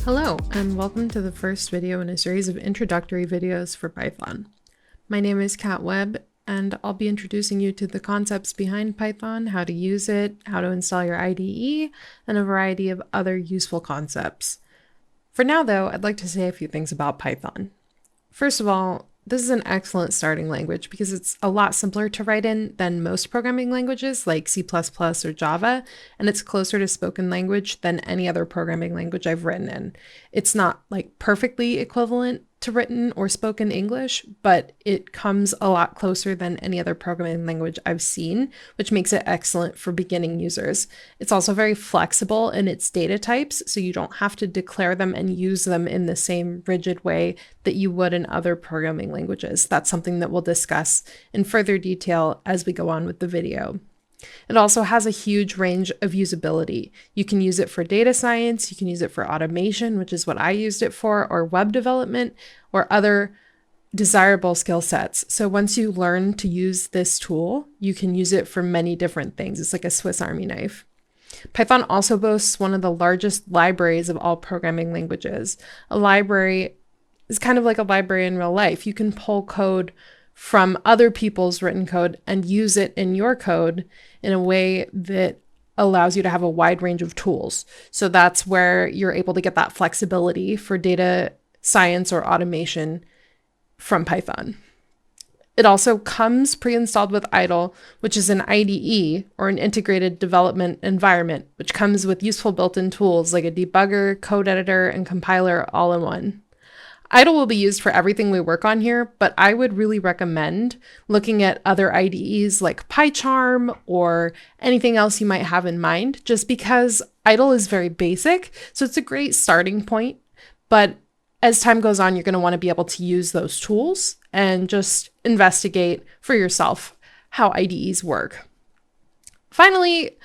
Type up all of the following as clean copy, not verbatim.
Hello, and welcome to the first video in a series of introductory videos for Python. My name is Kat Webb, and I'll be introducing you to the concepts behind Python, how to use it, how to install your IDE, and a variety of other useful concepts. For now, though, I'd like to say a few things about Python. First of all, this is an excellent starting language because it's a lot simpler to write in than most programming languages like C++ or Java, and it's closer to spoken language than any other programming language I've written in. It's not like perfectly equivalent to written or spoken English, but it comes a lot closer than any other programming language I've seen, which makes it excellent for beginning users. It's also very flexible in its data types, so you don't have to declare them and use them in the same rigid way that you would in other programming languages. That's something that we'll discuss in further detail as we go on with the video. It also has a huge range of usability. You can use it for data science, you can use it for automation, which is what I used it for, or web development, or other desirable skill sets. So once you learn to use this tool, you can use it for many different things. It's like a Swiss Army knife. Python also boasts one of the largest libraries of all programming languages. A library is kind of like a library in real life. You can pull code from other people's written code and use it in your code in a way that allows you to have a wide range of tools. So that's where you're able to get that flexibility for data science or automation from Python. It also comes pre-installed with idle, which is an IDE or an integrated development environment, which comes with useful built-in tools like a debugger, code editor, and compiler all in one. Idle will be used for everything we work on here, but I would really recommend looking at other IDEs like PyCharm or anything else you might have in mind, just because idle is very basic, so it's a great starting point. But as time goes on, you're going to want to be able to use those tools and just investigate for yourself how IDEs work. Finally,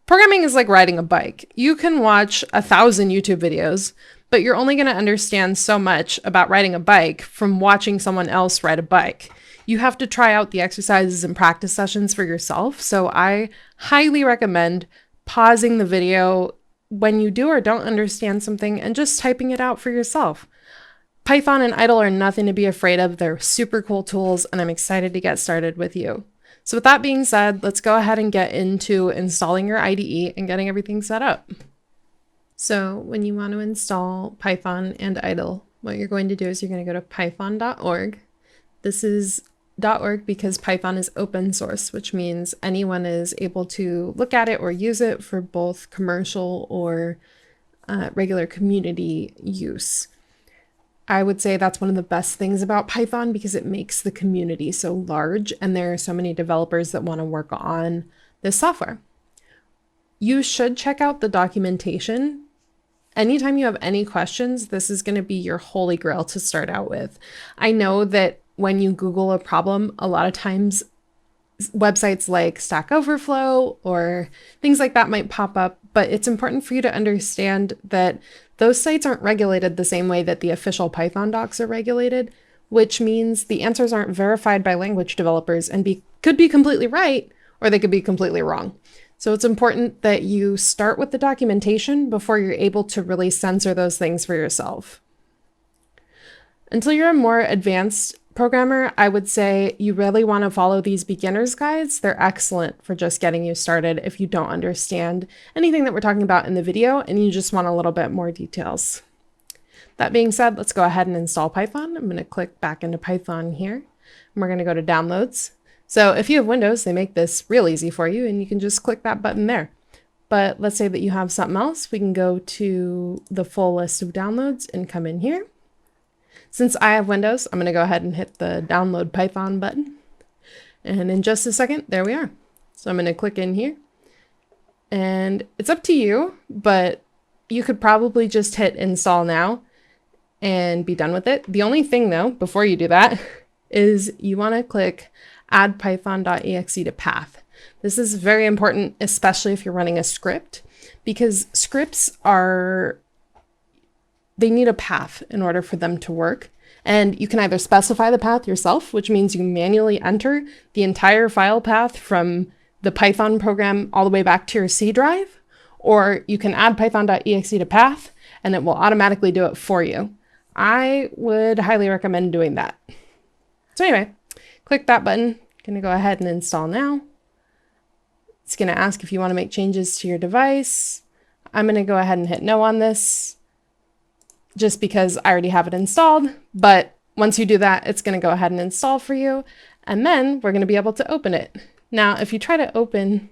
programming is like riding a bike. You can watch 1,000 YouTube videos, but you're only going to understand so much about riding a bike from watching someone else ride a bike. You have to try out the exercises and practice sessions for yourself, so I highly recommend pausing the video when you do or don't understand something and just typing it out for yourself. Python and idle are nothing to be afraid of. They're super cool tools, and I'm excited to get started with you. So with that being said, let's go ahead and get into installing your IDE and getting everything set up. So when you want to install Python and idle, what you're going to do is you're going to go to python.org. This is .org because Python is open source, which means anyone is able to look at it or use it for both commercial or regular community use. I would say that's one of the best things about Python because it makes the community so large and there are so many developers that want to work on this software. You should check out the documentation. Anytime you have any questions, this is going to be your holy grail to start out with. I know that when you Google a problem, a lot of times websites like Stack Overflow or things like that might pop up, but it's important for you to understand that those sites aren't regulated the same way that the official Python docs are regulated, which means the answers aren't verified by language developers and could be completely right, or they could be completely wrong. So it's important that you start with the documentation before you're able to really censor those things for yourself. Until you're a more advanced programmer, I would say you really want to follow these beginner's guides. They're excellent for just getting you started if you don't understand anything that we're talking about in the video and you just want a little bit more details. That being said, let's go ahead and install Python. I'm going to click back into Python here, and we're going to go to Downloads. So if you have Windows, they make this real easy for you and you can just click that button there. But let's say that you have something else. We can go to the full list of downloads and come in here. Since I have Windows, I'm going to go ahead and hit the download Python button. And in just a second, there we are. So I'm going to click in here. And it's up to you, but you could probably just hit install now and be done with it. The only thing though, before you do that, is you want to click add python.exe to path. This is very important, especially if you're running a script, because scripts they need a path in order for them to work. And you can either specify the path yourself, which means you manually enter the entire file path from the Python program all the way back to your C drive, or you can add python.exe to path and it will automatically do it for you. I would highly recommend doing that. So anyway, click that button. Going to go ahead and install now. It's going to ask if you want to make changes to your device. I'm going to go ahead and hit no on this just because I already have it installed. But once you do that, it's going to go ahead and install for you. And then we're going to be able to open it. Now, if you try to open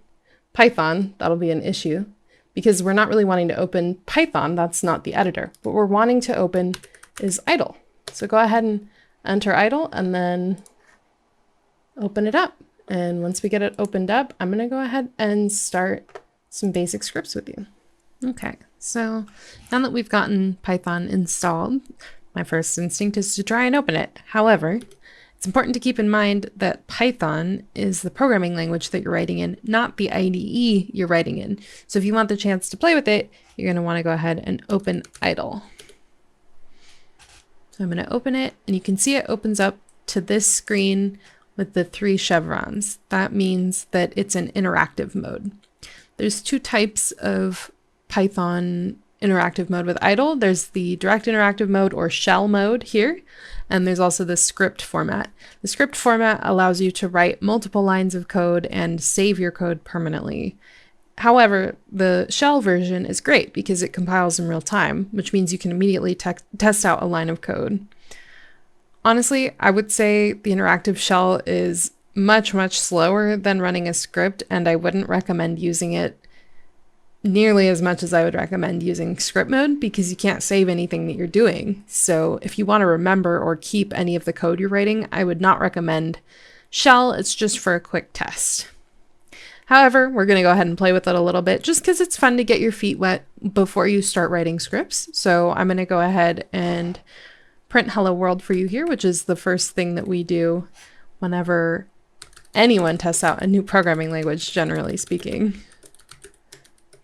Python, that'll be an issue because we're not really wanting to open Python. That's not the editor. What we're wanting to open is idle. So go ahead and enter idle and then open it up. And once we get it opened up, I'm going to go ahead and start some basic scripts with you. Okay, so now that we've gotten Python installed, my first instinct is to try and open it. However, it's important to keep in mind that Python is the programming language that you're writing in, not the IDE you're writing in. So if you want the chance to play with it, you're going to want to go ahead and open idle. So I'm going to open it, and you can see it opens up to this screen with the 3 chevrons. That means that it's an interactive mode. There's 2 types of Python interactive mode with idle. There's the direct interactive mode or shell mode here, and there's also the script format. The script format allows you to write multiple lines of code and save your code permanently. However, the shell version is great because it compiles in real time, which means you can immediately test out a line of code. Honestly, I would say the interactive shell is much, much slower than running a script, and I wouldn't recommend using it nearly as much as I would recommend using script mode because you can't save anything that you're doing. So if you want to remember or keep any of the code you're writing, I would not recommend shell. It's just for a quick test. However, we're going to go ahead and play with it a little bit just because it's fun to get your feet wet before you start writing scripts. So I'm going to go ahead and print hello world for you here, which is the first thing that we do whenever anyone tests out a new programming language, generally speaking.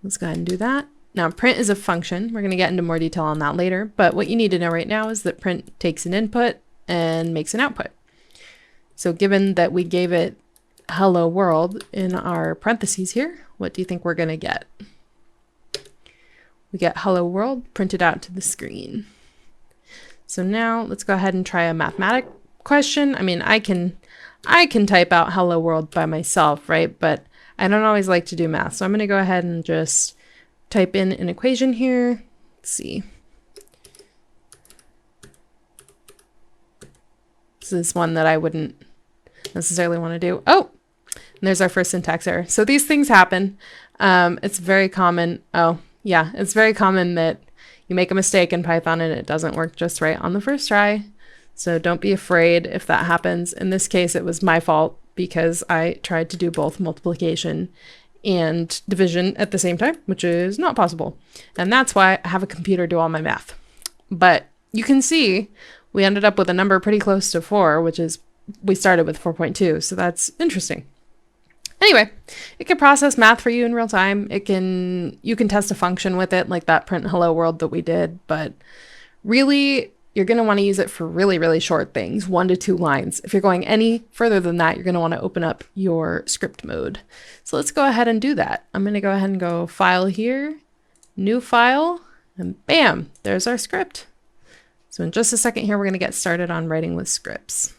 Let's go ahead and do that. Now, print is a function. We're going to get into more detail on that later, but what you need to know right now is that print takes an input and makes an output. So given that we gave it hello world in our parentheses here, what do you think we're going to get? We get hello world printed out to the screen. So now let's go ahead and try a mathematic question. I mean, I can type out hello world by myself, right? But I don't always like to do math. So I'm going to go ahead and just type in an equation here. Let's see. This is one that I wouldn't necessarily want to do. Oh, and there's our first syntax error. So these things happen. It's very common. Oh, yeah, it's very common that you make a mistake in Python and it doesn't work just right on the first try. So don't be afraid if that happens. In this case, it was my fault because I tried to do both multiplication and division at the same time, which is not possible. And that's why I have a computer do all my math. But you can see we ended up with a number pretty close to 4, which is, we started with 4.2. So that's interesting. Anyway, it can process math for you in real time. You can test a function with it, like that print hello world that we did, but really you're going to want to use it for really, really short things, 1 to 2 lines. If you're going any further than that, you're going to want to open up your script mode. So let's go ahead and do that. I'm going to go ahead and go File here, New File, and bam, there's our script. So in just a second here, we're going to get started on writing with scripts.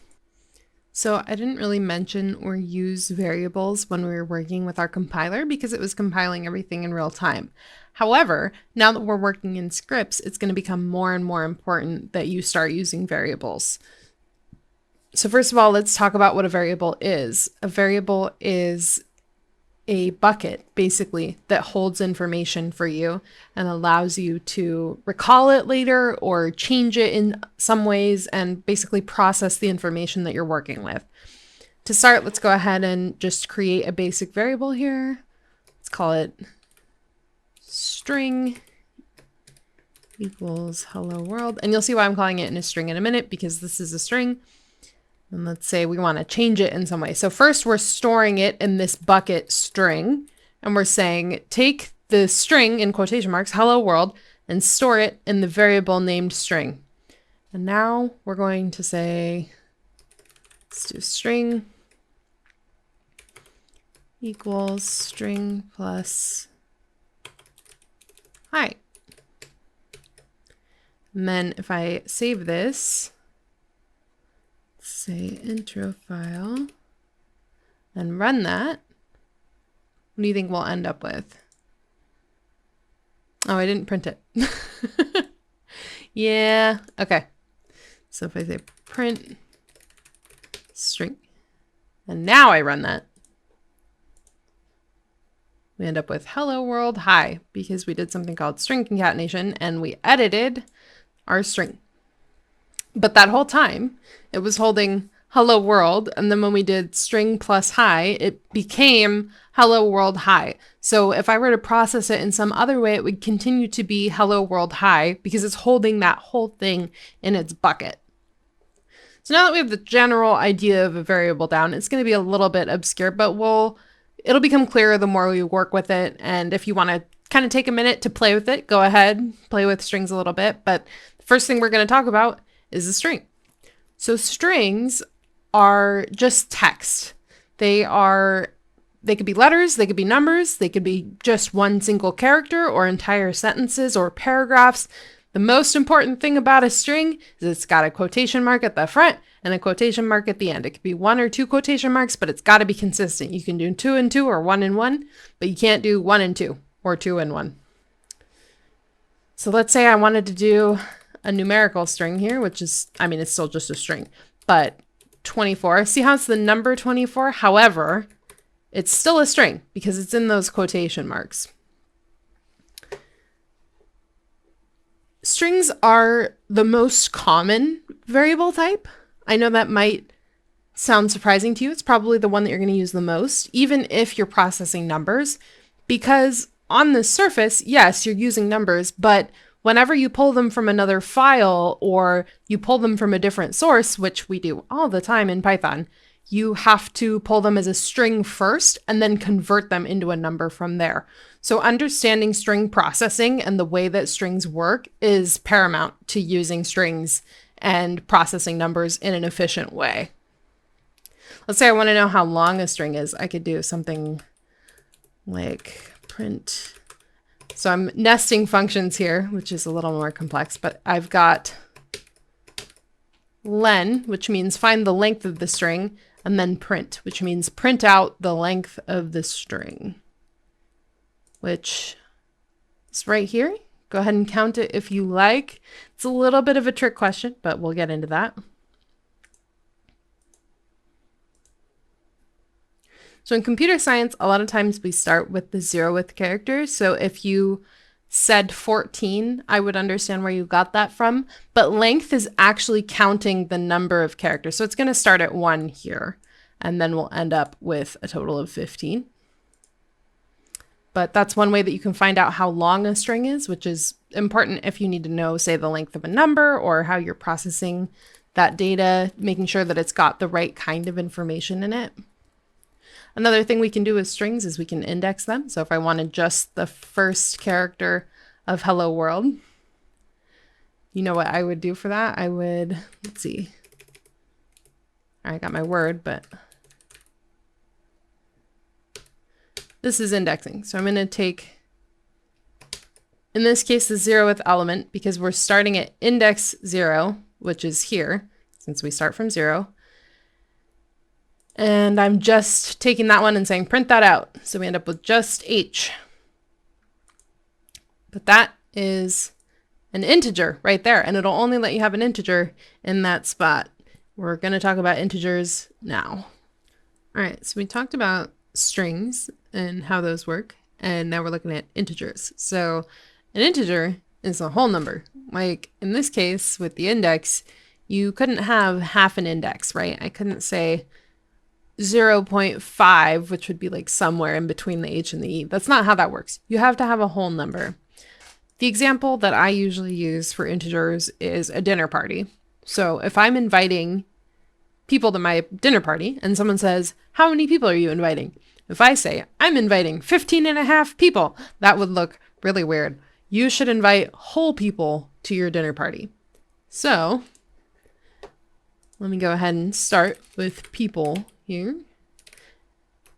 So I didn't really mention or use variables when we were working with our compiler because it was compiling everything in real time. However, now that we're working in scripts, it's going to become more and more important that you start using variables. So first of all, let's talk about what a variable is. A variable is a bucket, basically, that holds information for you and allows you to recall it later or change it in some ways and basically process the information that you're working with. To start, let's go ahead and just create a basic variable here. Let's call it string equals hello world. And you'll see why I'm calling it in a string in a minute, because this is a string. And let's say we want to change it in some way. So first we're storing it in this bucket string, and we're saying take the string in quotation marks, hello world, and store it in the variable named string. And now we're going to say, let's do string equals string plus height. And then if I save this, say intro file, and run that, what do you think we'll end up with? Oh, I didn't print it. Yeah, okay. So if I say print string, and now I run that, we end up with hello world hi, because we did something called string concatenation and we edited our string. But that whole time it was holding hello world, and then when we did string plus hi, it became hello world hi. So if I were to process it in some other way, it would continue to be hello world hi because it's holding that whole thing in its bucket. So now that we have the general idea of a variable down, it's going to be a little bit obscure, but it'll become clearer the more we work with it. And if you want to kind of take a minute to play with it, go ahead, play with strings a little bit. But the first thing we're going to talk about is a string. So strings are just text. They could be letters, they could be numbers, they could be just one single character or entire sentences or paragraphs. The most important thing about a string is it's got a quotation mark at the front and a quotation mark at the end. It could be 1 or 2 quotation marks, but it's got to be consistent. You can do 2 and 2 or 1 and 1, but you can't do 1 and 2 or 2 and 1. So let's say I wanted to do a numerical string here, which is, I mean, it's still just a string, but 24. See how it's the number 24? However, it's still a string because it's in those quotation marks. Strings are the most common variable type. I know that might sound surprising to you. It's probably the one that you're going to use the most, even if you're processing numbers, because on the surface, yes, you're using numbers, but whenever you pull them from another file or you pull them from a different source, which we do all the time in Python, you have to pull them as a string first and then convert them into a number from there. So understanding string processing and the way that strings work is paramount to using strings and processing numbers in an efficient way. Let's say I want to know how long a string is. I could do something like print. So I'm nesting functions here, which is a little more complex, but I've got len, which means find the length of the string, and then print, which means print out the length of the string, which is right here. Go ahead and count it if you like. It's a little bit of a trick question, but we'll get into that. So in computer science, a lot of times we start with the 0th character. So if you said 14, I would understand where you got that from. But length is actually counting the number of characters. So it's going to start at 1 here, and then we'll end up with a total of 15. But that's one way that you can find out how long a string is, which is important if you need to know, say, the length of a number or how you're processing that data, making sure that it's got the right kind of information in it. Another thing we can do with strings is we can index them. So if I wanted just the first character of hello world, you know what I would do for that? I would, let's see. I got my word, but this is indexing. So I'm going to take, in this case, the 0th element because we're starting at index 0, which is here, since we start from 0. And I'm just taking that one and saying print that out. So we end up with just H. But that is an integer right there, and it'll only let you have an integer in that spot. We're going to talk about integers now. All right, so we talked about strings and how those work, and now we're looking at integers. So an integer is a whole number. Like in this case with the index, you couldn't have half an index, right? I couldn't say 0.5, which would be like somewhere in between the H and the E. That's not how that works. You have to have a whole number. The example that I usually use for integers is a dinner party. So if I'm inviting people to my dinner party and someone says, how many people are you inviting? If I say, I'm inviting 15.5 people, that would look really weird. You should invite whole people to your dinner party. So let me go ahead and start with people here.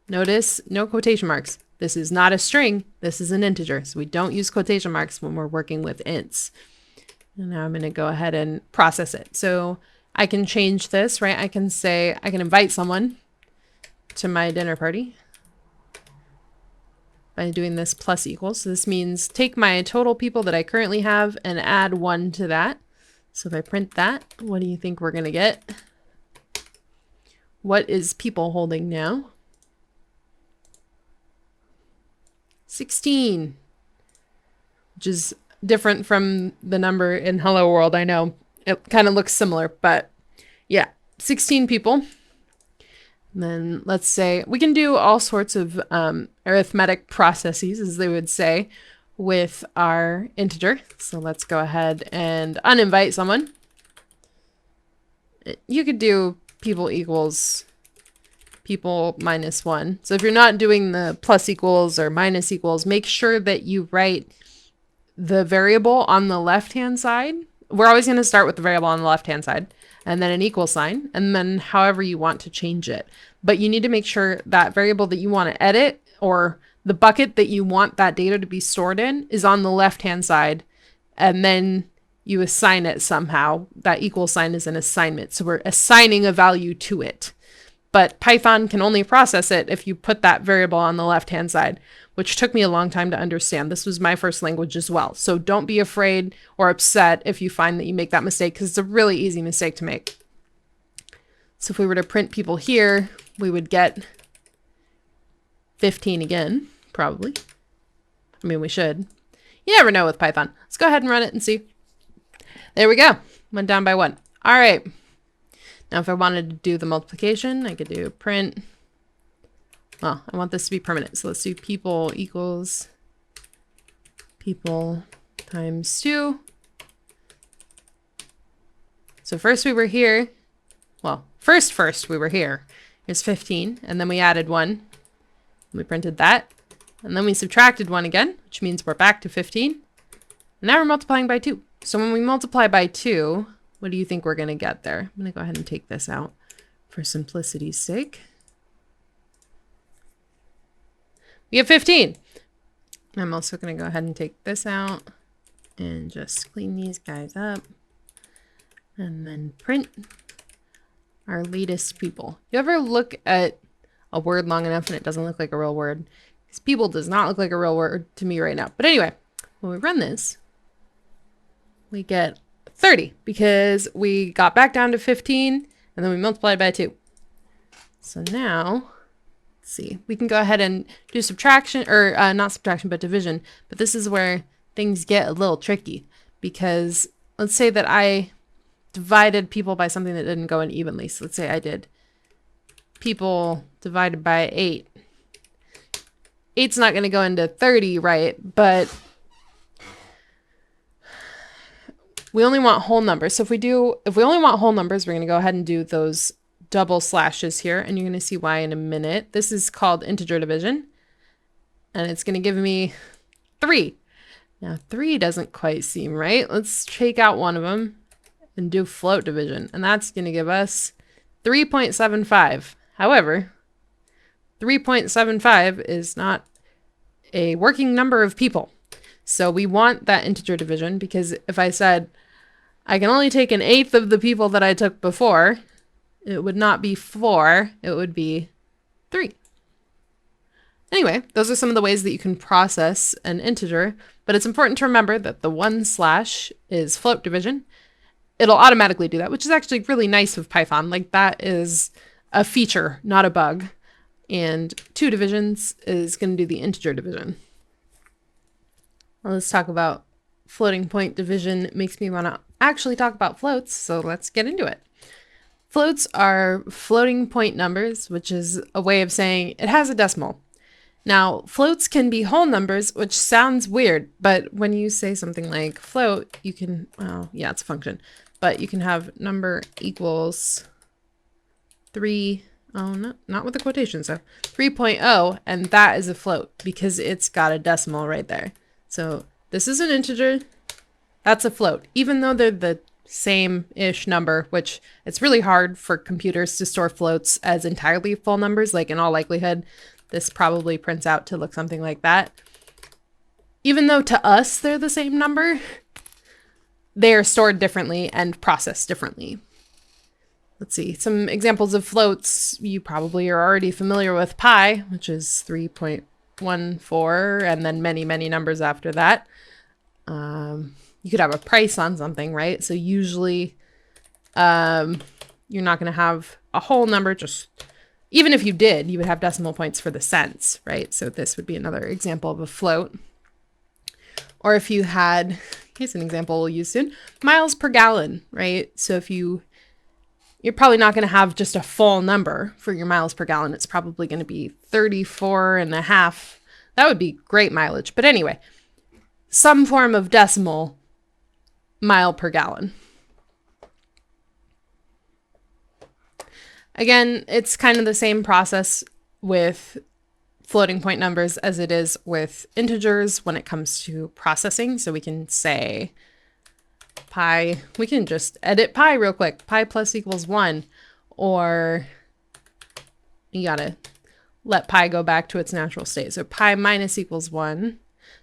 Notice no quotation marks. This is not a string. This is an integer. So we don't use quotation marks when we're working with ints. And now I'm going to go ahead and process it. So I can change this, right? I can say, I can invite someone to my dinner party by doing this plus equals. So this means take my total people that I currently have and add 1 to that. So if I print that, what do you think we're going to get? What is people holding now? 16, which is different from the number in Hello World. I know it kind of looks similar, but yeah, 16 people. And then let's say we can do all sorts of arithmetic processes, as they would say, with our integer. So let's go ahead and uninvite someone. You could do people equals people minus 1. So if you're not doing the plus equals or minus equals, make sure that you write the variable on the left-hand side. We're always going to start with the variable on the left-hand side, and then an equal sign, and then however you want to change it. But you need to make sure that variable that you want to edit, or the bucket that you want that data to be stored in, is on the left-hand side, and then you assign it somehow. That equal sign is an assignment, so we're assigning a value to it. But Python can only process it if you put that variable on the left-hand side, which took me a long time to understand. This was my first language as well. So don't be afraid or upset if you find that you make that mistake, because it's a really easy mistake to make. So if we were to print people here, we would get 15 again, probably. I mean, we should. You never know with Python. Let's go ahead and run it and see. There we go. Went down by 1. All right. Now, if I wanted to do the multiplication, I could do print. Well, I want this to be permanent. So let's do people equals people times 2. So first we were here. Well, first we were here. Here's 15. And then we added 1. We printed that. And then we subtracted 1 again, which means we're back to 15. And now we're multiplying by 2. So when we multiply by 2, what do you think we're going to get there? I'm going to go ahead and take this out for simplicity's sake. We have 15. I'm also going to go ahead and take this out and just clean these guys up. And then print our latest people. You ever look at a word long enough and it doesn't look like a real word? Because people does not look like a real word to me right now. But anyway, when we run this, we get 30 because we got back down to 15 and then we multiplied by 2. So now, let's see, we can go ahead and do subtraction, or not subtraction, but division. But this is where things get a little tricky, because let's say that I divided people by something that didn't go in evenly. So let's say I did people divided by 8. 8's not going to go into 30, right? But we only want whole numbers. So if we only want whole numbers, we're going to go ahead and do those double slashes here, and you're going to see why in a minute. This is called integer division, and it's going to give me 3. Now 3 doesn't quite seem right. Let's take out one of them and do float division, and that's going to give us 3.75. However, 3.75 is not a working number of people. So we want that integer division, because if I said I can only take 1/8 of the people that I took before, it would not be 4, it would be 3. Anyway, those are some of the ways that you can process an integer, but it's important to remember that the 1/ is float division. It'll automatically do that, which is actually really nice of Python. Like, that is a feature, not a bug. And 2 divisions is going to do the integer division. Well, let's talk about floating point division. It makes me want to actually talk about floats, so let's get into it. Floats are floating point numbers, which is a way of saying it has a decimal. Now, floats can be whole numbers, which sounds weird, but when you say something like float, you can, well, yeah, it's a function, but you can have number equals 3, oh, no, not with the quotation, so 3.0, and that is a float because it's got a decimal right there. So this is an integer, that's a float, even though they're the same-ish number, which it's really hard for computers to store floats as entirely full numbers. Like, in all likelihood, this probably prints out to look something like that. Even though to us they're the same number, they are stored differently and processed differently. Let's see, some examples of floats. You probably are already familiar with pi, which is 3.14, and then many, many numbers after that. You could have a price on something, right? So usually you're not going to have a whole number. Just even if you did, you would have decimal points for the cents, right? So this would be another example of a float. Or if you had, here's an example we'll use soon, miles per gallon, right? So if you're probably not going to have just a full number for your miles per gallon. It's probably going to be 34.5. That would be great mileage. But anyway, some form of decimal mile per gallon. Again, it's kind of the same process with floating point numbers as it is with integers when it comes to processing. So we can say pi, we can just edit pi real quick. Pi plus equals 1, or you gotta let pi go back to its natural state. So pi minus equals 1.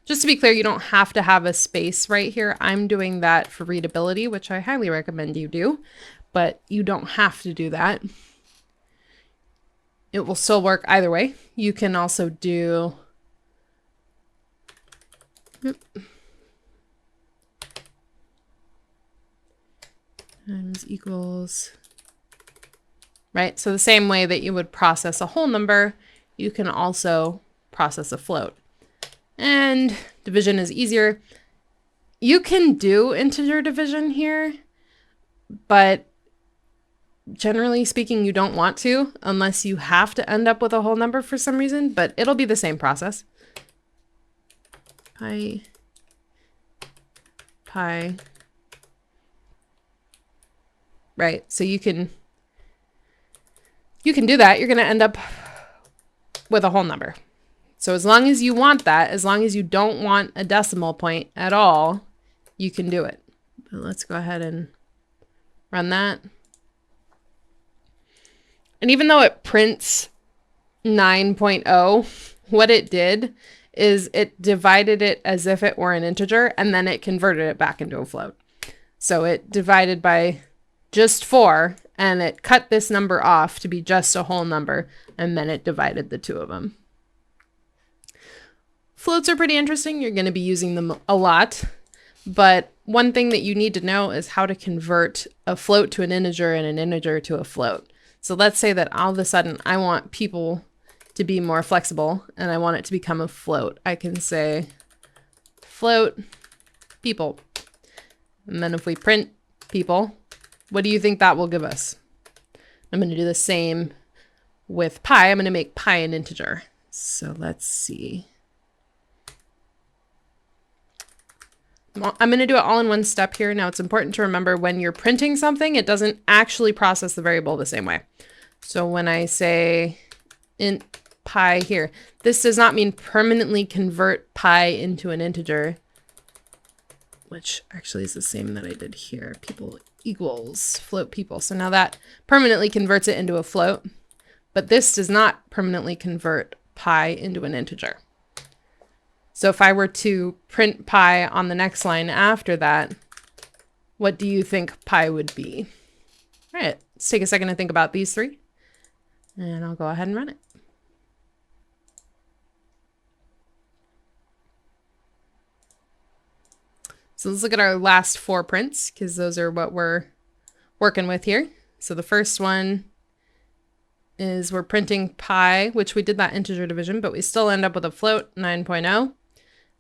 Just to be clear, you don't have to have a space right here. I'm doing that for readability, which I highly recommend you do, but you don't have to do that. It will still work either way. You can also do times equals, right? So the same way that you would process a whole number, you can also process a float. And division is easier. You can do integer division here, but generally speaking, you don't want to unless you have to end up with a whole number for some reason, but it'll be the same process. Pi. Right, so you can do that. You're going to end up with a whole number. So as long as you want that, as long as you don't want a decimal point at all, you can do it. But let's go ahead and run that. And even though it prints 9.0, what it did is it divided it as if it were an integer, and then it converted it back into a float. So it divided by just 4, and it cut this number off to be just a whole number, and then it divided the two of them. Floats are pretty interesting. You're going to be using them a lot, but one thing that you need to know is how to convert a float to an integer and an integer to a float. So let's say that all of a sudden I want people to be more flexible and I want it to become a float. I can say float people. And then if we print people, what do you think that will give us? I'm going to do the same with pi. I'm going to make pi an integer. So let's see. I'm going to do it all in one step here. Now it's important to remember when you're printing something, it doesn't actually process the variable the same way. So when I say int pi here, this does not mean permanently convert pi into an integer, which actually is the same that I did here. People equals float people. So now that permanently converts it into a float, but this does not permanently convert pi into an integer. So if I were to print pi on the next line after that, what do you think pi would be? All right, let's take a second to think about these three, and I'll go ahead and run it. So let's look at our last 4 prints, because those are what we're working with here. So the first one is we're printing pi, which we did that integer division, but we still end up with a float 9.0.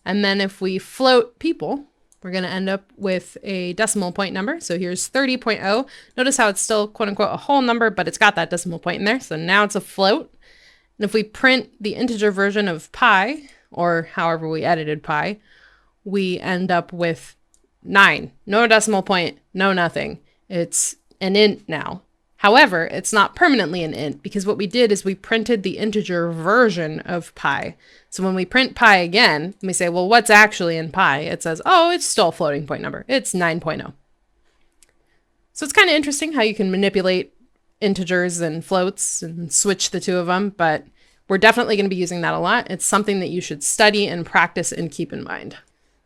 And then if we float people, we're going to end up with a decimal point number. So here's 30.0. Notice how it's still quote unquote a whole number, but it's got that decimal point in there. So now it's a float. And if we print the integer version of pi, or however we edited pi, we end up with 9. No decimal point, no nothing. It's an int now. However, it's not permanently an int, because what we did is we printed the integer version of pi. So when we print pi again, and we say, well, what's actually in pi? It says, oh, it's still a floating point number. It's 9.0. So it's kind of interesting how you can manipulate integers and floats and switch the two of them, but we're definitely going to be using that a lot. It's something that you should study and practice and keep in mind.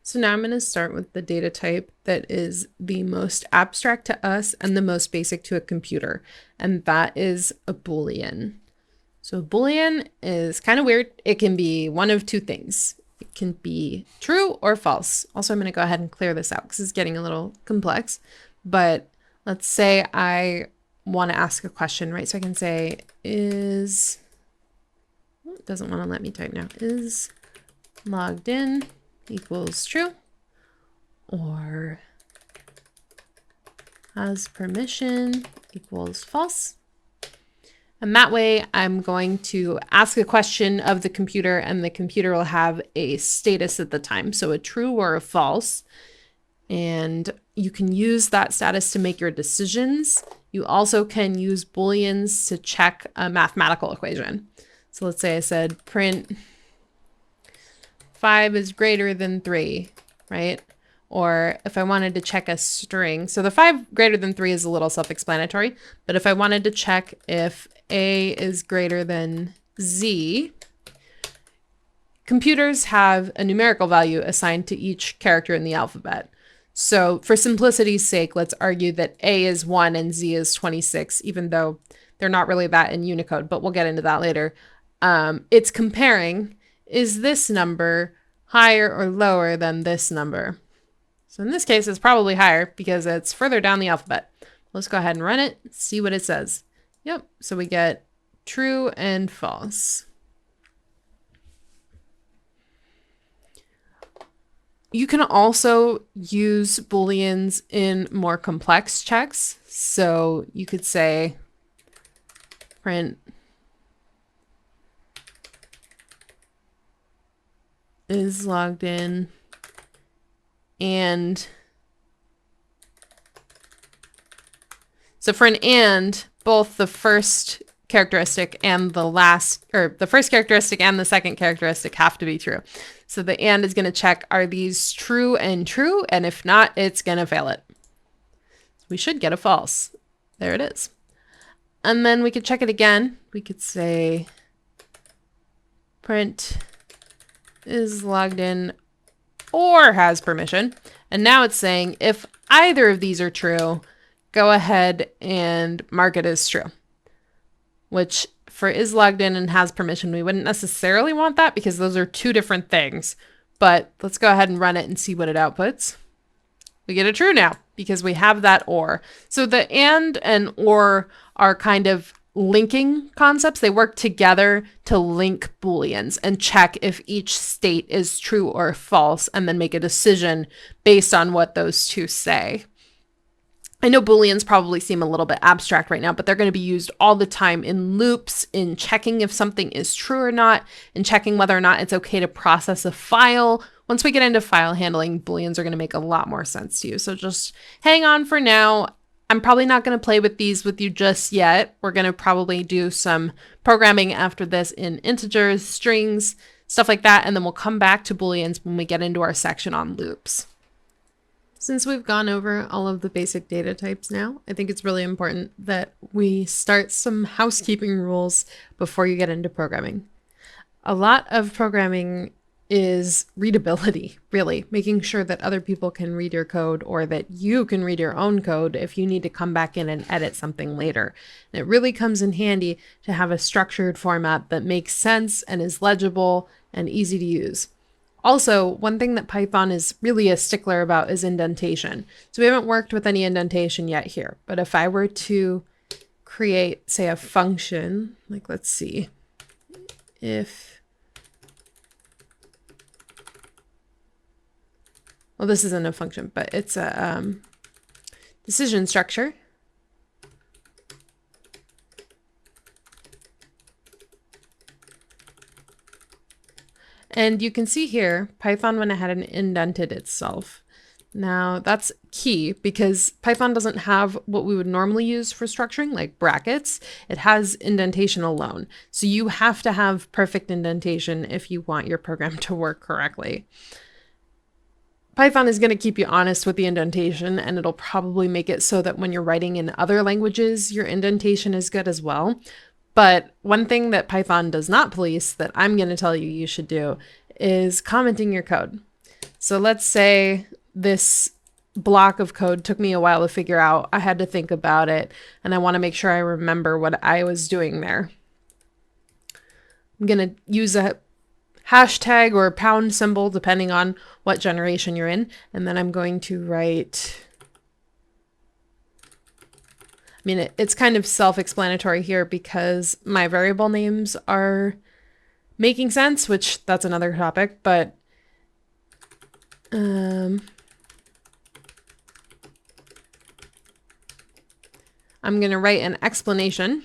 So now I'm going to start with the data type that is the most abstract to us and the most basic to a computer, and that is a Boolean. So a Boolean is kind of weird. It can be one of two things. It can be true or false. Also, I'm going to go ahead and clear this out because it's getting a little complex. But let's say I want to ask a question, right? So I can say is, oh, it doesn't want to let me type now, is logged in equals true, or has permission equals false. And that way I'm going to ask a question of the computer, and the computer will have a status at the time, so a true or a false. And you can use that status to make your decisions. You also can use Booleans to check a mathematical equation. So let's say I said print 5 is greater than 3, right? Or if I wanted to check a string, so the 5 greater than 3 is a little self-explanatory, but if I wanted to check if A is greater than Z, computers have a numerical value assigned to each character in the alphabet. So for simplicity's sake, let's argue that A is 1 and Z is 26, even though they're not really that in Unicode, but we'll get into that later. It's comparing, is this number higher or lower than this number? So in this case, it's probably higher because it's further down the alphabet. Let's go ahead and run it, see what it says. Yep, so we get true and false. You can also use Booleans in more complex checks. So you could say print is logged in, and so for an and, both the first characteristic and the last, or the first characteristic and the second characteristic have to be true. So the and is going to check, are these true and true? And if not, it's going to fail it. We should get a false. There it is. And then we could check it again. We could say print is logged in or has permission. And now it's saying if either of these are true, go ahead and mark it as true. Which for is logged in and has permission, we wouldn't necessarily want that because those are two different things. But let's go ahead and run it and see what it outputs. We get a true now because we have that or. So the and or are kind of linking concepts. They work together to link Booleans and check if each state is true or false, and then make a decision based on what those two say. I know Booleans probably seem a little bit abstract right now, but they're going to be used all the time in loops, in checking if something is true or not, in checking whether or not it's okay to process a file. Once we get into file handling, Booleans are going to make a lot more sense to you. So just hang on for now. I'm probably not going to play with these with you just yet. We're going to probably do some programming after this in integers, strings, stuff like that, and then we'll come back to Booleans when we get into our section on loops. Since we've gone over all of the basic data types now, I think it's really important that we start some housekeeping rules before you get into programming. A lot of programming is readability, really, making sure that other people can read your code or that you can read your own code if you need to come back in and edit something later. And it really comes in handy to have a structured format that makes sense and is legible and easy to use. Also, one thing that Python is really a stickler about is indentation. So we haven't worked with any indentation yet here, but if I were to create, say, a function, like let's see, if, well, this isn't a function, but it's a decision structure. And you can see here, Python went ahead and indented itself. Now that's key because Python doesn't have what we would normally use for structuring, like brackets. It has indentation alone. So you have to have perfect indentation if you want your program to work correctly. Python is going to keep you honest with the indentation, and it'll probably make it so that when you're writing in other languages, your indentation is good as well. But one thing that Python does not police that I'm going to tell you you should do is commenting your code. So let's say this block of code took me a while to figure out. I had to think about it, and I want to make sure I remember what I was doing there. I'm going to use a hashtag or pound symbol depending on what generation you're in, and then I'm going to write, I mean, it's kind of self-explanatory here because my variable names are making sense, which that's another topic, but I'm going to write an explanation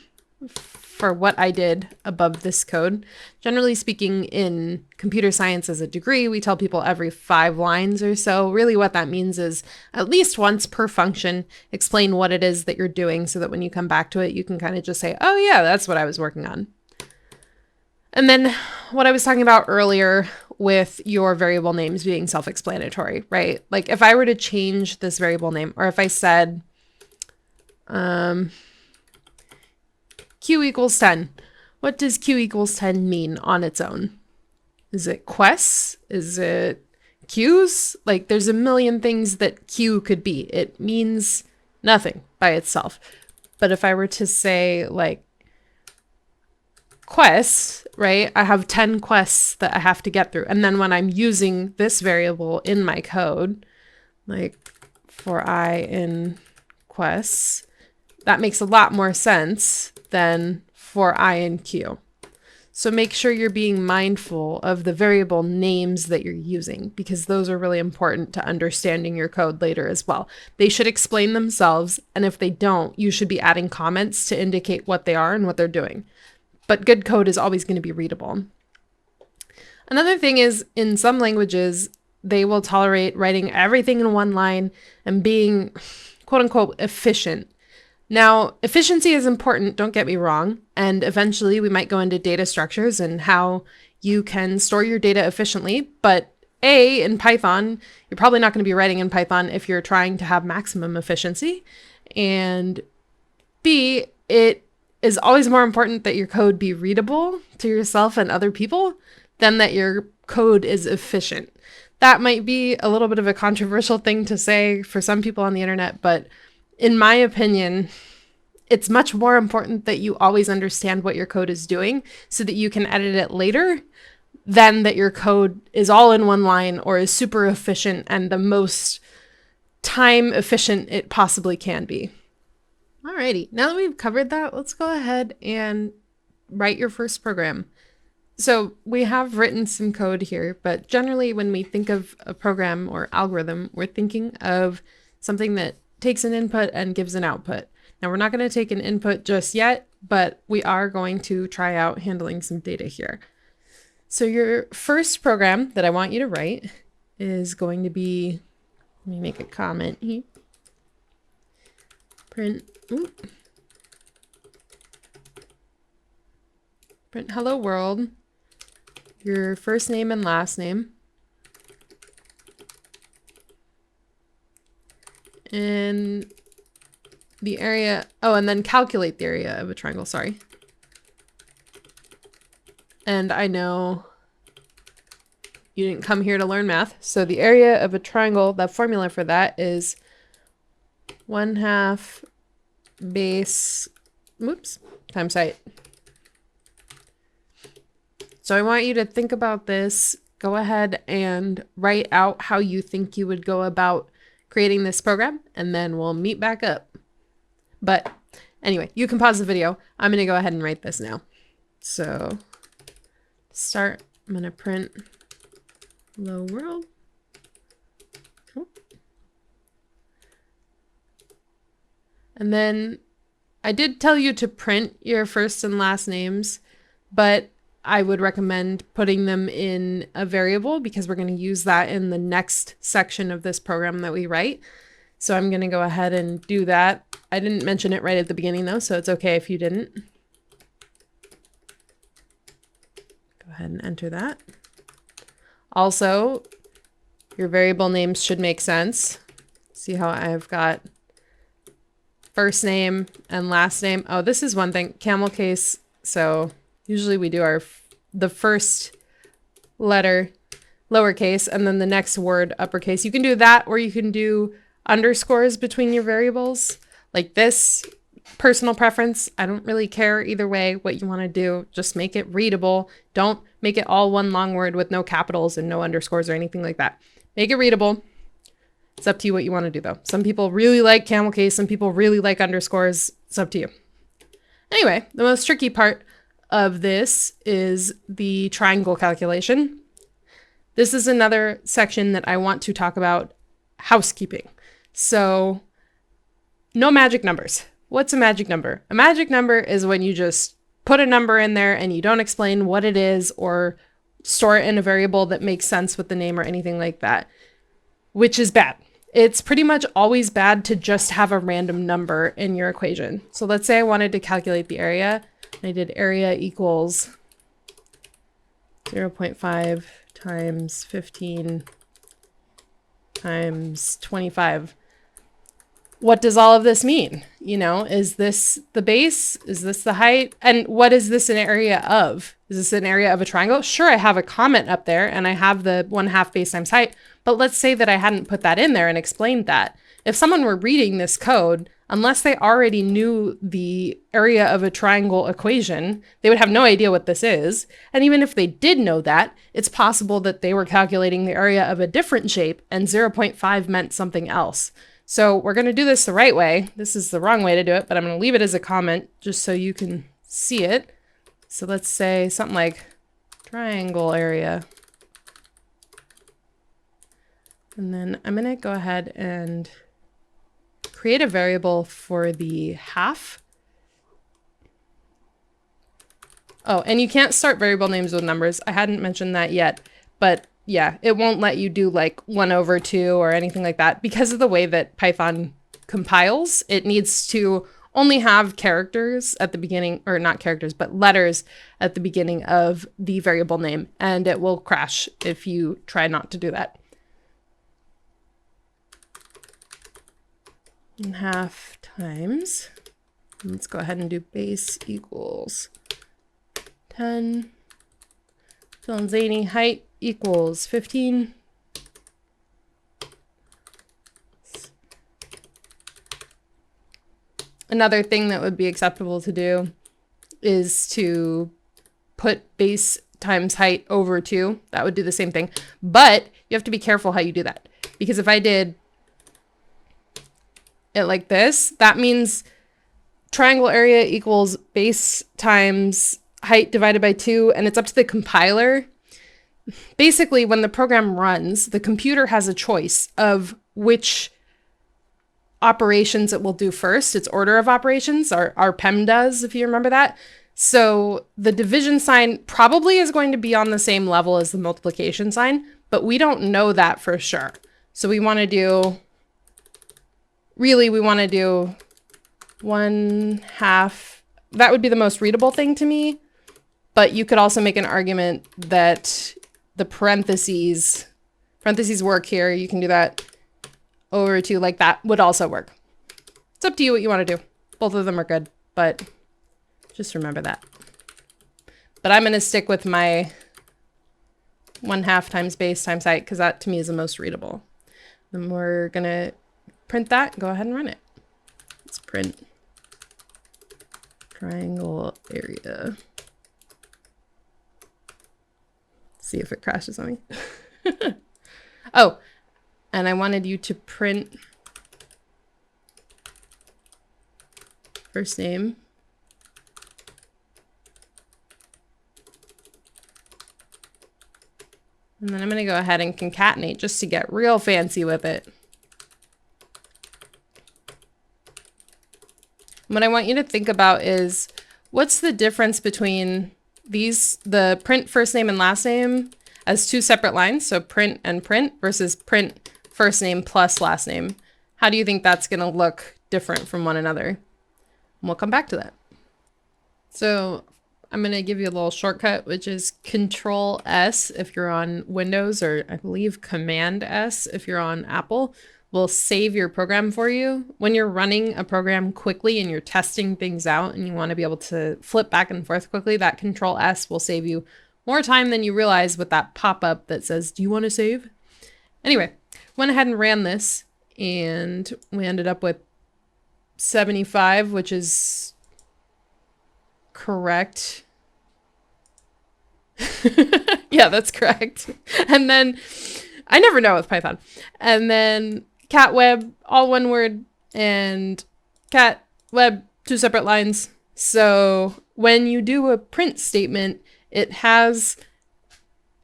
for what I did above this code. Generally speaking, in computer science as a degree, we tell people every 5 lines or so. Really what that means is at least once per function, explain what it is that you're doing so that when you come back to it, you can kind of just say, oh yeah, that's what I was working on. And then what I was talking about earlier with your variable names being self-explanatory, right? Like if I were to change this variable name, or if I said, Q equals 10. What does Q equals 10 mean on its own? Is it quests? Is it queues? Like there's a million things that Q could be. It means nothing by itself. But if I were to say like quests, right? I have 10 quests that I have to get through. And then when I'm using this variable in my code, like for I in quests, that makes a lot more sense than for I in Q. So make sure you're being mindful of the variable names that you're using, because those are really important to understanding your code later as well. They should explain themselves, and if they don't, you should be adding comments to indicate what they are and what they're doing. But good code is always going to be readable. Another thing is, in some languages, they will tolerate writing everything in one line and being quote unquote efficient. Now, efficiency is important, don't get me wrong, and eventually we might go into data structures and how you can store your data efficiently, but A, in Python, you're probably not going to be writing in Python if you're trying to have maximum efficiency, and B, it is always more important that your code be readable to yourself and other people than that your code is efficient. That might be a little bit of a controversial thing to say for some people on the internet, but in my opinion, it's much more important that you always understand what your code is doing so that you can edit it later than that your code is all in one line or is super efficient and the most time efficient it possibly can be. Alrighty, now that we've covered that, let's go ahead and write your first program. So we have written some code here, but generally when we think of a program or algorithm, we're thinking of something that takes an input and gives an output. Now we're not going to take an input just yet, but we are going to try out handling some data here. So your first program that I want you to write is going to be, let me make a comment here. Print hello world, your first name and last name. And the area, oh, and then calculate the area of a triangle, sorry. And I know you didn't come here to learn math, so the area of a triangle, the formula for that is 1/2 base, times height. So I want you to think about this, go ahead and write out how you think you would go about creating this program, and then we'll meet back up. But anyway, you can pause the video. I'm going to go ahead and write this now. So start, I'm going to print hello world. And then I did tell you to print your first and last names, but I would recommend putting them in a variable because we're going to use that in the next section of this program that we write. So I'm going to go ahead and do that. I didn't mention it right at the beginning though, so it's okay if you didn't. Go ahead and enter that. Also, your variable names should make sense. See how I've got first name and last name. Oh, this is one thing, camel case. So usually we do the first letter lowercase, and then the next word uppercase. You can do that, or you can do underscores between your variables like this. Personal preference. I don't really care either way what you want to do. Just make it readable. Don't make it all one long word with no capitals and no underscores or anything like that. Make it readable. It's up to you what you want to do though. Some people really like camel case. Some people really like underscores. It's up to you. Anyway, the most tricky part of this is the triangle calculation. This is another section that I want to talk about housekeeping. So no magic numbers. What's a magic number? A magic number is when you just put a number in there and you don't explain what it is or store it in a variable that makes sense with the name or anything like that, which is bad. It's pretty much always bad to just have a random number in your equation. So let's say I wanted to calculate the area. I did area equals 0.5 times 15 times 25. What does all of this mean? You know, is this the base? Is this the height? And what is this an area of? Is this an area of a triangle? Sure, I have a comment up there and I have the 1/2 base times height, but let's say that I hadn't put that in there and explained that. If someone were reading this code, unless they already knew the area of a triangle equation, they would have no idea what this is. And even if they did know that, it's possible that they were calculating the area of a different shape and 0.5 meant something else. So we're going to do this the right way. This is the wrong way to do it, but I'm going to leave it as a comment just so you can see it. So let's say something like triangle area. And then I'm going to go ahead and create a variable for the half. Oh, and you can't start variable names with numbers. I hadn't mentioned that yet, but yeah, it won't let you do like 1/2 or anything like that because of the way that Python compiles. It needs to only have characters at the beginning, or not characters, but letters at the beginning of the variable name, and it will crash if you try not to do that. 1/2 times, let's go ahead and do base equals 10, Phil and Zany, height equals 15. Another thing that would be acceptable to do is to put base times height over 2. That would do the same thing, but you have to be careful how you do that, because if I did it like this, that means triangle area equals base times height divided by 2, and it's up to the compiler. Basically, when the program runs, the computer has a choice of which operations it will do first. Its order of operations, our PEM does, if you remember that. So the division sign probably is going to be on the same level as the multiplication sign, but we don't know that for sure. So we want to do, really, we want to do 1/2. That would be the most readable thing to me, but you could also make an argument that the parentheses work here. You can do that over 2 like that would also work. It's up to you what you want to do. Both of them are good, but just remember that. But I'm going to stick with my 1/2 times base times height because that to me is the most readable. Then we're going to print that. Go ahead and run it. Let's print triangle area. See if it crashes on me. Oh, and I wanted you to print first name. And then I'm going to go ahead and concatenate just to get real fancy with it. What I want you to think about is, what's the difference between the print first name and last name as 2 separate lines, so print and print, versus print first name plus last name. How do you think that's going to look different from one another? And we'll come back to that. So I'm going to give you a little shortcut, which is Control S if you're on Windows, or I believe Command S if you're on Apple. Will save your program for you. When you're running a program quickly and you're testing things out and you want to be able to flip back and forth quickly, that Control S will save you more time than you realize with that pop-up that says, do you want to save? Anyway, went ahead and ran this, and we ended up with 75, which is correct. Yeah, that's correct. And then, I never know with Python. And then cat web, all one word, and cat web, 2 separate lines. So when you do a print statement, it has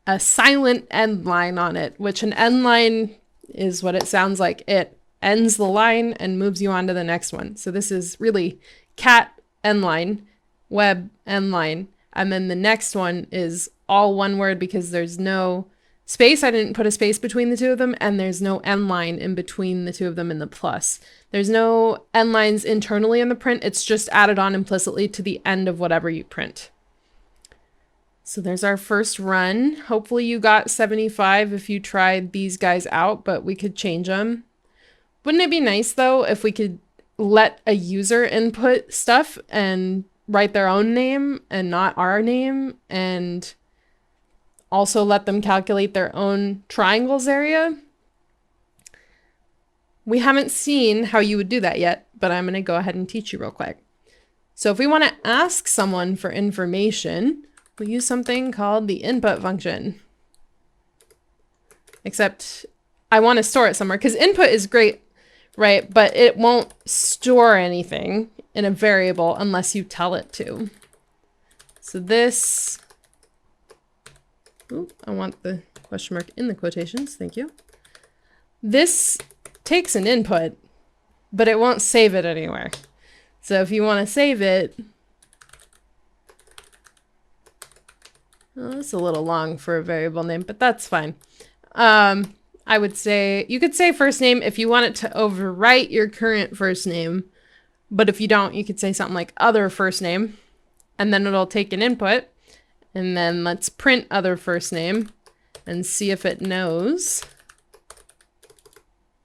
a silent end line on it, which an end line is what it sounds like. It ends the line and moves you on to the next one. So this is really cat end line, web end line, and then the next one is all one word because there's no space. I didn't put a space between the two of them, and there's no end line in between the two of them in the plus. There's no end lines internally in the print. It's just added on implicitly to the end of whatever you print. So there's our first run. Hopefully you got 75 if you tried these guys out, but we could change them. Wouldn't it be nice though if we could let a user input stuff and write their own name and not our name, and also let them calculate their own triangles area? We haven't seen how you would do that yet, but I'm going to go ahead and teach you real quick. So if we want to ask someone for information, we'll use something called the input function. Except I want to store it somewhere because input is great, right? But it won't store anything in a variable unless you tell it to. So this, ooh, I want the question mark in the quotations, thank you. This takes an input, but it won't save it anywhere. So if you want to save it, well, that's a little long for a variable name, but that's fine. I would say, you could say first name if you want it to overwrite your current first name, but if you don't, you could say something like other first name, and then it'll take an input, and then let's print other first name and see if it knows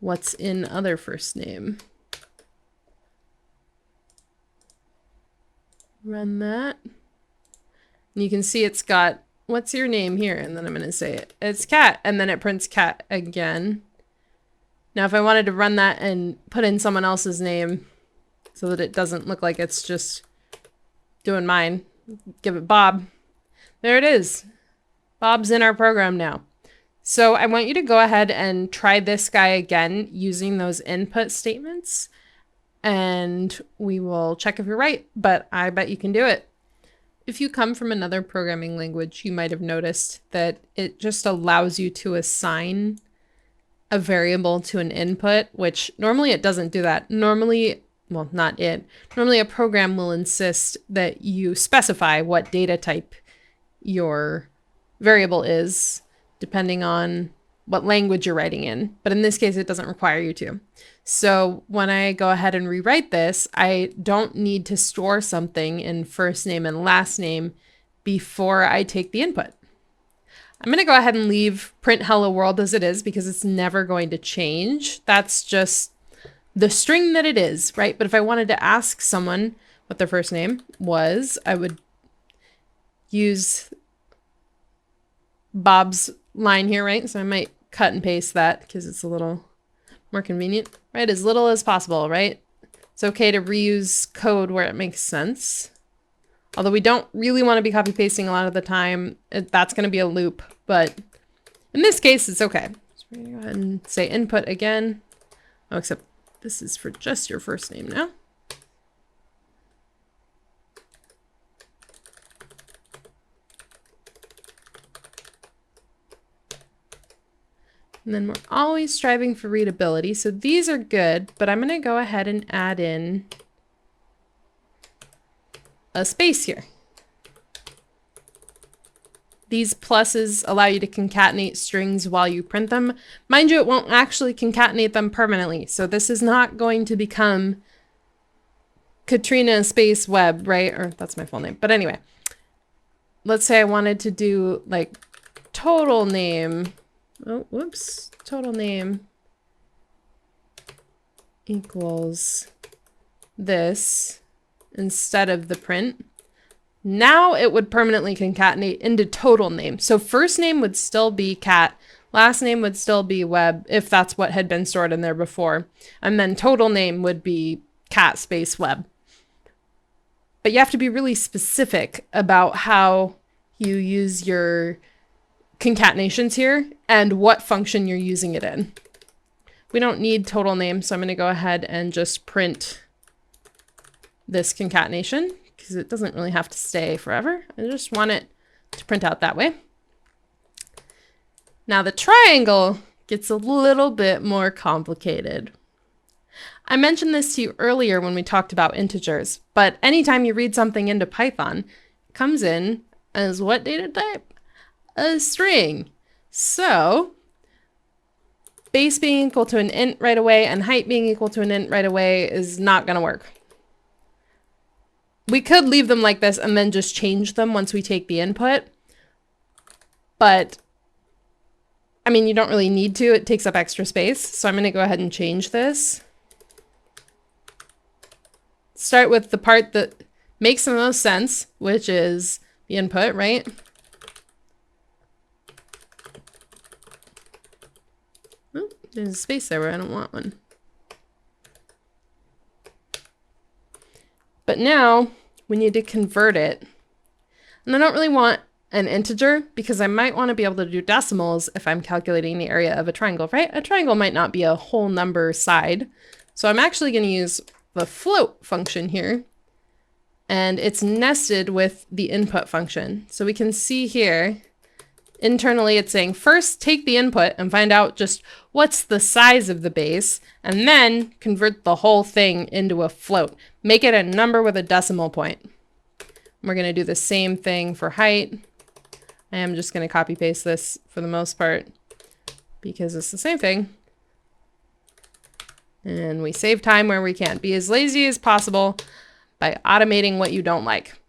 what's in other first name. Run that. And you can see it's got, what's your name here? And then I'm going to say it. It's cat. And then it prints cat again. Now, if I wanted to run that and put in someone else's name so that it doesn't look like it's just doing mine, give it Bob. There it is. Bob's in our program now. So I want you to go ahead and try this guy again using those input statements, and we will check if you're right, but I bet you can do it. If you come from another programming language, you might have noticed that it just allows you to assign a variable to an input, which normally it doesn't do that. Normally, well, not it. Normally a program will insist that you specify what data type your variable is, depending on what language you're writing in. But in this case, it doesn't require you to. So when I go ahead and rewrite this, I don't need to store something in first name and last name before I take the input. I'm going to go ahead and leave print hello world as it is because it's never going to change. That's just the string that it is, right? But if I wanted to ask someone what their first name was, I would use Bob's line here, right? So I might cut and paste that because it's a little more convenient, right? As little as possible, right? It's okay to reuse code where it makes sense. Although we don't really want to be copy pasting a lot of the time. That's going to be a loop, but in this case, it's okay. So we're going to go ahead and say input again. Oh, except this is for just your first name now. And then we're always striving for readability. So these are good, but I'm going to go ahead and add in a space here. These pluses allow you to concatenate strings while you print them. Mind you, it won't actually concatenate them permanently. So this is not going to become Katrina space web, right? Or that's my full name. But anyway, let's say I wanted to do like total name. Oh, whoops. Total name equals this instead of the print. Now it would permanently concatenate into total name. So first name would still be cat, last name would still be web, if that's what had been stored in there before. And then total name would be cat space web. But you have to be really specific about how you use your concatenations here and what function you're using it in. We don't need total name, so I'm going to go ahead and just print this concatenation because it doesn't really have to stay forever. I just want it to print out that way. Now the triangle gets a little bit more complicated. I mentioned this to you earlier when we talked about integers, but anytime you read something into Python, it comes in as what data type? A string. So base being equal to an int right away and height being equal to an int right away is not going to work. We could leave them like this and then just change them once we take the input, but I mean, you don't really need to. It takes up extra space. So I'm going to go ahead and change this. Start with the part that makes the most sense, which is the input, right? Oh, there's a space there where I don't want one. But now we need to convert it. And I don't really want an integer because I might want to be able to do decimals if I'm calculating the area of a triangle, right? A triangle might not be a whole number side. So I'm actually going to use the float function here, and it's nested with the input function. So we can see here, internally it's saying first take the input and find out just what's the size of the base, and then convert the whole thing into a float. Make it a number with a decimal point. We're going to do the same thing for height. I am just going to copy paste this for the most part because it's the same thing. And we save time where we can. Be as lazy as possible by automating what you don't like.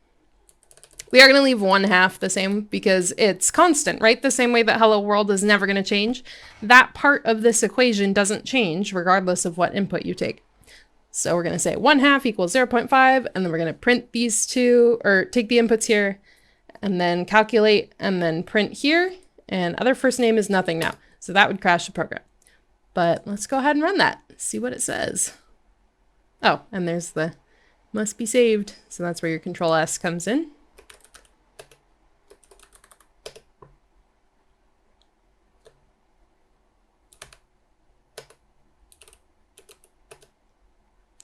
We are going to leave 1/2 the same because it's constant, right? The same way that hello world is never going to change. That part of this equation doesn't change regardless of what input you take. So we're going to say 1/2 equals 0.5, and then we're going to print these two, or take the inputs here, and then calculate, and then print here, and other first name is nothing now. So that would crash the program. But let's go ahead and run that, see what it says. Oh, and there's the must be saved. So that's where your Control S comes in.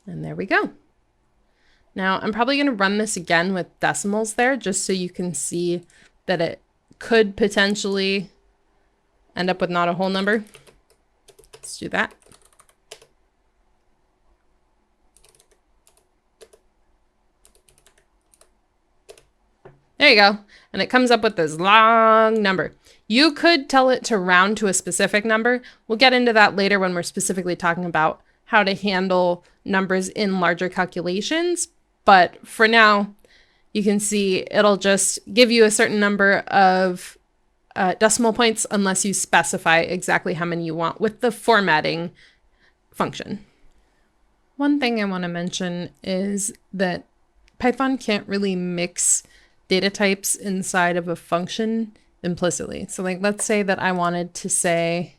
And there we go. Now I'm probably going to run this again with decimals there just so you can see that it could potentially end up with not a whole number. Let's do that. There you go. And it comes up with this long number. You could tell it to round to a specific number. We'll get into that later when we're specifically talking about how to handle numbers in larger calculations. But for now, you can see it'll just give you a certain number of decimal points unless you specify exactly how many you want with the formatting function. One thing I want to mention is that Python can't really mix data types inside of a function implicitly. So like, let's say that I wanted to say,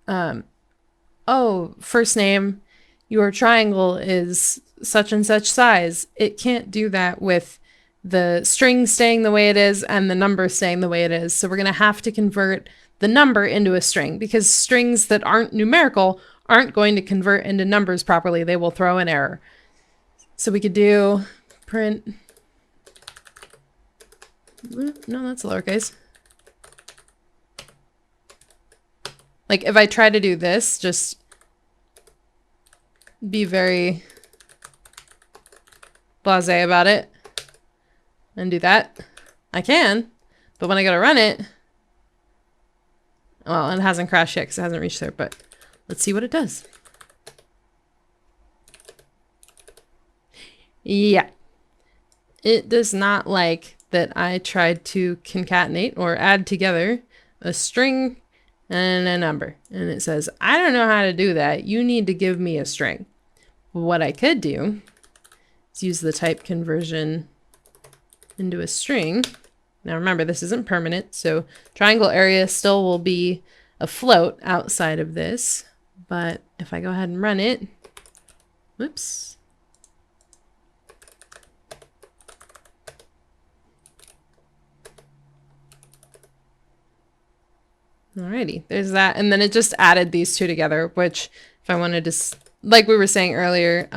oh, first name, your triangle is such and such size. It can't do that with the string staying the way it is and the number staying the way it is. So we're going to have to convert the number into a string because strings that aren't numerical aren't going to convert into numbers properly. They will throw an error. So we could do print. No, that's lowercase. Like if I try to do this, just be very blasé about it and do that. I can, but when I go to run it, well, it hasn't crashed yet because it hasn't reached there, but let's see what it does. Yeah, it does not like that I tried to concatenate or add together a string and a number. And it says, I don't know how to do that. You need to give me a string. What I could do Let's use the type conversion into a string. Now remember, this isn't permanent, so triangle area still will be a float outside of this. But if I go ahead and run it, whoops. Alrighty, there's that. And then it just added these two together, which if I wanted to, like we were saying earlier,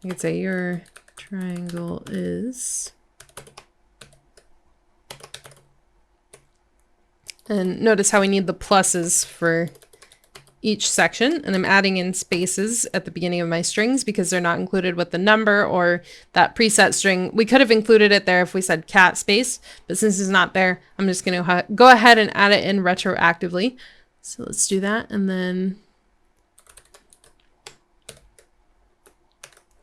you could say your triangle is, and notice how we need the pluses for each section, and I'm adding in spaces at the beginning of my strings because they're not included with the number or that preset string. We could have included it there if we said cat space, but since it's not there, I'm just going to go ahead and add it in retroactively. So let's do that, and then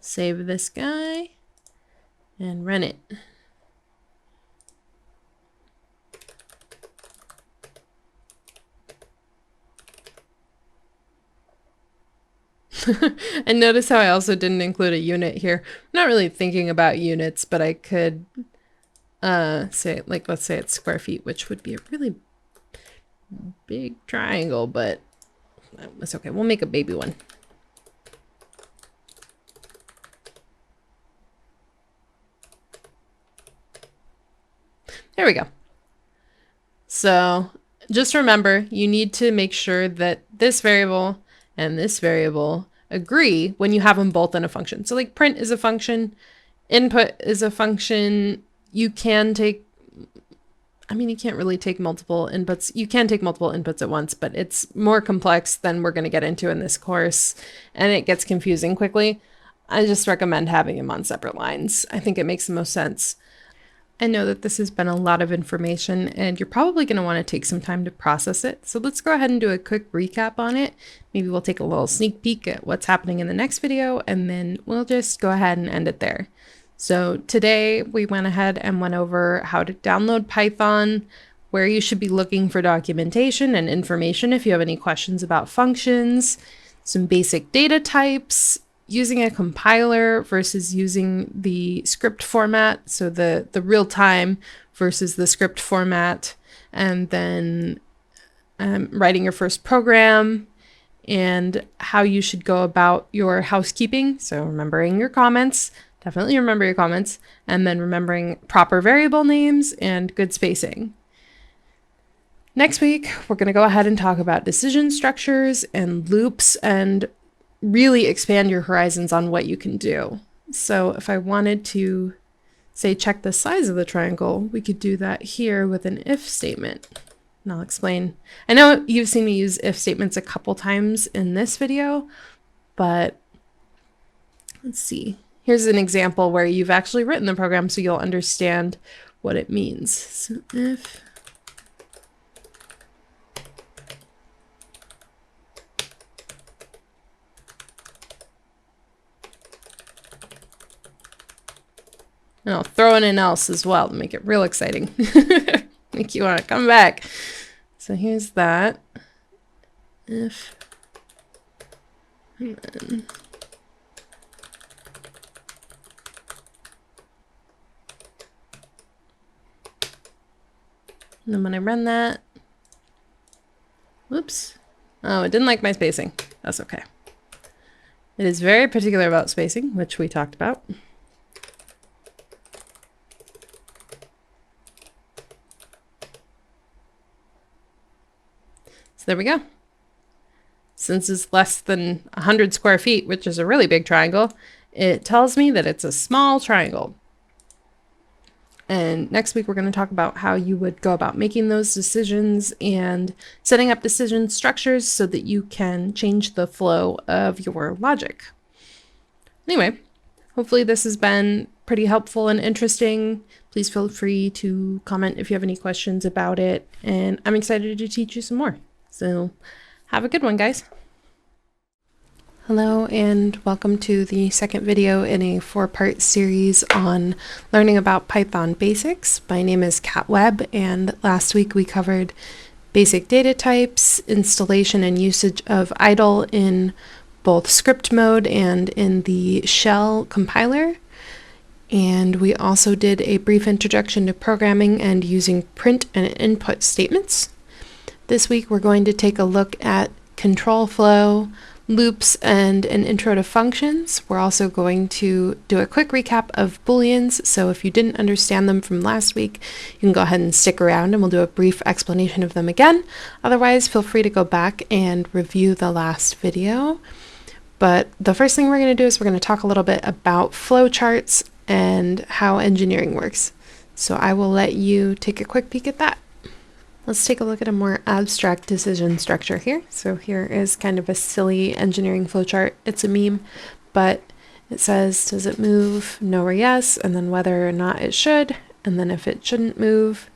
save this guy and run it. And notice how I also didn't include a unit here. I'm not really thinking about units, but I could say, like, let's say it's square feet, which would be a really big triangle, but that's okay. We'll make a baby one. There we go. So just remember, you need to make sure that this variable and this variable agree when you have them both in a function. So like print is a function, input is a function. You can take, I mean, you can't really take multiple inputs. You can take multiple inputs at once, but it's more complex than we're going to get into in this course, and it gets confusing quickly. I just recommend having them on separate lines. I think it makes the most sense. I know that this has been a lot of information and you're probably going to want to take some time to process it. So let's go ahead and do a quick recap on it. Maybe we'll take a little sneak peek at what's happening in the next video, and then we'll just go ahead and end it there. So today we went ahead and went over how to download Python, where you should be looking for documentation and information if you have any questions about functions, some basic data types, using a compiler versus using the script format, so the real time versus the script format, and then writing your first program, and how you should go about your housekeeping. So remembering your comments, definitely remember your comments, and then remembering proper variable names and good spacing. Next week, we're going to go ahead and talk about decision structures and loops and really expand your horizons on what you can do. So if I wanted to, say, check the size of the triangle, we could do that here with an if statement. And I'll explain. I know you've seen me use if statements a couple times in this video, but let's see. Here's an example where you've actually written the program so you'll understand what it means. So if and I'll throw in an else as well to make it real exciting. Make you want to come back. So here's that. If, and then when I run that, whoops. Oh, it didn't like my spacing. That's okay. It is very particular about spacing, which we talked about. So there we go. Since it's less than 100 square feet, which is a really big triangle, it tells me that it's a small triangle. And next week, we're going to talk about how you would go about making those decisions and setting up decision structures so that you can change the flow of your logic. Anyway, hopefully this has been pretty helpful and interesting. Please feel free to comment if you have any questions about it. And I'm excited to teach you some more. So have a good one, guys. Hello and welcome to the second video in a 4-part series on learning about Python basics. My name is Kat Webb, and last week we covered basic data types, installation and usage of idle in both script mode and in the shell compiler. And we also did a brief introduction to programming and using print and input statements. This week we're going to take a look at control flow, loops, and an intro to functions. We're also going to do a quick recap of Booleans, so if you didn't understand them from last week, you can go ahead and stick around and we'll do a brief explanation of them again. Otherwise, feel free to go back and review the last video. But the first thing we're going to do is we're going to talk a little bit about flowcharts and how engineering works. So I will let you take a quick peek at that. Let's take a look at a more abstract decision structure here. So here is kind of a silly engineering flowchart. It's a meme, but it says, does it move? No or yes, and then whether or not it should, and then if it shouldn't move,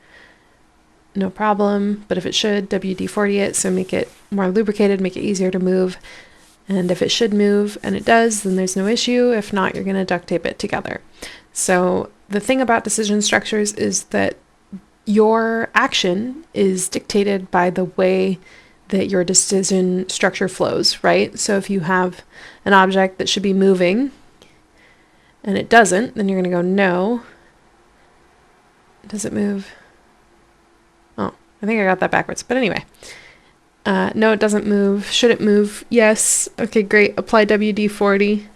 no problem, but if it should, WD-40 it, so make it more lubricated, make it easier to move. And if it should move and it does, then there's no issue. If not, you're going to duct tape it together. So the thing about decision structures is that your action is dictated by the way that your decision structure flows, right? So if you have an object that should be moving and it doesn't, then you're going to go no. Does it move? Oh, I think I got that backwards. But anyway. No, it doesn't move. Should it move? Yes. Okay, great. Apply WD-40.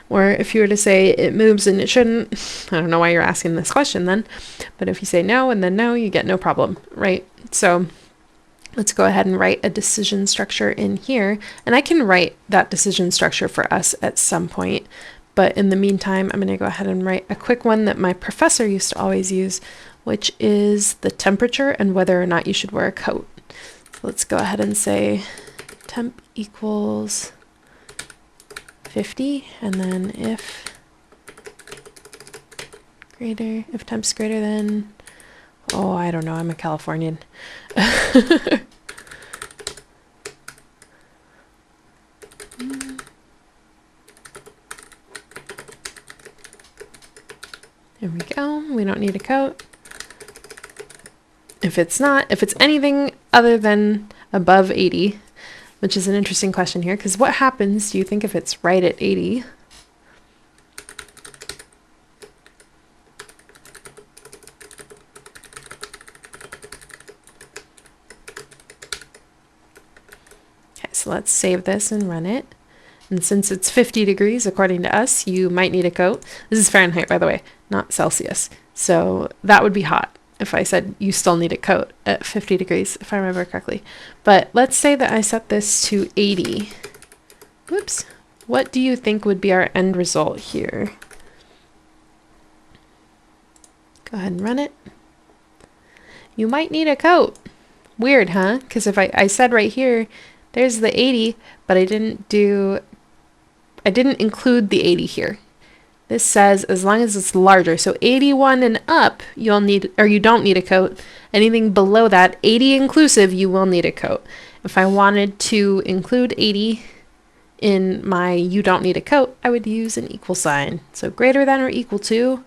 Or if you were to say it moves and it shouldn't, I don't know why you're asking this question then, but if you say no and then no, you get no problem, right? So let's go ahead and write a decision structure in here. And I can write that decision structure for us at some point. But in the meantime, I'm going to go ahead and write a quick one that my professor used to always use, which is the temperature and whether or not you should wear a coat. Let's go ahead and say temp equals 50, and then if temp's greater than, oh, I don't know, I'm a Californian. There we go, we don't need a coat. If it's anything other than above 80, which is an interesting question here, because what happens, do you think, if it's right at 80? Okay, so let's save this and run it. And since it's 50 degrees, according to us, you might need a coat. This is Fahrenheit, by the way, not Celsius. So that would be hot if I said you still need a coat at 50 degrees, if I remember correctly. But let's say that I set this to 80. Whoops. What do you think would be our end result here? Go ahead and run it. You might need a coat. Weird, huh? Because if I said right here, there's the 80, but I didn't include the 80 here. This says as long as it's larger, so 81 and up, you don't need a coat. Anything below that, 80 inclusive, you will need a coat. If I wanted to include 80 in my you don't need a coat, I would use an equal sign. So greater than or equal to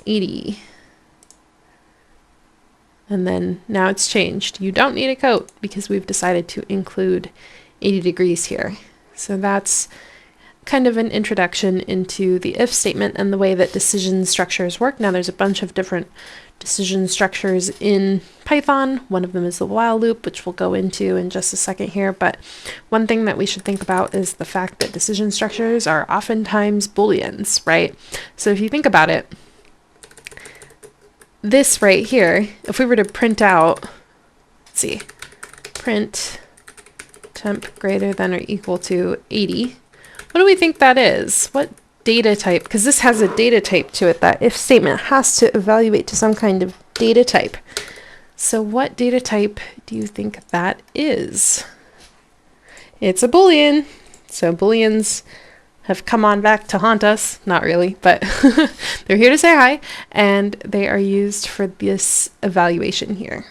80. And then now it's changed. You don't need a coat because we've decided to include 80 degrees here. So that's kind of an introduction into the if statement and the way that decision structures work. Now there's a bunch of different decision structures in Python. One of them is the while loop, which we'll go into in just a second here. But one thing that we should think about is the fact that decision structures are oftentimes Booleans, right? So if you think about it, this right here, if we were to print out, let's see, print temp greater than or equal to 80, what do we think that is? What data type? Because this has a data type to it. That if statement has to evaluate to some kind of data type. So what data type do you think that is? It's a Boolean. So Booleans have come on back to haunt us. Not really, but they're here to say hi. And they are used for this evaluation here.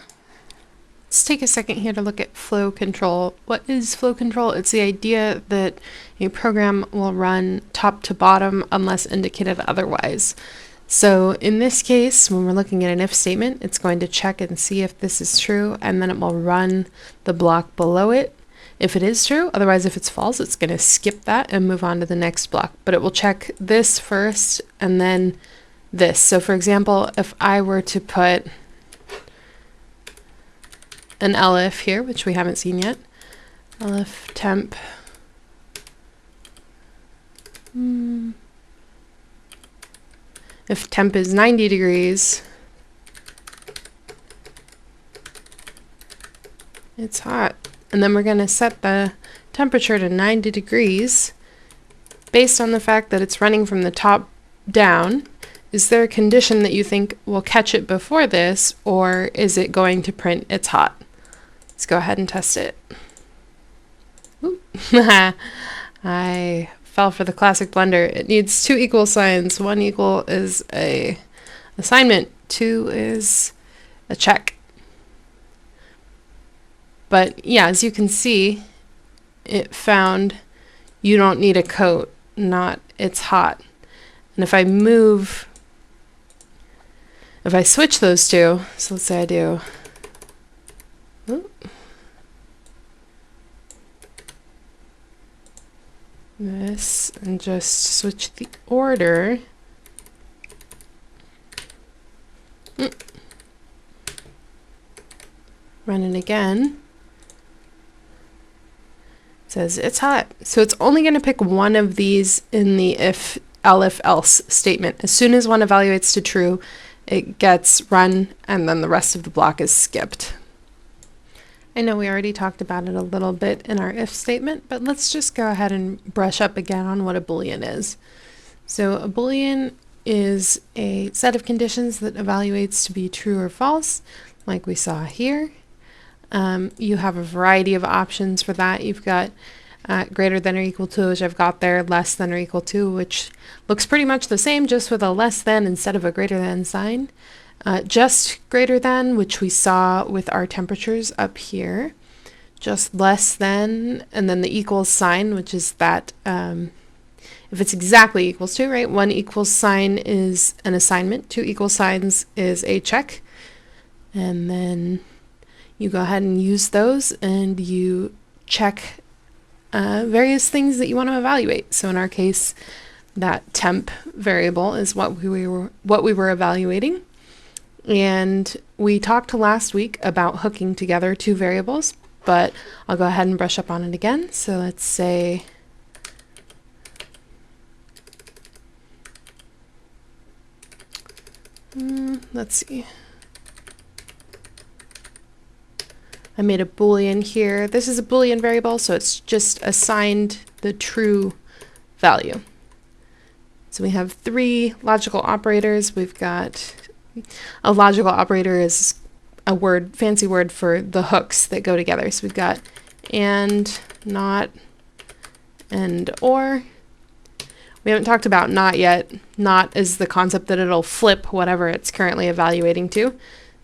Let's take a second here to look at flow control. What is flow control? It's the idea that a program will run top to bottom unless indicated otherwise. So in this case, when we're looking at an if statement, it's going to check and see if this is true, and then it will run the block below it if it is true. Otherwise, if it's false, it's going to skip that and move on to the next block. But it will check this first and then this. So for example, if I were to put an elif here, which we haven't seen yet, elif temp, if temp is 90 degrees, it's hot. And then we're going to set the temperature to 90 degrees based on the fact that it's running from the top down. Is there a condition that you think will catch it before this, or is it going to print it's hot? Let's go ahead and test it. I fell for the classic blunder. It needs two equal signs. One equal is a assignment. Two is a check. But yeah, as you can see, it found you don't need a coat, not it's hot. And if I switch those two, so let's say I do this and just switch the order. Run it again. It says it's hot. So it's only going to pick one of these in the if elif else statement. As soon as one evaluates to true, it gets run, and then the rest of the block is skipped. I know we already talked about it a little bit in our if statement, but let's just go ahead and brush up again on what a Boolean is. So a Boolean is a set of conditions that evaluates to be true or false, like we saw here. You have a variety of options for that. You've got greater than or equal to, which I've got there, less than or equal to, which looks pretty much the same, just with a less than instead of a greater than sign. Just greater than, which we saw with our temperatures up here. Just less than, and then the equals sign, which is that if it's exactly equals to, right? One equals sign is an assignment. Two equal signs is a check. And then you go ahead and use those, and you check various things that you want to evaluate. So in our case, that temp variable is what we were evaluating. And we talked last week about hooking together two variables, but I'll go ahead and brush up on it again. So let's say let's see. I made a Boolean here. This is a Boolean variable, so it's just assigned the true value. So we have three logical operators. We've got a logical operator is a word, fancy word for the hooks that go together. So we've got and, not, and or. We haven't talked about not yet. Not is the concept that it'll flip whatever it's currently evaluating to.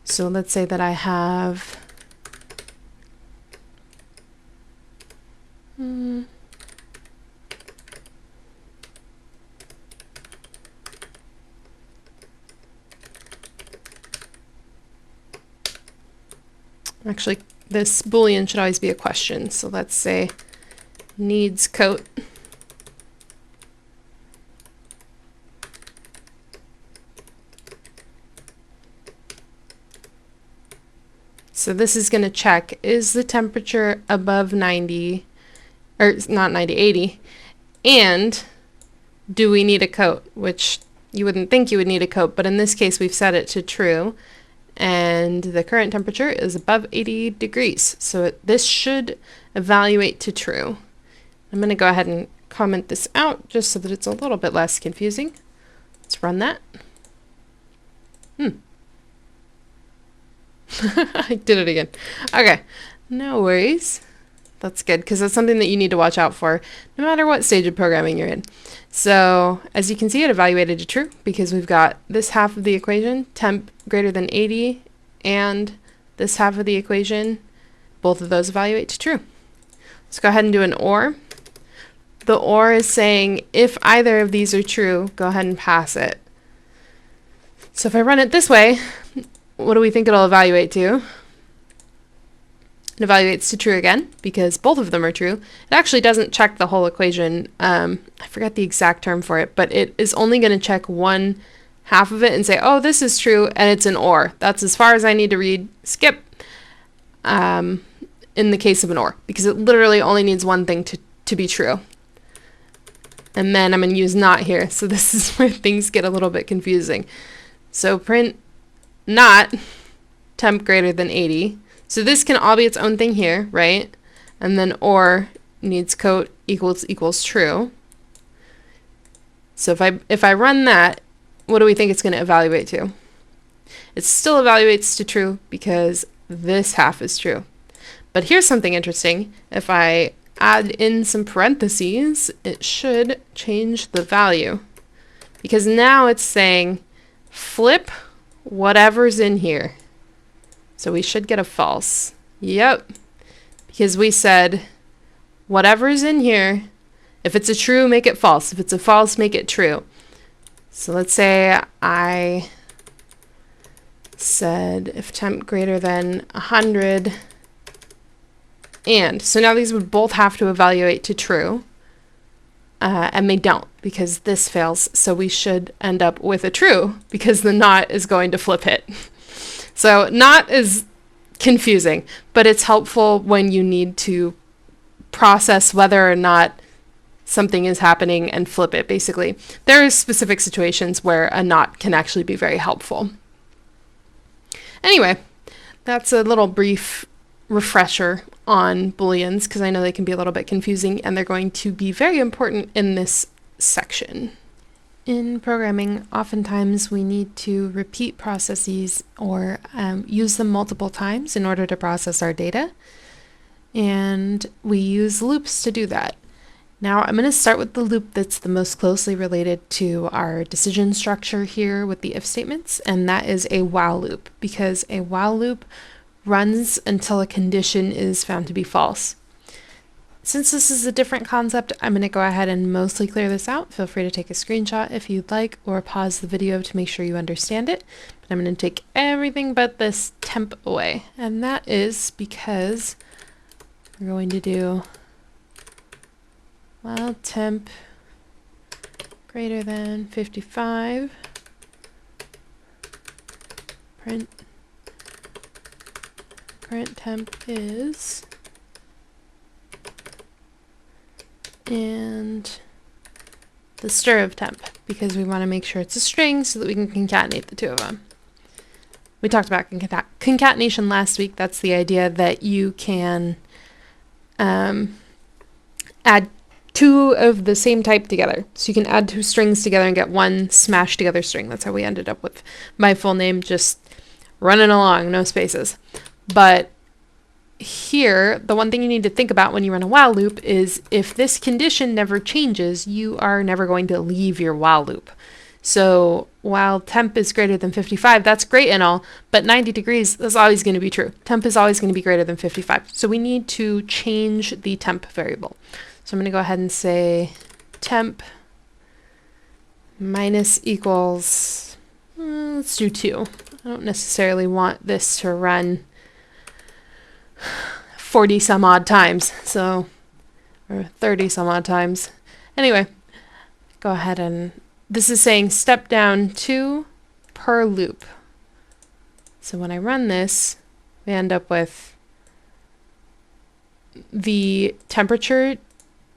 So let's say that I have actually, this Boolean should always be a question. So let's say needs coat. So this is going to check, is the temperature above 90, or not 90, 80, and do we need a coat? Which you wouldn't think you would need a coat, but in this case we've set it to true, and the current temperature is above 80 degrees. So this should evaluate to true. I'm going to go ahead and comment this out just so that it's a little bit less confusing. Let's run that. I did it again. Okay, no worries. That's good, because that's something that you need to watch out for no matter what stage of programming you're in. So as you can see, it evaluated to true because we've got this half of the equation, temp greater than 80, and this half of the equation, both of those evaluate to true. Let's go ahead and do an or. The or is saying if either of these are true, go ahead and pass it. So if I run it this way, what do we think it'll evaluate to? It evaluates to true again because both of them are true. It actually doesn't check the whole equation. I forget the exact term for it, but it is only going to check one half of it and say, oh, this is true, and it's an or. That's as far as I need to read. Skip. In the case of an or, because it literally only needs one thing to be true. And then I'm going to use not here. So this is where things get a little bit confusing. So print not temp greater than 80. So this can all be its own thing here, right? And then or needs quote equals true. So if I run that, what do we think it's going to evaluate to? It still evaluates to true because this half is true. But here's something interesting. If I add in some parentheses, it should change the value. Because now it's saying flip whatever's in here. So we should get a false. Yep. Because we said whatever's in here, if it's a true, make it false. If it's a false, make it true. So let's say I said if temp greater than 100, and so now these would both have to evaluate to true, and they don't because this fails. So we should end up with a true because the not is going to flip it. So not is confusing, but it's helpful when you need to process whether or not something is happening and flip it, basically. There are specific situations where a not can actually be very helpful. Anyway, that's a little brief refresher on Booleans because I know they can be a little bit confusing and they're going to be very important in this section. In programming, oftentimes we need to repeat processes or use them multiple times in order to process our data, and we use loops to do that. Now I'm going to start with the loop that's the most closely related to our decision structure here with the if statements, and that is a while loop, because a while loop runs until a condition is found to be false. Since this is a different concept, I'm going to go ahead and mostly clear this out. Feel free to take a screenshot if you'd like, or pause the video to make sure you understand it. But I'm going to take everything but this temp away, and that is because we're going to do while temp greater than 55, print current temp is, and the stir of temp, because we want to make sure it's a string so that we can concatenate the two of them. We talked about concatenation last week. That's the idea that you can add two of the same type together. So you can add two strings together and get one smashed together string. That's how we ended up with my full name, just running along, no spaces. But here, the one thing you need to think about when you run a while loop is if this condition never changes, you are never going to leave your while loop. So while temp is greater than 55, that's great and all, but 90 degrees is always going to be true. Temp is always going to be greater than 55. So we need to change the temp variable. So I'm going to go ahead and say temp minus equals, let's do 2. I don't necessarily want this to run 40 some odd times, so, or 30 some odd times. Anyway, go ahead and, this is saying step down 2 per loop. So when I run this, we end up with the temperature.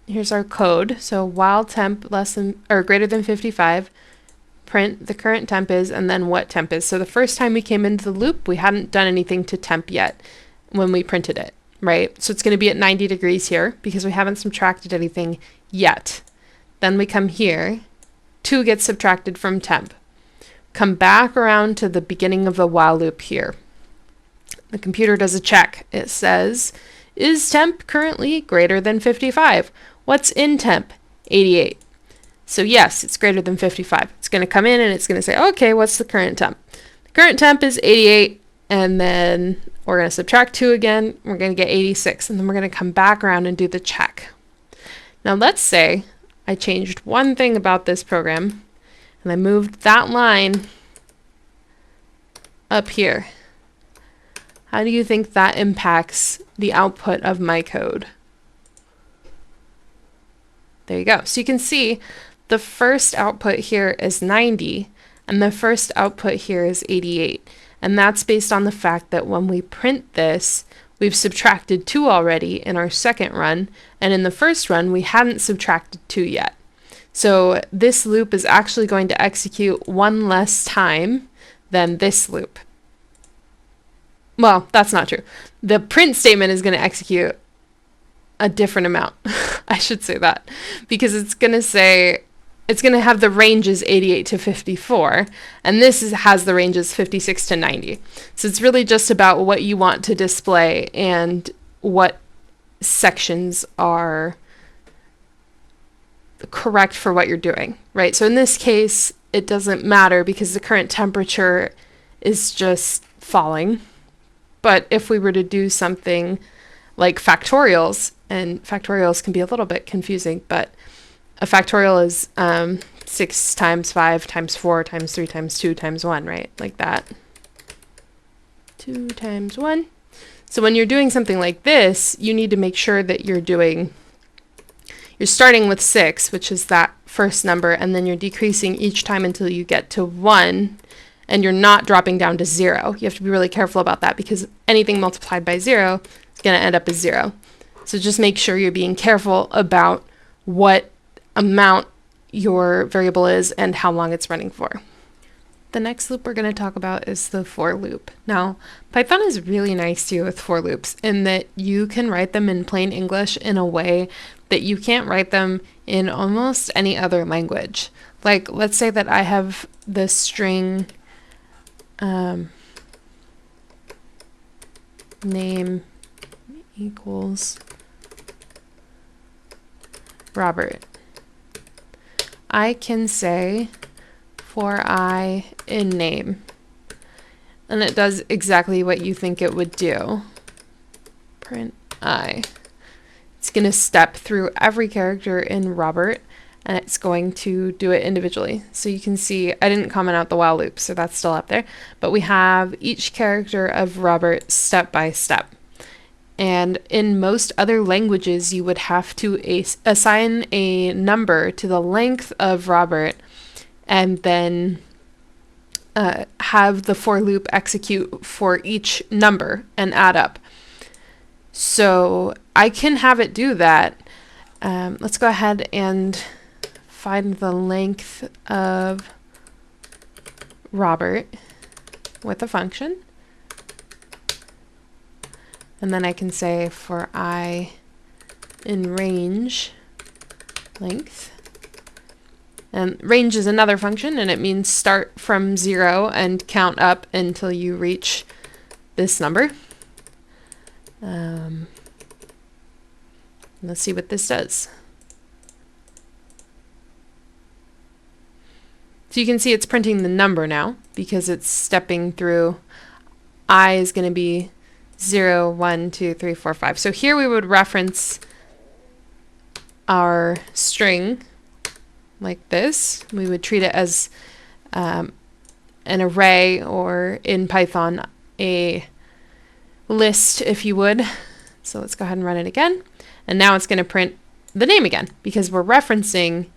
Here's our code. So while temp less than or greater than 55, print the current temp is and then what temp is. So the first time we came into the loop, we hadn't done anything to temp yet when we printed it, right? So it's going to be at 90 degrees here because we haven't subtracted anything yet. Then we come here, 2 gets subtracted from temp. Come back around to the beginning of the while loop here. The computer does a check. It says, is temp currently greater than 55? What's in temp? 88. So yes, it's greater than 55. It's going to come in and it's going to say, okay, what's the current temp? The current temp is 88, and then we're going to subtract 2 again. We're going to get 86, and then we're going to come back around and do the check. Now let's say I changed one thing about this program, and I moved that line up here. How do you think that impacts the output of my code? There you go. So you can see the first output here is 90, and the first output here is 88. And that's based on the fact that when we print this, we've subtracted 2 already in our second run, and in the first run, we hadn't subtracted 2 yet. So this loop is actually going to execute 1 less time than this loop. Well, that's not true. The print statement is going to execute a different amount. I should say that, because it's going to have the ranges 88 to 54, and this has the ranges 56 to 90. So it's really just about what you want to display and what sections are correct for what you're doing, right? So in this case, it doesn't matter because the current temperature is just falling. But if we were to do something like factorials, and factorials can be a little bit confusing, but a factorial is 6 times 5 times 4 times 3 times 2 times 1, right? Like that. 2 times 1. So when you're doing something like this, you need to make sure that you're starting with 6, which is that first number, and then you're decreasing each time until you get to 1, and you're not dropping down to 0. You have to be really careful about that because anything multiplied by 0 is going to end up as 0. So just make sure you're being careful about what amount your variable is and how long it's running for. The next loop we're going to talk about is the for loop. Now, Python is really nice to you with for loops in that you can write them in plain English in a way that you can't write them in almost any other language. Like, let's say that I have this string name equals Robert. I can say for I in name, and it does exactly what you think it would do. Print I. It's going to step through every character in Robert, and it's going to do it individually. So you can see I didn't comment out the while loop, so that's still up there, but we have each character of Robert step by step. And in most other languages, you would have to assign a number to the length of Robert and then have the for loop execute for each number and add up. So I can have it do that. Let's go ahead and find the length of Robert with a function. And then I can say for I in range length. And range is another function, and it means start from 0 and count up until you reach this number. Let's see what this does. So you can see it's printing the number now because it's stepping through. I is going to be 0, 1, 2, 3, 4, 5. So here we would reference our string like this. We would treat it as an array, or in Python, a list, if you would. So let's go ahead and run it again. And now it's going to print the name again because we're referencing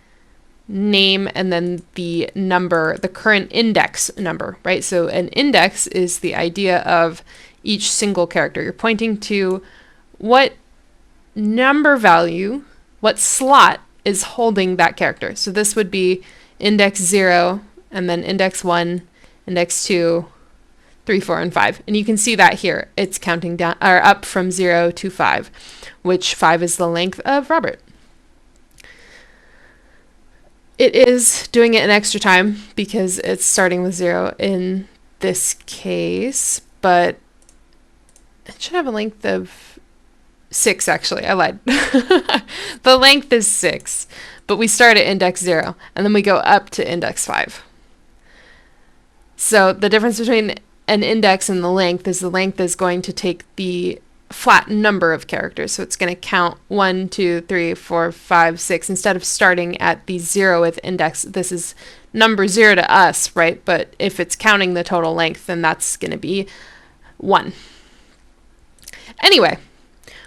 name and then the number, the current index number, right? So an index is the idea of each single character. You're pointing to what number value, what slot is holding that character. So this would be index 0 and then index 1, index 2, 3, 4, and 5. And you can see that here. It's counting down or up from 0 to 5, which 5 is the length of Robert. It is doing it in extra time because it's starting with 0 in this case, but it should have a length of 6, actually. I lied. The length is 6, but we start at index 0, and then we go up to index 5. So the difference between an index and the length is going to take the flat number of characters. So it's going to count 1, 2, 3, 4, 5, 6. Instead of starting at the 0th index, this is number 0 to us, right? But if it's counting the total length, then that's going to be 1. Anyway,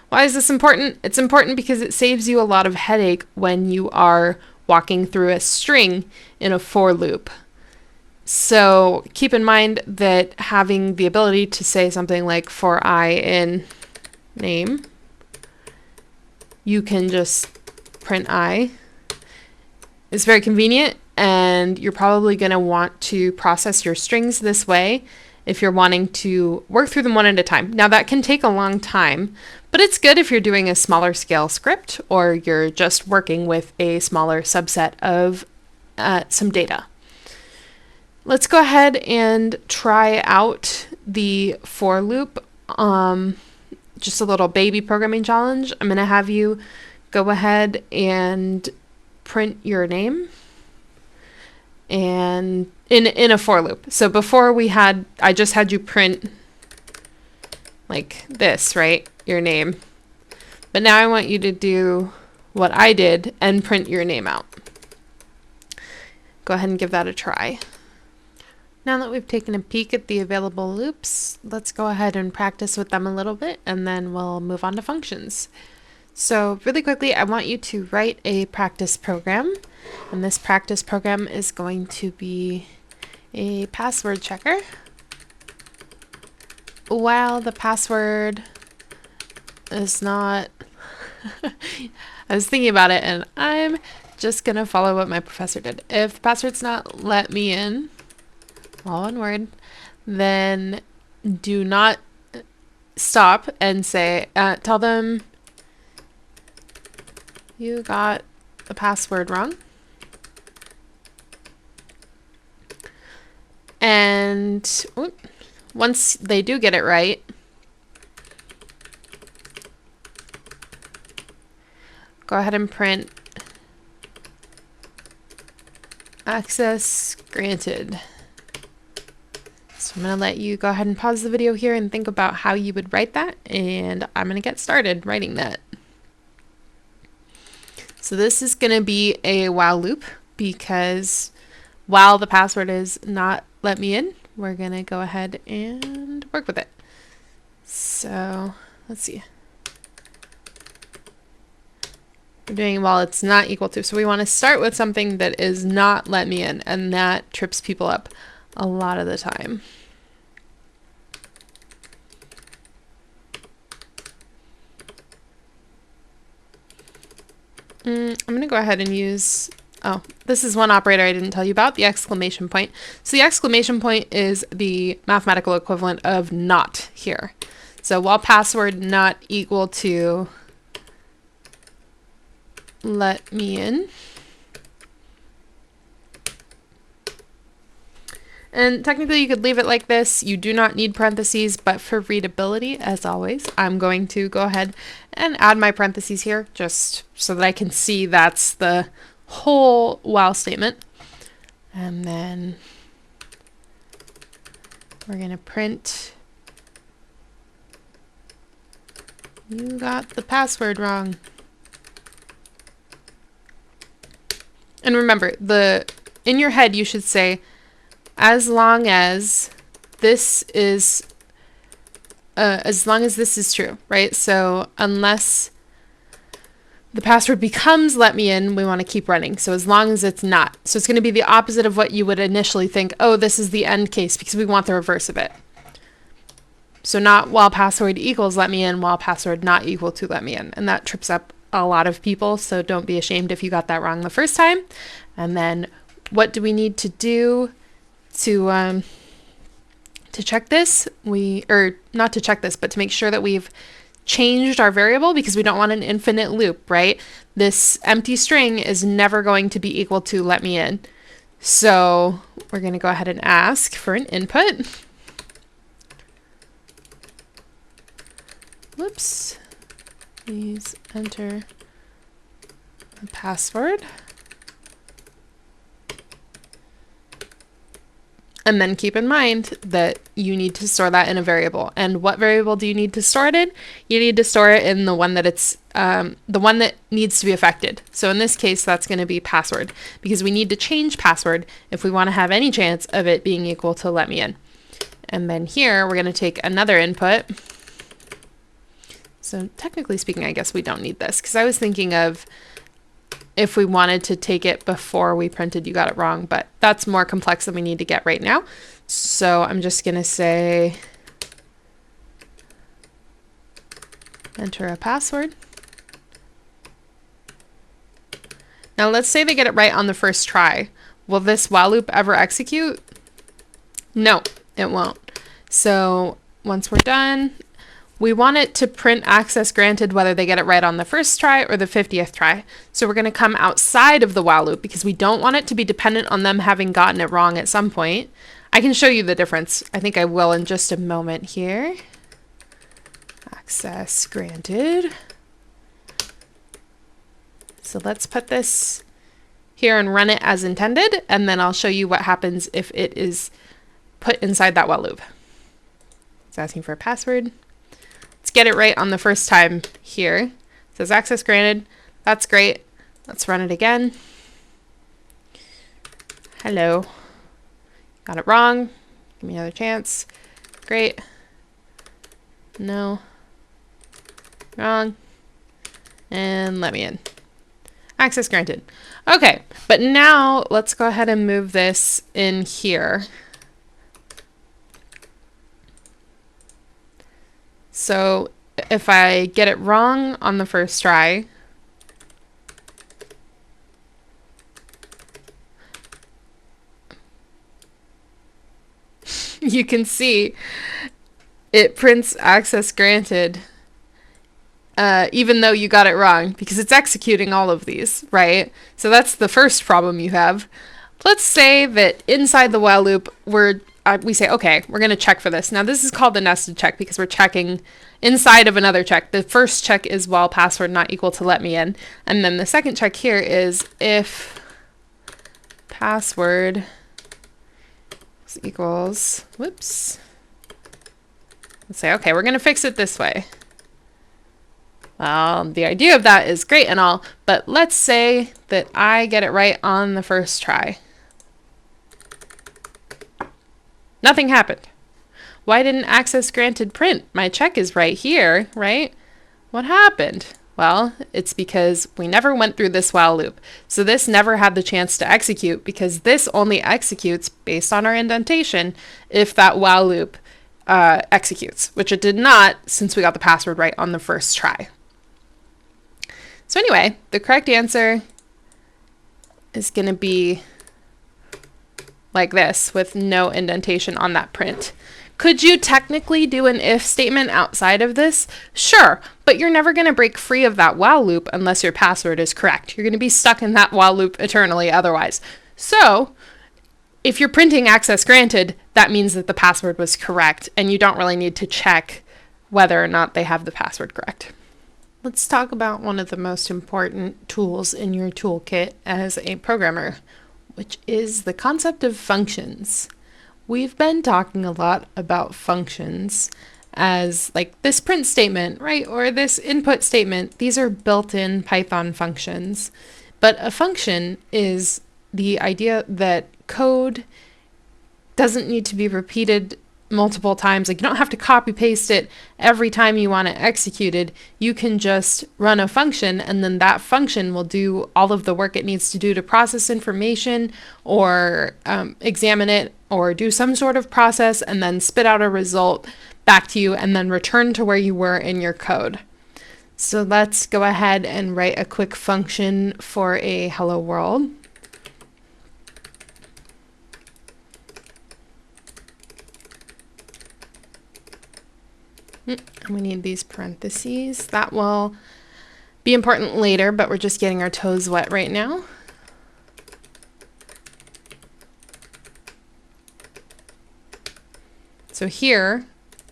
why is this important? It's important because it saves you a lot of headache when you are walking through a string in a for loop. So keep in mind that having the ability to say something like for I in name, you can just print I, is very convenient, and you're probably going to want to process your strings this way if you're wanting to work through them one at a time. Now that can take a long time, but it's good if you're doing a smaller scale script or you're just working with a smaller subset of some data. Let's go ahead and try out the for loop. Just a little baby programming challenge. I'm going to have you go ahead and print your name and in a for loop. So before I just had you print like this, right? Your name. But now I want you to do what I did and print your name out. Go ahead and give that a try. Now that we've taken a peek at the available loops, let's go ahead and practice with them a little bit, and then we'll move on to functions. So really quickly, I want you to write a practice program, and this practice program is going to be a password checker. While the password is not, I was thinking about it, and I'm just gonna follow what my professor did. If the password's not let me in, all one word, then do not stop and say, tell them you got the password wrong. And once they do get it right, go ahead and print access granted. So I'm going to let you go ahead and pause the video here and think about how you would write that, and I'm going to get started writing that. So this is going to be a while loop, because while the password is not let me in, we're going to go ahead and work with it. So let's see. We're doing while it's not equal to. So we want to start with something that is not let me in, and that trips people up a lot of the time. I'm going to go ahead and use, this is one operator I didn't tell you about, the exclamation point. So the exclamation point is the mathematical equivalent of not here. So while password not equal to let me in, and technically you could leave it like this. You do not need parentheses, but for readability, as always, I'm going to go ahead and add my parentheses here just so that I can see that's the whole while statement. And then we're going to print, you got the password wrong. And remember, in your head you should say, as long as this is true, right? So unless the password becomes let me in, we want to keep running. So as long as it's not. So it's going to be the opposite of what you would initially think, oh, this is the end case, because we want the reverse of it. So not while password equals let me in, while password not equal to let me in. And that trips up a lot of people, so don't be ashamed if you got that wrong the first time. And then what do we need to do to check this? Not to check this, but to make sure that we've changed our variable, because we don't want an infinite loop, right? This empty string is never going to be equal to let me in. So we're going to go ahead and ask for an input. Whoops. Please enter the password. And then keep in mind that you need to store that in a variable. And what variable do you need to store it in? You need to store it in the one that the one that needs to be affected. So in this case, that's going to be password, because we need to change password if we want to have any chance of it being equal to let me in. And then here we're going to take another input. So technically speaking, I guess we don't need this, because I was thinking of if we wanted to take it before we printed you got it wrong, but that's more complex than we need to get right now. So I'm just going to say enter a password. Now let's say they get it right on the first try. Will this while loop ever execute? No, it won't. So once we're done, we want it to print access granted whether they get it right on the first try or the 50th try. So we're going to come outside of the while loop because we don't want it to be dependent on them having gotten it wrong at some point. I can show you the difference. I think I will in just a moment here. Access granted. So let's put this here and run it as intended, and then I'll show you what happens if it is put inside that while loop. It's asking for a password. Let's get it right on the first time here. It says access granted. That's great. Let's run it again. Hello. Got it wrong. Give me another chance. Great. No. Wrong. And let me in. Access granted. Okay, but now let's go ahead and move this in here. So if I get it wrong on the first try, you can see it prints access granted even though you got it wrong, because it's executing all of these, right? So that's the first problem you have. Let's say that inside the while loop, we say, okay, we're going to check for this. Now this is called the nested check because we're checking inside of another check. The first check is while password not equal to let me in. And then the second check here is if password equals, whoops. Let's say, okay, we're going to fix it this way. The idea of that is great and all, but let's say that I get it right on the first try. Nothing happened. Why didn't access granted print? My check is right here, right? What happened? Well, it's because we never went through this while loop. So this never had the chance to execute because this only executes based on our indentation if that while loop executes, which it did not since we got the password right on the first try. So anyway, the correct answer is going to be like this with no indentation on that print. Could you technically do an if statement outside of this? Sure, but you're never going to break free of that while loop unless your password is correct. You're going to be stuck in that while loop eternally otherwise. So if you're printing access granted, that means that the password was correct and you don't really need to check whether or not they have the password correct. Let's talk about one of the most important tools in your toolkit as a programmer, which is the concept of functions. We've been talking a lot about functions as like this print statement, right? Or this input statement. These are built-in Python functions. But a function is the idea that code doesn't need to be repeated multiple times. Like you don't have to copy paste it every time you want it executed. You can just run a function and then that function will do all of the work it needs to do to process information or examine it or do some sort of process and then spit out a result back to you and then return to where you were in your code. So let's go ahead and write a quick function for a hello world. And we need these parentheses. That will be important later, but we're just getting our toes wet right now. So here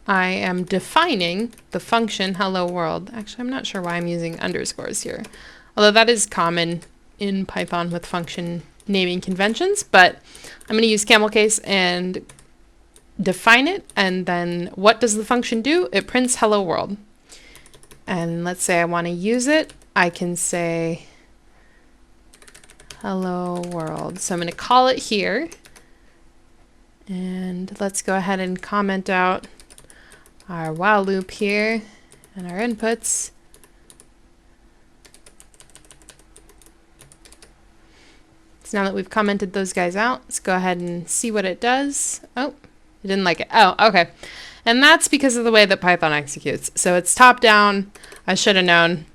I am defining the function hello world. Actually, I'm not sure why I'm using underscores here, although that is common in Python with function naming conventions, but I'm going to use camel case and define it, and then what does the function do? It prints hello world. And let's say I want to use it. I can say hello world. So I'm going to call it here. And let's go ahead and comment out our while loop here. and our inputs. So now that we've commented those guys out, let's go ahead and see what it does. Oh, it didn't like it. Oh, okay. And that's because of the way that Python executes. So it's top down. I should have known.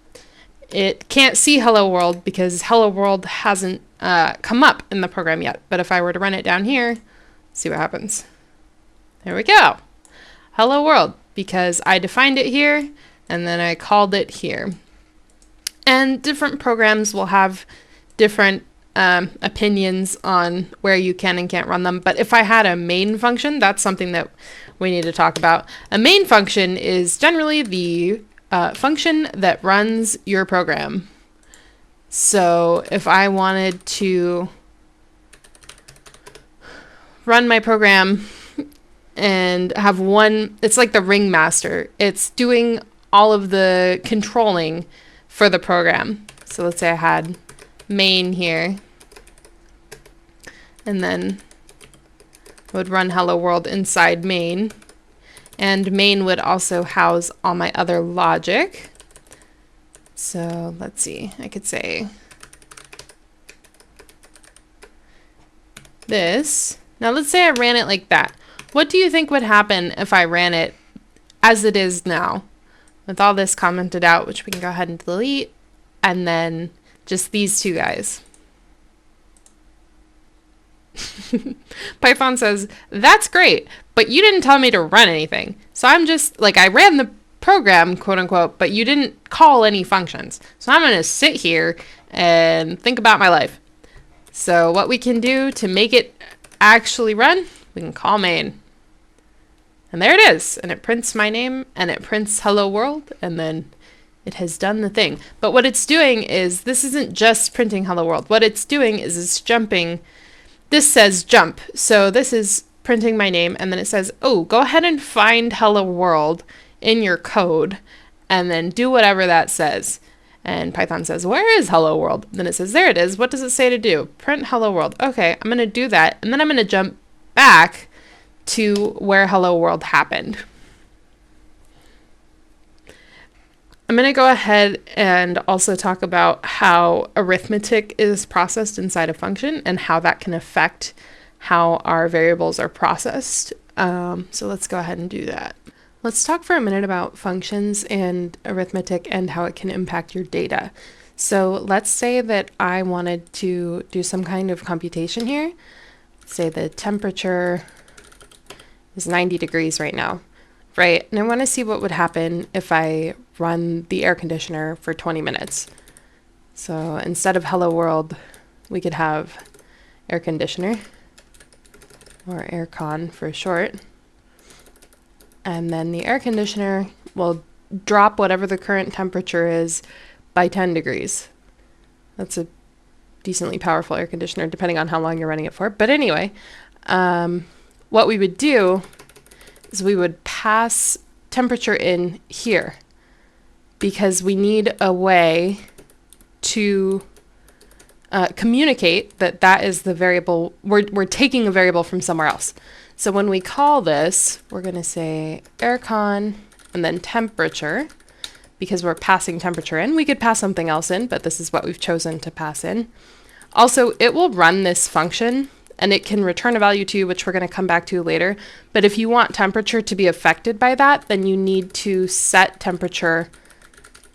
It can't see hello world because hello world hasn't come up in the program yet. But if I were to run it down here, see what happens. There we go. Hello world, because I defined it here and then I called it here. And different programs will have different opinions on where you can and can't run them. But if I had a main function, that's something that we need to talk about. A main function is generally the function that runs your program. So if I wanted to run my program and have one, it's like the ringmaster. It's doing all of the controlling for the program. So let's say I had main here, and then would run hello world inside main, and main would also house all my other logic. So let's see, I could say this. Now let's say I ran it like that. What do you think would happen if I ran it as it is now, with all this commented out, which we can go ahead and delete, and then just these two guys? Python says, that's great, but you didn't tell me to run anything. So I'm just, like, I ran the program, quote unquote, but you didn't call any functions. So I'm going to sit here and think about my life. So what we can do to make it actually run, we can call main. And there it is. And it prints my name, and it prints hello world, and then it has done the thing. But what it's doing is, this isn't just printing hello world. What it's doing is it's jumping. This says jump. So this is printing my name, and then it says, oh, go ahead and find hello world in your code, and then do whatever that says. And Python says, where is hello world? Then it says, there it is. What does it say to do? Print hello world. Okay, I'm going to do that, and then I'm going to jump back to where hello world happened. I'm going to go ahead and also talk about how arithmetic is processed inside a function and how that can affect how our variables are processed. So let's go ahead and do that. Let's talk for a minute about functions and arithmetic and how it can impact your data. So let's say that I wanted to do some kind of computation here. Say the temperature is 90 degrees right now, right? And I want to see what would happen if I run the air conditioner for 20 minutes. So instead of hello world, we could have air conditioner, or aircon for short. And then the air conditioner will drop whatever the current temperature is by 10 degrees. That's a decently powerful air conditioner, depending on how long you're running it for. But anyway, what we would do is we would pass temperature in here, because we need a way to communicate that that is the variable. We're taking a variable from somewhere else. So when we call this, we're going to say aircon and then temperature, because we're passing temperature in. We could pass something else in, but this is what we've chosen to pass in. Also, it will run this function, and it can return a value to you, which we're going to come back to later. But if you want temperature to be affected by that, then you need to set temperature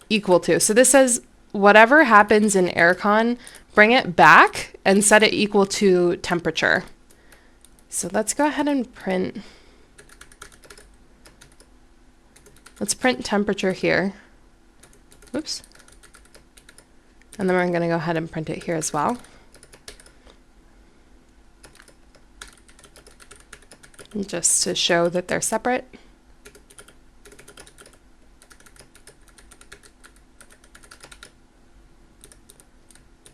equal to. So this says whatever happens in aircon, bring it back and set it equal to temperature. So let's go ahead and print. Let's print temperature here. Oops. And then we're going to go ahead and print it here as well. Just to show that they're separate.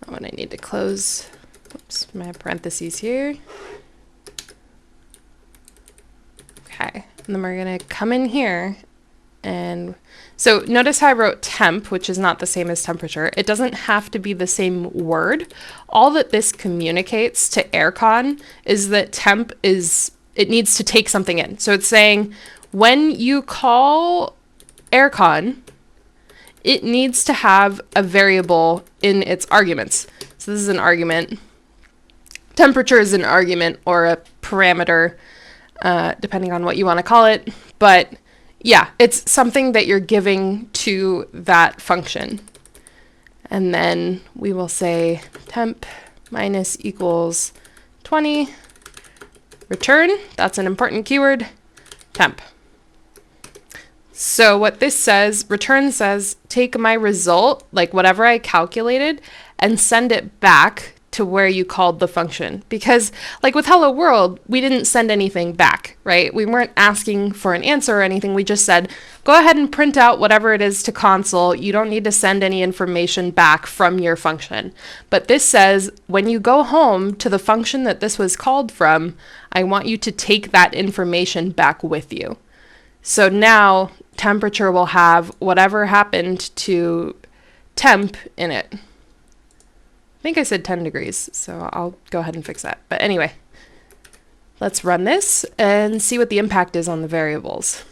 Oh, and I need to close, oops, my parentheses here. Okay, and then we're going to come in here, and so notice how I wrote temp, which is not the same as temperature. It doesn't have to be the same word. All that this communicates to aircon is that temp is, it needs to take something in. So it's saying when you call aircon, it needs to have a variable in its arguments. So this is an argument. Temperature is an argument or a parameter, depending on what you want to call it. But yeah, it's something that you're giving to that function. And then we will say temp minus equals 20, return, that's an important keyword, temp. So what this says, return says, take my result, like whatever I calculated, and send it back to where you called the function. Because like with hello world, we didn't send anything back, right? We weren't asking for an answer or anything. We just said, go ahead and print out whatever it is to console. You don't need to send any information back from your function. But this says, when you go home to the function that this was called from, I want you to take that information back with you. So now temperature will have whatever happened to temp in it. I think I said 10 degrees, so I'll go ahead and fix that. But anyway, let's run this and see what the impact is on the variables.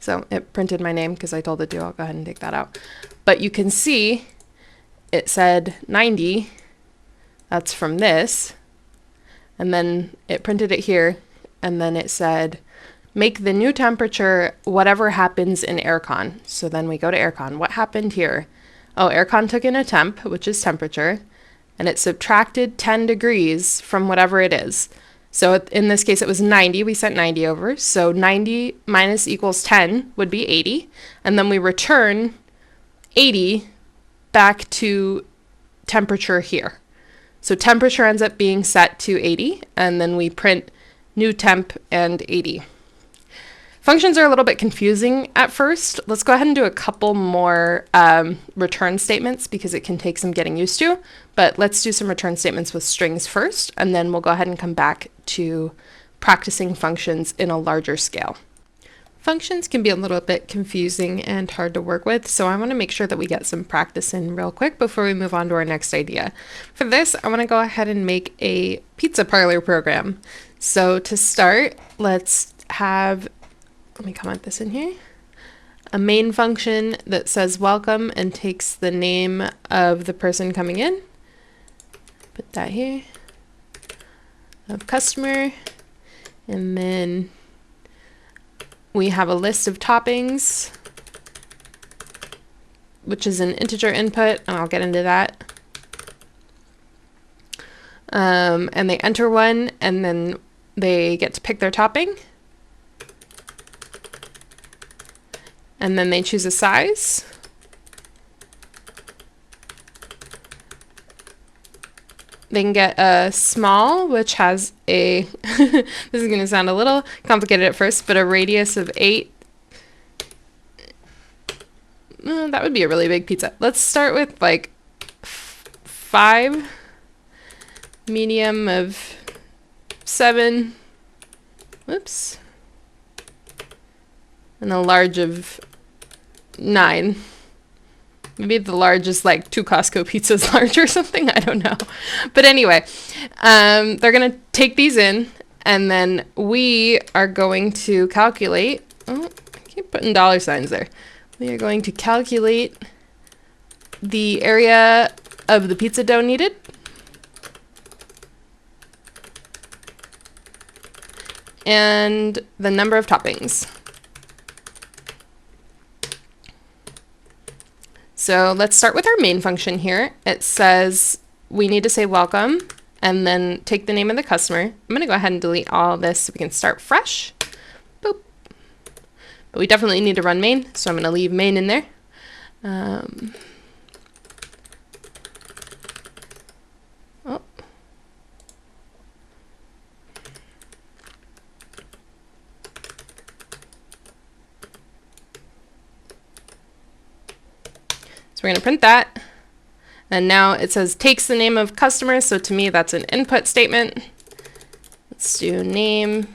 So it printed my name because I told it to. I'll go ahead and take that out. But you can see it said 90. That's from this. And then it printed it here. And then it said, make the new temperature whatever happens in aircon. So then we go to aircon. What happened here? Oh, aircon took in a temp, which is temperature, and it subtracted 10 degrees from whatever it is. So in this case, it was 90. We sent 90 over. So 90 minus equals 10 would be 80. And then we return 80 back to temperature here. So temperature ends up being set to 80, and then we print new temp and 80. Functions are a little bit confusing at first. Let's go ahead and do a couple more return statements because it can take some getting used to. But let's do some return statements with strings first, and then we'll go ahead and come back to practicing functions in a larger scale. Functions can be a little bit confusing and hard to work with, so I want to make sure that we get some practice in real quick before we move on to our next idea. For this, I want to go ahead and make a pizza parlor program. So to start, let's have, let me comment this in here, a main function that says welcome and takes the name of the person coming in. Put that here, of customer, and then we have a list of toppings, which is an integer input, and I'll get into that. And they enter one, and then they get to pick their topping. And then they choose a size. They can get a small, which has a, this is going to sound a little complicated at first, but a radius of 8. That would be a really big pizza. Let's start with like 5, medium of 7, whoops, and a large of 9. Maybe the large is like 2 Costco pizzas large or something. I don't know. But anyway, they're going to take these in, and then we are going to calculate. Oh, I keep putting dollar signs there. We are going to calculate the area of the pizza dough needed. And the number of toppings. So let's start with our main function here. It says we need to say welcome and then take the name of the customer. I'm going to go ahead and delete all this so we can start fresh. Boop. But we definitely need to run main, so I'm going to leave main in there. Oh. We're going to print that, and now it says takes the name of customer, so to me that's an input statement. Let's do name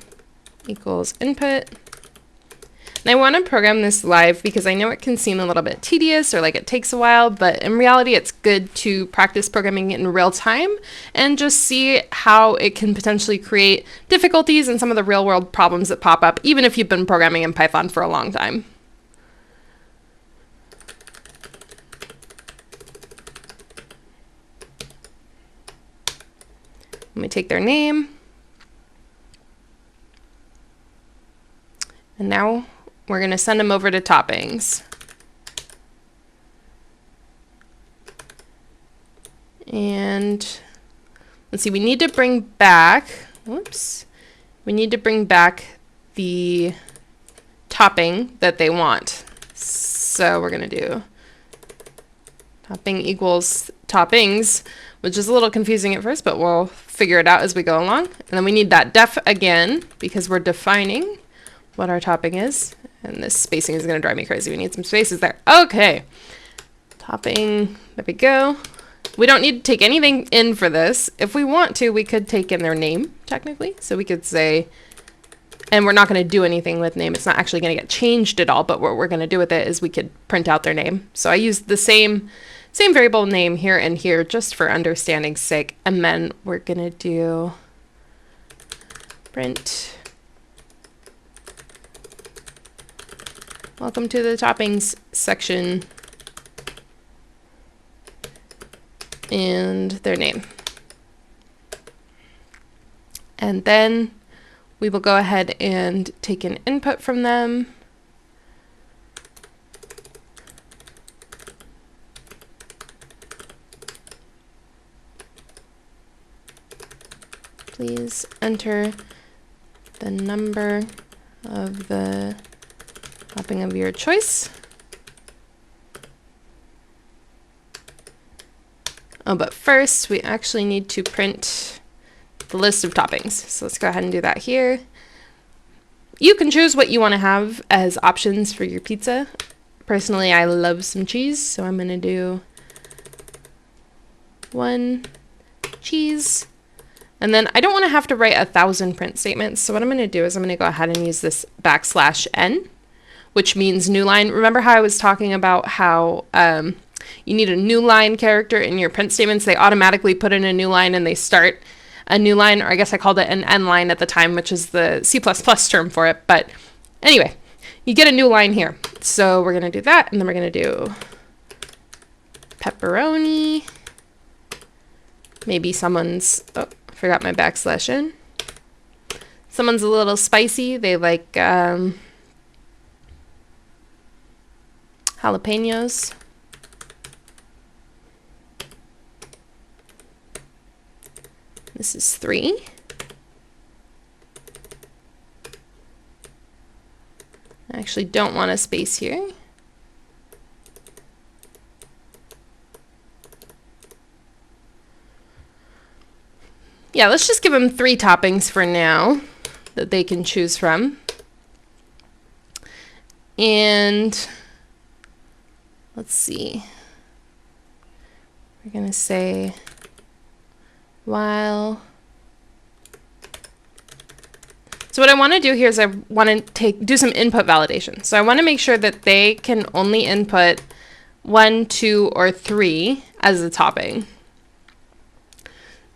equals input. And I want to program this live because I know it can seem a little bit tedious or like it takes a while, but in reality it's good to practice programming it in real time and just see how it can potentially create difficulties and some of the real world problems that pop up even if you've been programming in Python for a long time. And we take their name. And now we're going to send them over to Toppings. And let's see, we need to bring back, whoops, we need to bring back the topping that they want. So we're going to do topping equals toppings, which is a little confusing at first, but we'll figure it out as we go along. And then we need that def again, because we're defining what our topping is. And this spacing is going to drive me crazy. We need some spaces there. Okay. Topping, there we go. We don't need to take anything in for this. If we want to, we could take in their name, technically. So we could say, and we're not going to do anything with name. It's not actually going to get changed at all, but what we're going to do with it is we could print out their name. So I used the same variable name here and here just for understanding's sake. And then we're going to do print welcome to the toppings section and their name. And then we will go ahead and take an input from them. Please enter the number of the topping of your choice. Oh, but first we actually need to print the list of toppings. So let's go ahead and do that here. You can choose what you want to have as options for your pizza. Personally, I love some cheese, so I'm going to do 1 cheese. And then I don't want to have to write 1,000 print statements. So what I'm going to do is I'm going to go ahead and use this \n, which means new line. Remember how I was talking about how you need a new line character in your print statements? They automatically put in a new line and they start a new line, or I guess I called it an end line at the time, which is the C++ term for it. But anyway, you get a new line here. So we're going to do that, and then we're going to do pepperoni. Maybe someone's, oh, forgot my \n. Someone's a little spicy. They like jalapenos. This is 3. I actually don't want a space here. Yeah, let's just give them 3 toppings for now that they can choose from. And let's see. We're going to say while. So what I want to do here is I want to do some input validation. So I want to make sure that they can only input 1, 2, or 3 as a topping.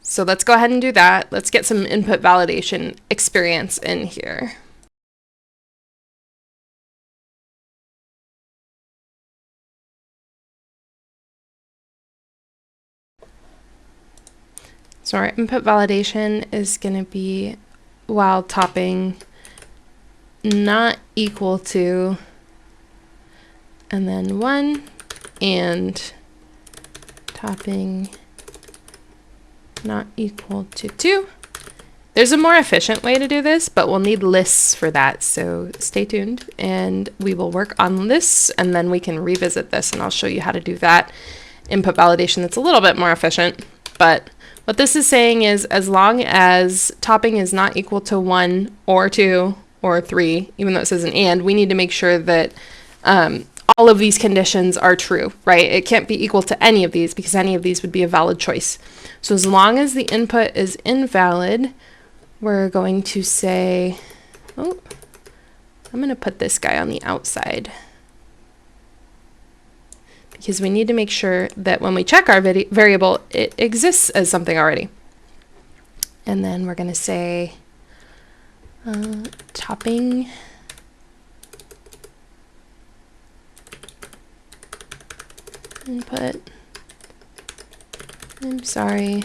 So let's go ahead and do that. Let's get some input validation experience in here. So our input validation is going to be while topping not equal to, and then 1, and topping not equal to 2. There's a more efficient way to do this, but we'll need lists for that, so stay tuned and we will work on lists, and then we can revisit this and I'll show you how to do that input validation that's a little bit more efficient. But what this is saying is, as long as topping is not equal to 1 or 2 or 3, even though it says an and, we need to make sure that all of these conditions are true, right? It can't be equal to any of these because any of these would be a valid choice. So as long as the input is invalid, we're going to say, oh, I'm going to put this guy on the outside, because we need to make sure that when we check our variable, it exists as something already. And then we're going to say topping input, I'm sorry,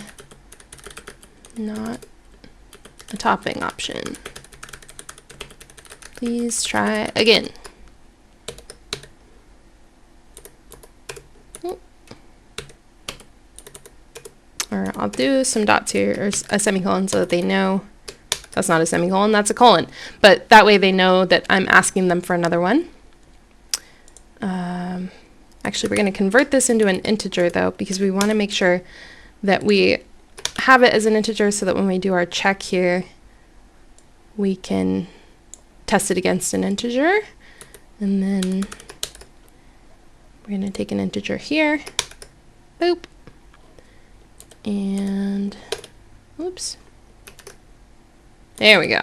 not a topping option. Please try again. Or I'll do some dots here, or a semicolon, so that they know that's not a semicolon, that's a colon. But that way they know that I'm asking them for another one. Actually, we're going to convert this into an integer, though, because we want to make sure that we have it as an integer so that when we do our check here, we can test it against an integer. And then we're going to take an integer here. Boop. And, oops. There we go.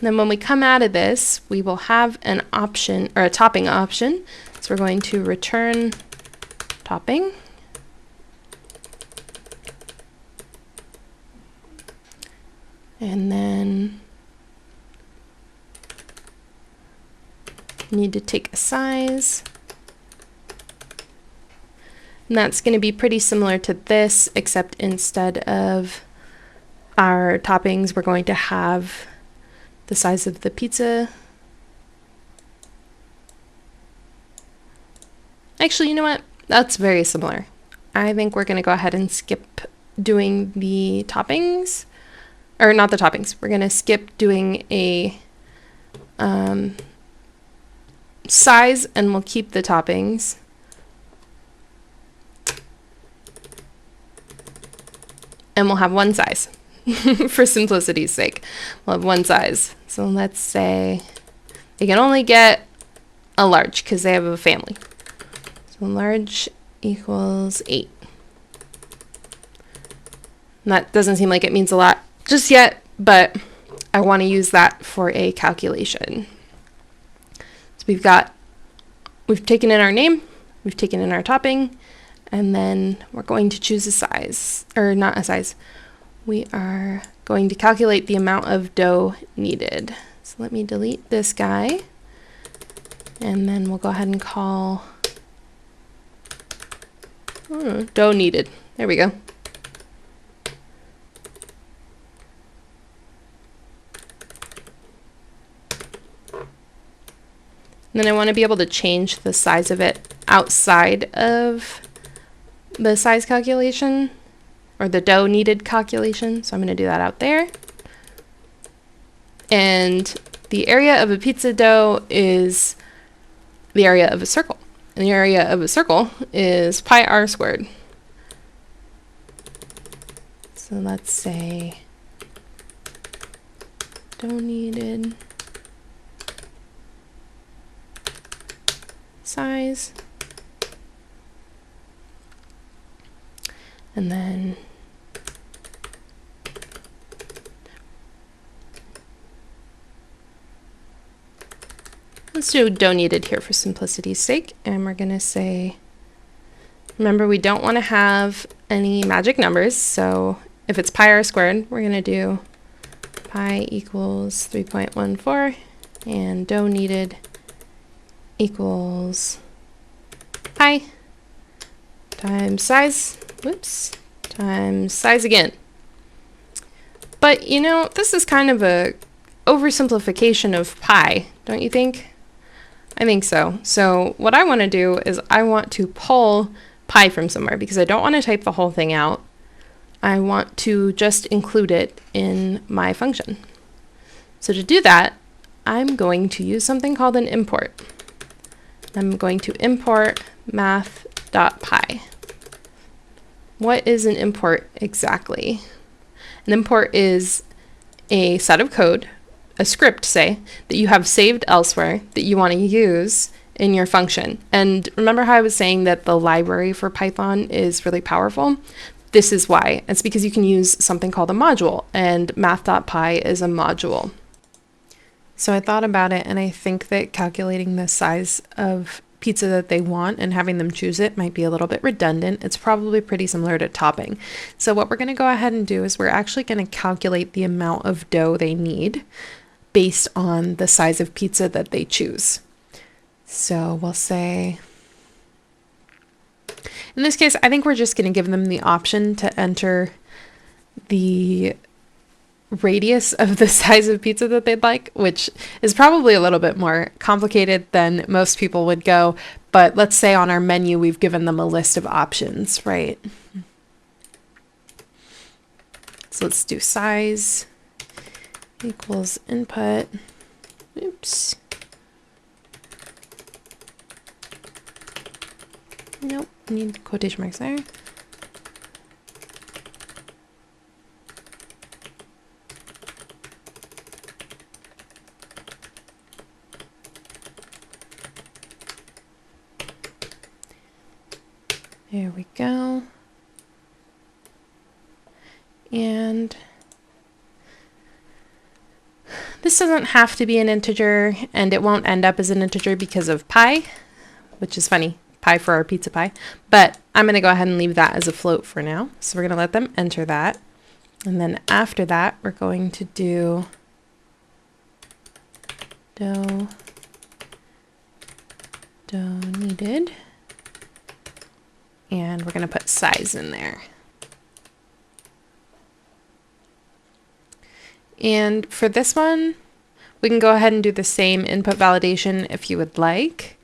Then when we come out of this, we will have an option, or a topping option. So we're going to return topping. And then need to take a size. And that's going to be pretty similar to this, except instead of our toppings, we're going to have the size of the pizza. Actually, you know what? That's very similar. I think we're going to go ahead and skip doing the toppings, or not the toppings. We're going to skip doing a size, and we'll keep the toppings. And we'll have one size for simplicity's sake. We'll have one size. So let's say they can only get a large because they have a family. So large equals 8. And that doesn't seem like it means a lot just yet, but I want to use that for a calculation. So we've taken in our name, we've taken in our topping, and then we're going to choose a size, or not a size. We are going to calculate the amount of dough needed. So let me delete this guy, and then we'll go ahead and call dough needed. There we go. And then I want to be able to change the size of it outside of the size calculation, or the dough needed calculation. So I'm going to do that out there. And the area of a pizza dough is the area of a circle. And the area of a circle is pi r squared. So let's say dough needed size. And then let's do dough needed here for simplicity's sake. And we're going to say, remember, we don't want to have any magic numbers. So if it's pi r squared, we're going to do pi equals 3.14 and dough needed equals pi times size. Whoops, times size again. But you know, this is kind of a oversimplification of pi, don't you think? I think so. So what I want to do is I want to pull pi from somewhere because I don't want to type the whole thing out. I want to just include it in my function. So to do that, I'm going to use something called an import. I'm going to import math.pi. What is an import exactly? An import is a set of code, a script, say, that you have saved elsewhere that you want to use in your function. And remember how I was saying that the library for Python is really powerful? This is why. It's because you can use something called a module, and math.pi is a module. So I thought about it, and I think that calculating the size of pizza that they want and having them choose it might be a little bit redundant. It's probably pretty similar to topping. So what we're going to go ahead and do is we're actually going to calculate the amount of dough they need based on the size of pizza that they choose. So we'll say, In this case, I think we're just going to give them the option to enter the radius of the size of pizza that they'd like, which is probably a little bit more complicated than most people would go. But let's say on our menu, we've given them a list of options, right? So let's do size equals input. Oops. Nope, need quotation marks there. There we go. And this doesn't have to be an integer, and it won't end up as an integer because of pi, which is funny, pi for our pizza pie. But I'm going to go ahead and leave that as a float for now. So we're going to let them enter that. And then after that, we're going to do doughNeeded. And we're going to put size in there. And for this one, we can go ahead and do the same input validation if you would like.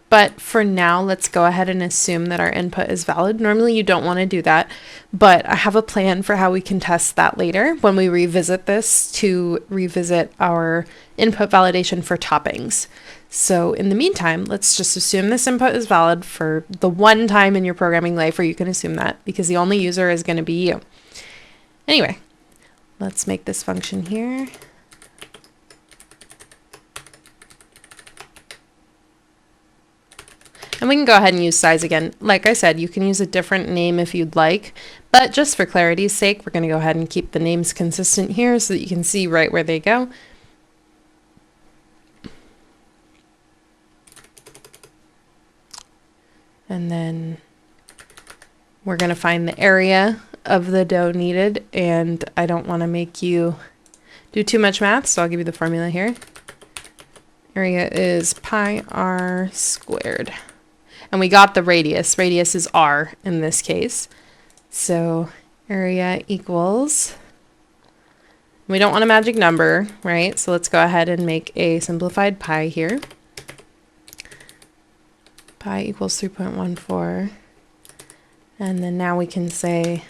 But for now, let's go ahead and assume that our input is valid. Normally you don't want to do that, but I have a plan for how we can test that later when we revisit this to revisit our input validation for toppings. So in the meantime, let's just assume this input is valid for the one time in your programming life where you can assume that, because the only user is going to be you. Anyway, let's make this function here. And we can go ahead and use size again. Like I said, you can use a different name if you'd like, but just for clarity's sake, we're going to go ahead and keep the names consistent here so that you can see right where they go. And then we're going to find the area of the doughNeeded, and I don't want to make you do too much math, so I'll give you the formula here. Area is pi r squared. And we got the radius. Radius is r in this case. So area equals, we don't want a magic number, right? So let's go ahead and make a simplified pi here. Pi equals 3.14. And then now we can say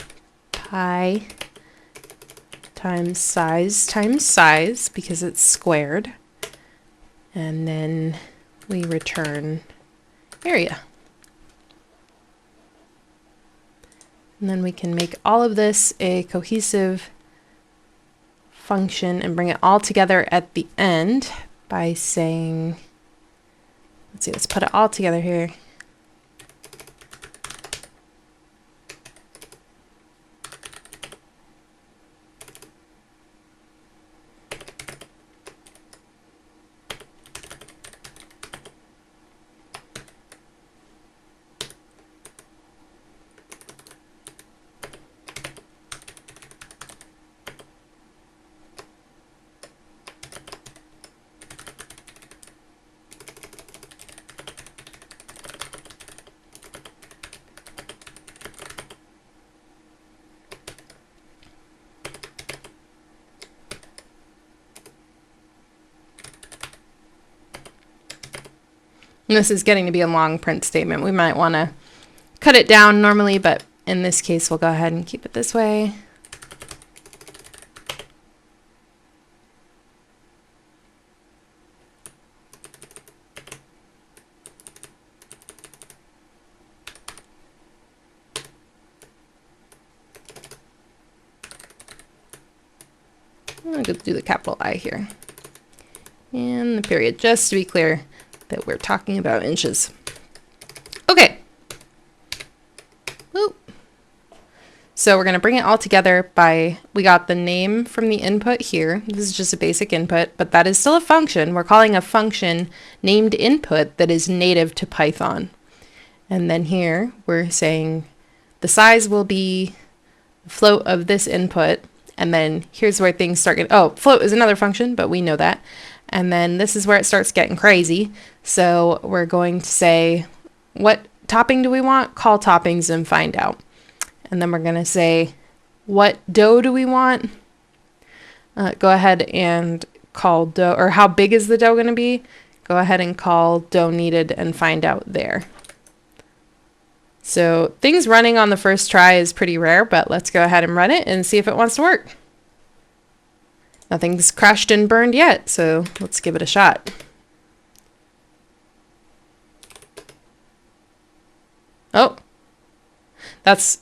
pi times size because it's squared. And then we return area. And then we can make all of this a cohesive function and bring it all together at the end by saying, let's see, let's put it all together here. And this is getting to be a long print statement. We might want to cut it down normally, but in this case, we'll go ahead and keep it this way. I'm going to do the capital I here. And the period, just to be clear that we're talking about inches. Okay. Woo. So we're going to bring it all together by, we got the name from the input here. This is just a basic input, but that is still a function. We're calling a function named input that is native to Python. And then here we're saying the size will be the float of this input. And then here's where things start getting, oh, float is another function, but we know that. And then this is where it starts getting crazy. So we're going to say, what topping do we want? Call toppings and find out. And then we're going to say, what dough do we want? Go ahead and call dough, or how big is the dough going to be? Go ahead and call doughNeeded and find out there. So things running on the first try is pretty rare, but let's go ahead and run it and see if it wants to work. Nothing's crashed and burned yet, so let's give it a shot. Oh, that's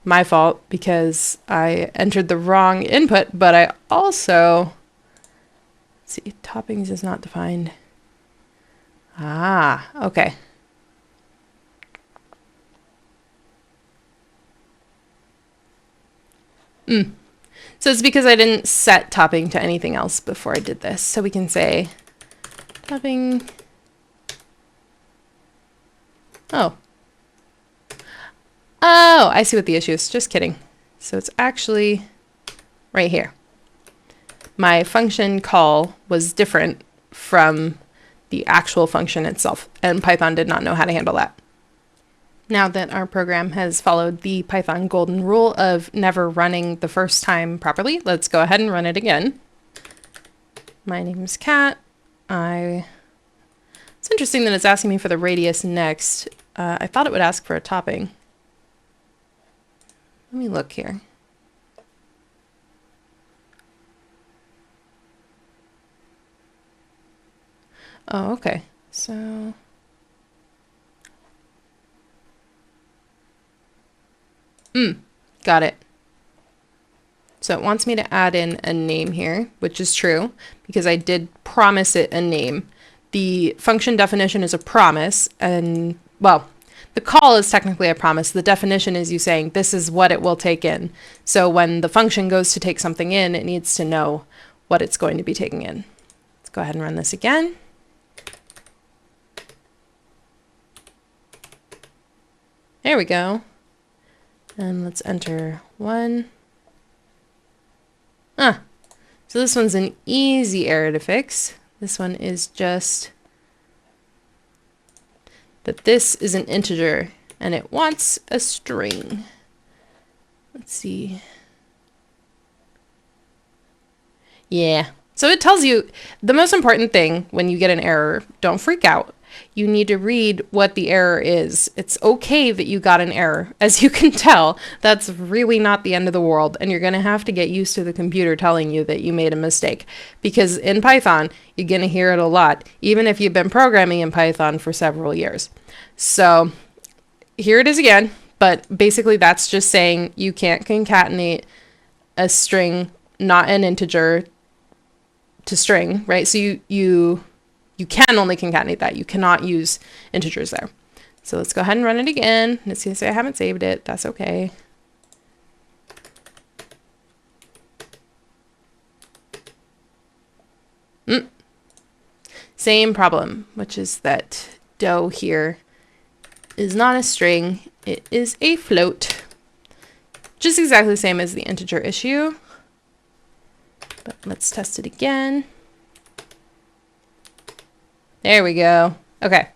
my fault because I entered the wrong input, but I also, let's see, toppings is not defined. Ah, okay. So it's because I didn't set topping to anything else before I did this. So we can say topping. Oh, I see what the issue is. Just kidding. So it's actually right here. My function call was different from the actual function itself, and Python did not know how to handle that. Now that our program has followed the Python golden rule of never running the first time properly, let's go ahead and run it again. My name is Kat. It's interesting that it's asking me for the radius next. I thought it would ask for a topping. Let me look here. Oh, okay. So got it. So it wants me to add in a name here, which is true because I did promise it a name. The function definition is a promise, and well, the call is technically a promise. The definition is you saying this is what it will take in. So when the function goes to take something in, it needs to know what it's going to be taking in. Let's go ahead and run this again. There we go. And let's enter 1. So this one's an easy error to fix. This one is just that this is an integer and it wants a string. Let's see. Yeah. So it tells you the most important thing when you get an error, don't freak out. You need to read what the error is. It's okay that you got an error. As you can tell, that's really not the end of the world, and you're going to have to get used to the computer telling you that you made a mistake. Because in Python, you're going to hear it a lot, even if you've been programming in Python for several years. So here it is again, but basically that's just saying you can't concatenate a string, not an integer, to string, right? So you can only concatenate that. You cannot use integers there. So let's go ahead and run it again. It's going to say I haven't saved it. That's okay. Same problem, which is that dough here is not a string. It is a float. Just exactly the same as the integer issue. But let's test it again. There we go. Okay.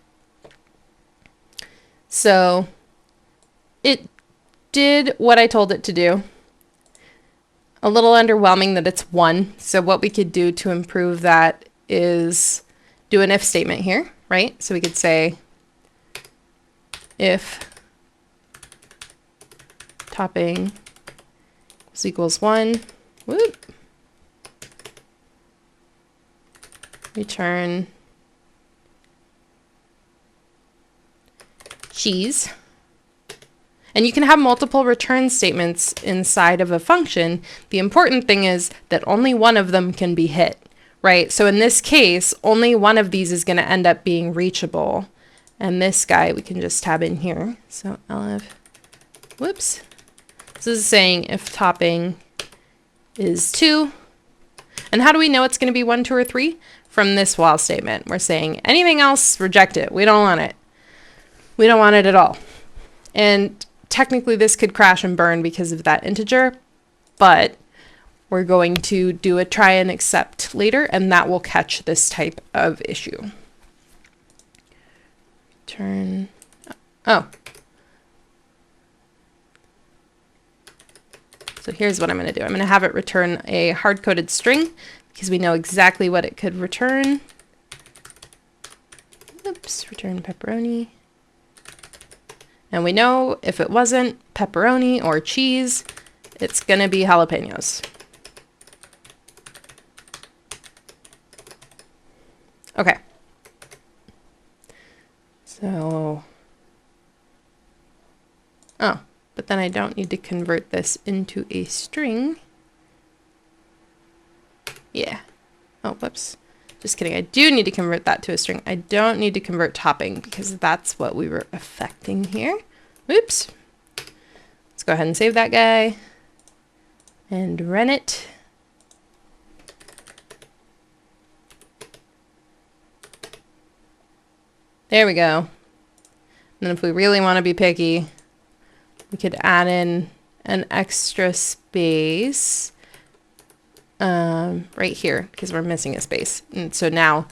So it did what I told it to do. A little underwhelming that it's 1. So what we could do to improve that is do an if statement here, right? So we could say if topping is equals 1, whoop, return cheese. And you can have multiple return statements inside of a function. The important thing is that only one of them can be hit, right? So in this case, only one of these is going to end up being reachable. And this guy we can just tab in here. So elif, whoops. This is saying if topping is 2. And how do we know it's going to be 1, 2, or 3? From this while statement. We're saying anything else, reject it. We don't want it. We don't want it at all. And technically this could crash and burn because of that integer, but we're going to do a try and accept later, and that will catch this type of issue. Oh. So here's what I'm going to do. I'm going to have it return a hard-coded string because we know exactly what it could return. Oops, return pepperoni. And we know if it wasn't pepperoni or cheese, it's going to be jalapenos. Okay. So, oh, but then I don't need to convert this into a string. Yeah. Oh, whoops. Just kidding. I do need to convert that to a string. I don't need to convert topping because that's what we were affecting here. Oops. Let's go ahead and save that guy and run it. There we go. And then if we really want to be picky, we could add in an extra space right here because we're missing a space. And so now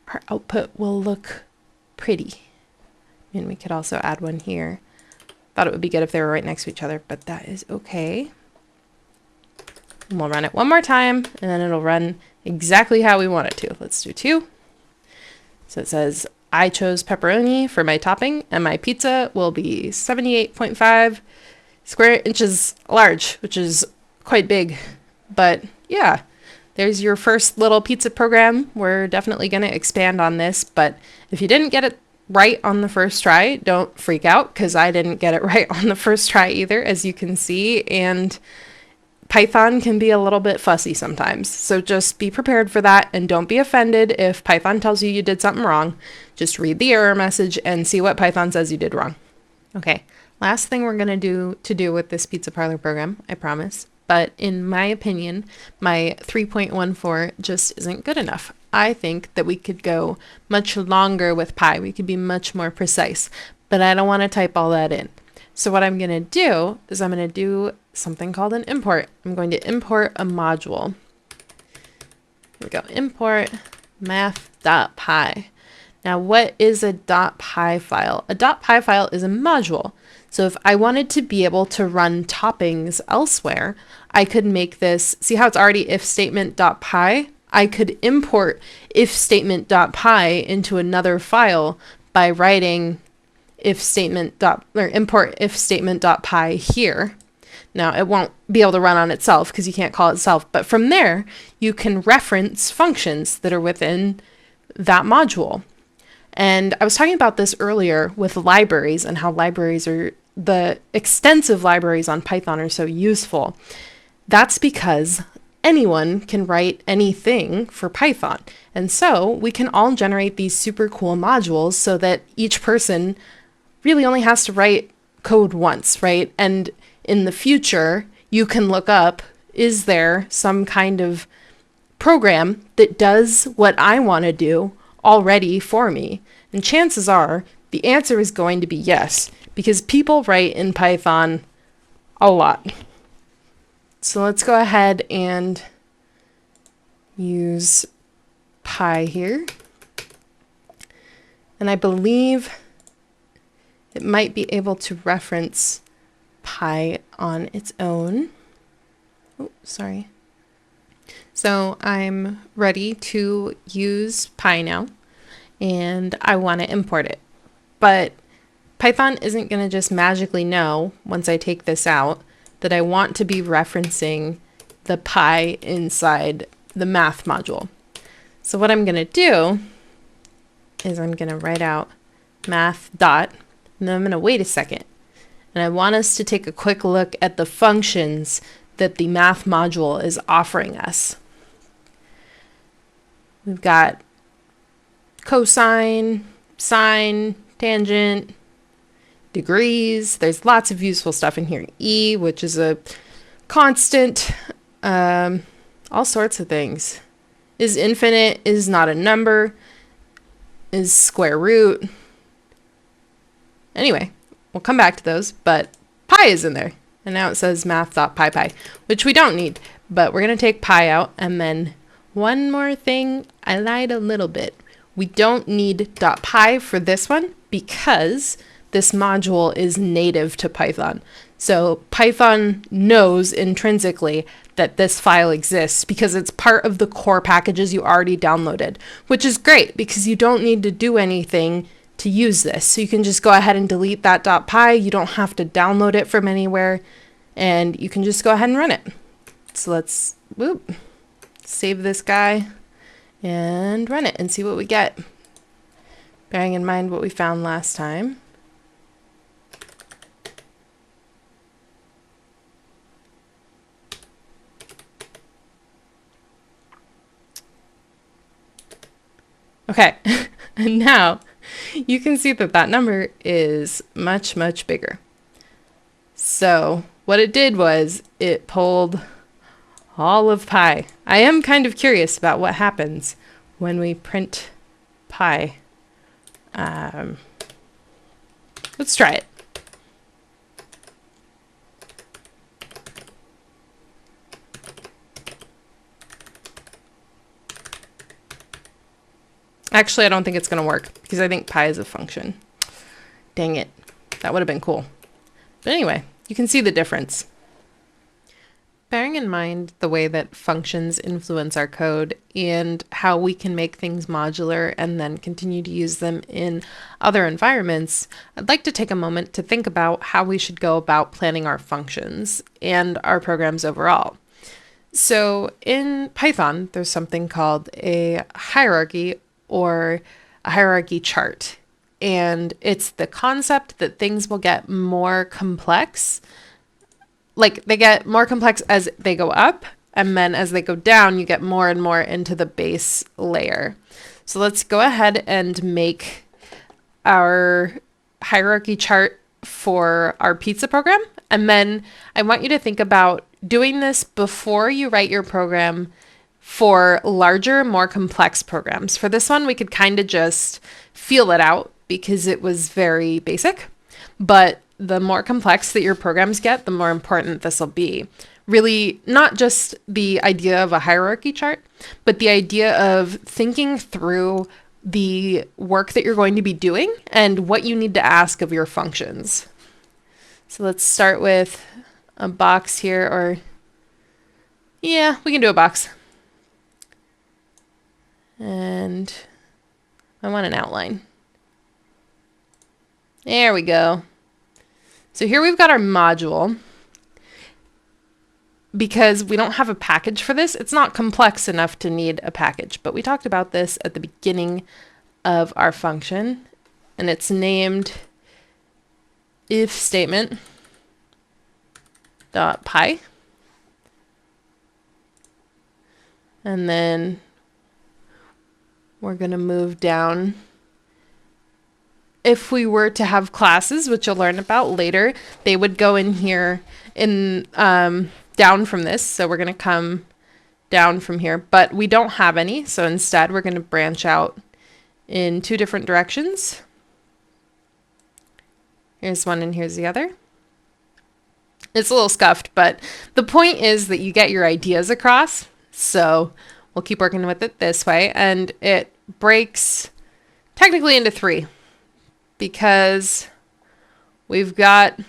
our output will look pretty. And we could also add one here. Thought it would be good if they were right next to each other, but that is okay. And we'll run it one more time, and then it'll run exactly how we want it to. Let's do 2. So it says, I chose pepperoni for my topping, and my pizza will be 78.5 square inches large, which is quite big. But yeah, there's your first little pizza program. We're definitely going to expand on this, but if you didn't get it right on the first try, don't freak out, because I didn't get it right on the first try either, as you can see, and Python can be a little bit fussy sometimes. So just be prepared for that, and don't be offended if Python tells you you did something wrong. Just read the error message and see what Python says you did wrong. Okay, last thing we're going to do with this pizza parlor program, I promise. But in my opinion, my 3.14 just isn't good enough. I think that we could go much longer with pi. We could be much more precise, but I don't want to type all that in. So what I'm going to do is I'm going to do something called an import. I'm going to import a module. Here we go, import math.py. Now, what is a .py file? A .py file is a module. So if I wanted to be able to run toppings elsewhere, I could make this, see how it's already if statement.py? I could import if statement.py into another file by writing if statement or import if statement.py here. Now it won't be able to run on itself because you can't call it itself, but from there you can reference functions that are within that module. And I was talking about this earlier with libraries and how libraries are, the extensive libraries on Python are so useful. That's because anyone can write anything for Python. And so we can all generate these super cool modules so that each person really only has to write code once, right? And in the future, you can look up, is there some kind of program that does what I want to do already for me? And chances are the answer is going to be yes, because people write in Python a lot. So let's go ahead and use pi here. And I believe it might be able to reference pi on its own. Oh, sorry. So I'm ready to use pi now, and I want to import it. But Python isn't going to just magically know, once I take this out, that I want to be referencing the pi inside the math module. So what I'm going to do is I'm going to write out math dot, and then I'm going to wait a second. And I want us to take a quick look at the functions that the math module is offering us. We've got cosine, sine, tangent, degrees. There's lots of useful stuff in here. E, which is a constant, all sorts of things. Is infinite, is not a number, is square root. Anyway, we'll come back to those, but pi is in there. And now it says math.pypy, which we don't need. but we're going to take pi out. And then one more thing, I lied a little bit. We don't need .py for this one because this module is native to Python. So Python knows intrinsically that this file exists because it's part of the core packages you already downloaded, which is great because you don't need to do anything to use this. So you can just go ahead and delete that .py. You don't have to download it from anywhere, and you can just go ahead and run it. So let's save this guy and run it and see what we get, bearing in mind what we found last time. Okay, and now you can see that that number is much, much bigger. So what it did was it pulled all of pi. I am kind of curious about what happens when we print pi. Let's try it. Actually, I don't think it's going to work because I think pi is a function. Dang it. That would have been cool. But anyway, you can see the difference. Bearing in mind the way that functions influence our code and how we can make things modular and then continue to use them in other environments, I'd like to take a moment to think about how we should go about planning our functions and our programs overall. So in Python, there's something called a hierarchy or a hierarchy chart. And it's the concept that things will get more complex. Like they get more complex as they go up, and then as they go down, you get more and more into the base layer. So let's go ahead and make our hierarchy chart for our pizza program. And then I want you to think about doing this before you write your program for larger, more complex programs. For this one, we could kind of just feel it out because it was very basic, but the more complex that your programs get, the more important this will be. Really, not just the idea of a hierarchy chart, but the idea of thinking through the work that you're going to be doing and what you need to ask of your functions. So let's start with a box here, or yeah, we can do a box. And I want an outline. There we go. So here we've got our module. Because we don't have a package for this, it's not complex enough to need a package. But we talked about this at the beginning of our function, and it's named if statement dot py. And then we're going to move down. If we were to have classes, which you'll learn about later, they would go in here in down from this. So we're going to come down from here, but we don't have any. So instead, we're going to branch out in two different directions. Here's one and here's the other. It's a little scuffed, but the point is that you get your ideas across. So we'll keep working with it this way, and it breaks technically into three because we've got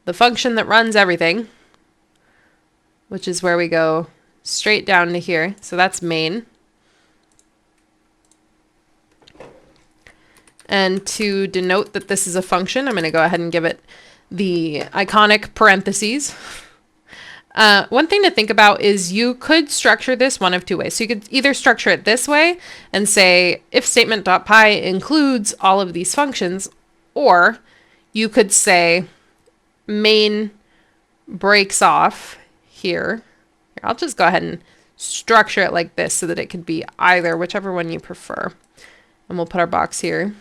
the function that runs everything, which is where we go straight down to here. So that's main. And to denote that this is a function, I'm going to go ahead and give it the iconic parentheses. One thing to think about is you could structure this one of two ways. So you could either structure it this way and say if statement.py includes all of these functions, or you could say main breaks off here. I'll just go ahead and structure it like this so that it could be either, whichever one you prefer. And we'll put our box here.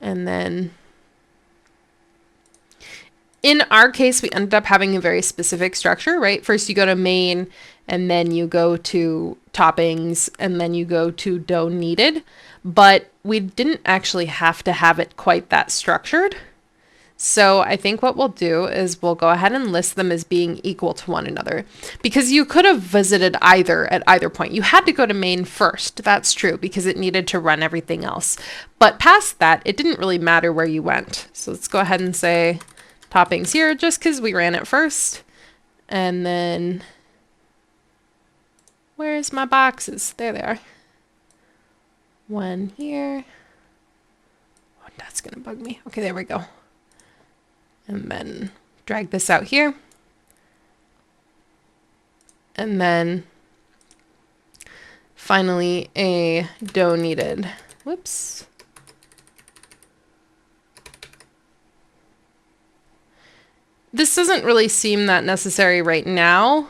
And then in our case, we ended up having a very specific structure, right? First you go to main, and then you go to toppings, and then you go to doughNeeded. But we didn't actually have to have it quite that structured. So I think what we'll do is we'll go ahead and list them as being equal to one another, because you could have visited either at either point. You had to go to main first. That's true, because it needed to run everything else. But past that, it didn't really matter where you went. So let's go ahead and say Toppings here, just because we ran it first. And then where's my boxes? There they are. One here. Oh, that's gonna bug me. Okay, there we go. And then drag this out here. And then finally a doughNeeded. Whoops. This doesn't really seem that necessary right now,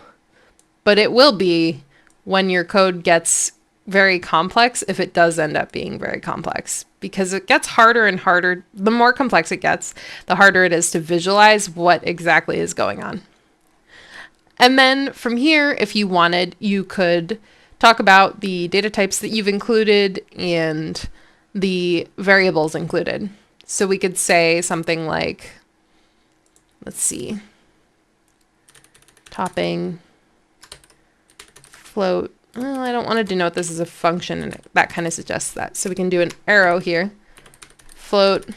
but it will be when your code gets very complex, if it does end up being very complex, because it gets harder and harder. The more complex it gets, the harder it is to visualize what exactly is going on. And then from here, if you wanted, you could talk about the data types that you've included and the variables included. So we could say something like, let's see, topping, float. Well, I don't want to denote this as a function, and that kind of suggests that. So we can do an arrow here, float,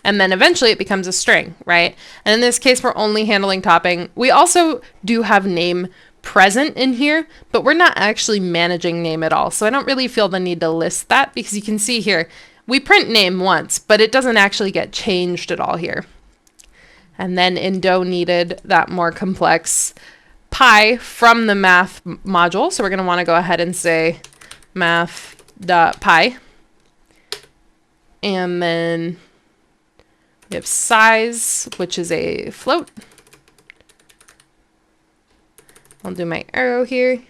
and then eventually it becomes a string, right? And in this case, we're only handling topping. We also do have name present in here, but we're not actually managing name at all. So I don't really feel the need to list that, because you can see here, we print name once, but it doesn't actually get changed at all here. And then in doughNeeded, that more complex pi from the math module. So we're going to want to go ahead and say math.pi. And then we have size, which is a float. I'll do my arrow here.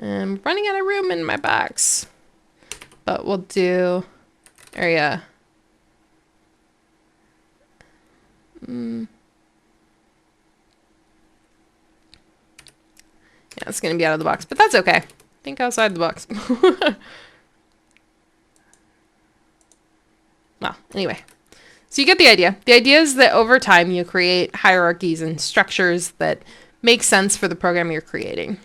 I'm running out of room in my box, but we'll do area. Yeah, it's going to be out of the box, but that's okay. Think outside the box. Well, anyway. So you get the idea. The idea is that over time you create hierarchies and structures that make sense for the program you're creating.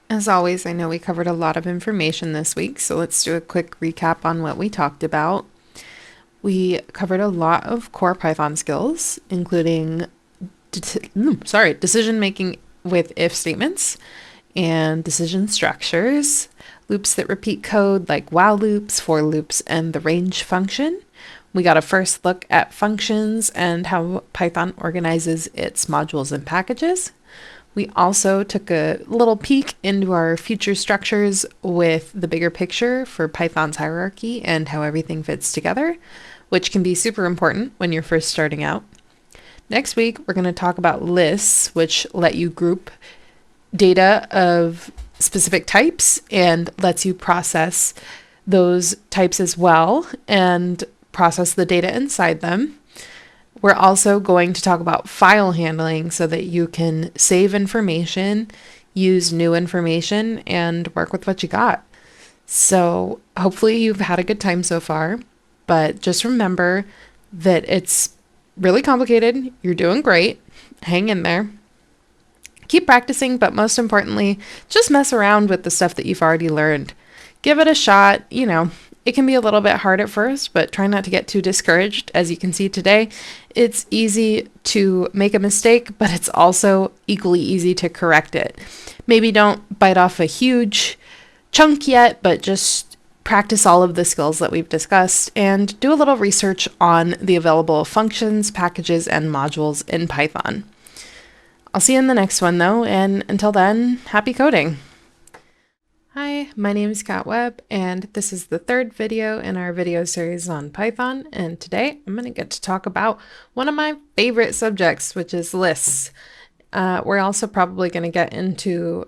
As always, I know we covered a lot of information this week, so let's do a quick recap on what we talked about. We covered a lot of core Python skills, including decision making with if statements and decision structures, loops that repeat code like while loops, for loops, and the range function. We got a first look at functions and how Python organizes its modules and packages. We also took a little peek into our future structures with the bigger picture for Python's hierarchy and how everything fits together, which can be super important when you're first starting out. Next week, we're going to talk about lists, which let you group data of specific types and lets you process those types as well and process the data inside them. We're also going to talk about file handling so that you can save information, use new information, and work with what you got. So hopefully you've had a good time so far, but just remember that it's really complicated. You're doing great. Hang in there. Keep practicing, but most importantly, just mess around with the stuff that you've already learned. Give it a shot. You know, it can be a little bit hard at first, but try not to get too discouraged. As you can see today, it's easy to make a mistake, but it's also equally easy to correct it. Maybe don't bite off a huge chunk yet, but just practice all of the skills that we've discussed and do a little research on the available functions, packages, and modules in Python. I'll see you in the next one though, and until then, happy coding! Hi, my name is Kat Webb, and this is the third video in our video series on Python, and today I'm going to get to talk about one of my favorite subjects, which is lists. We're also probably going to get into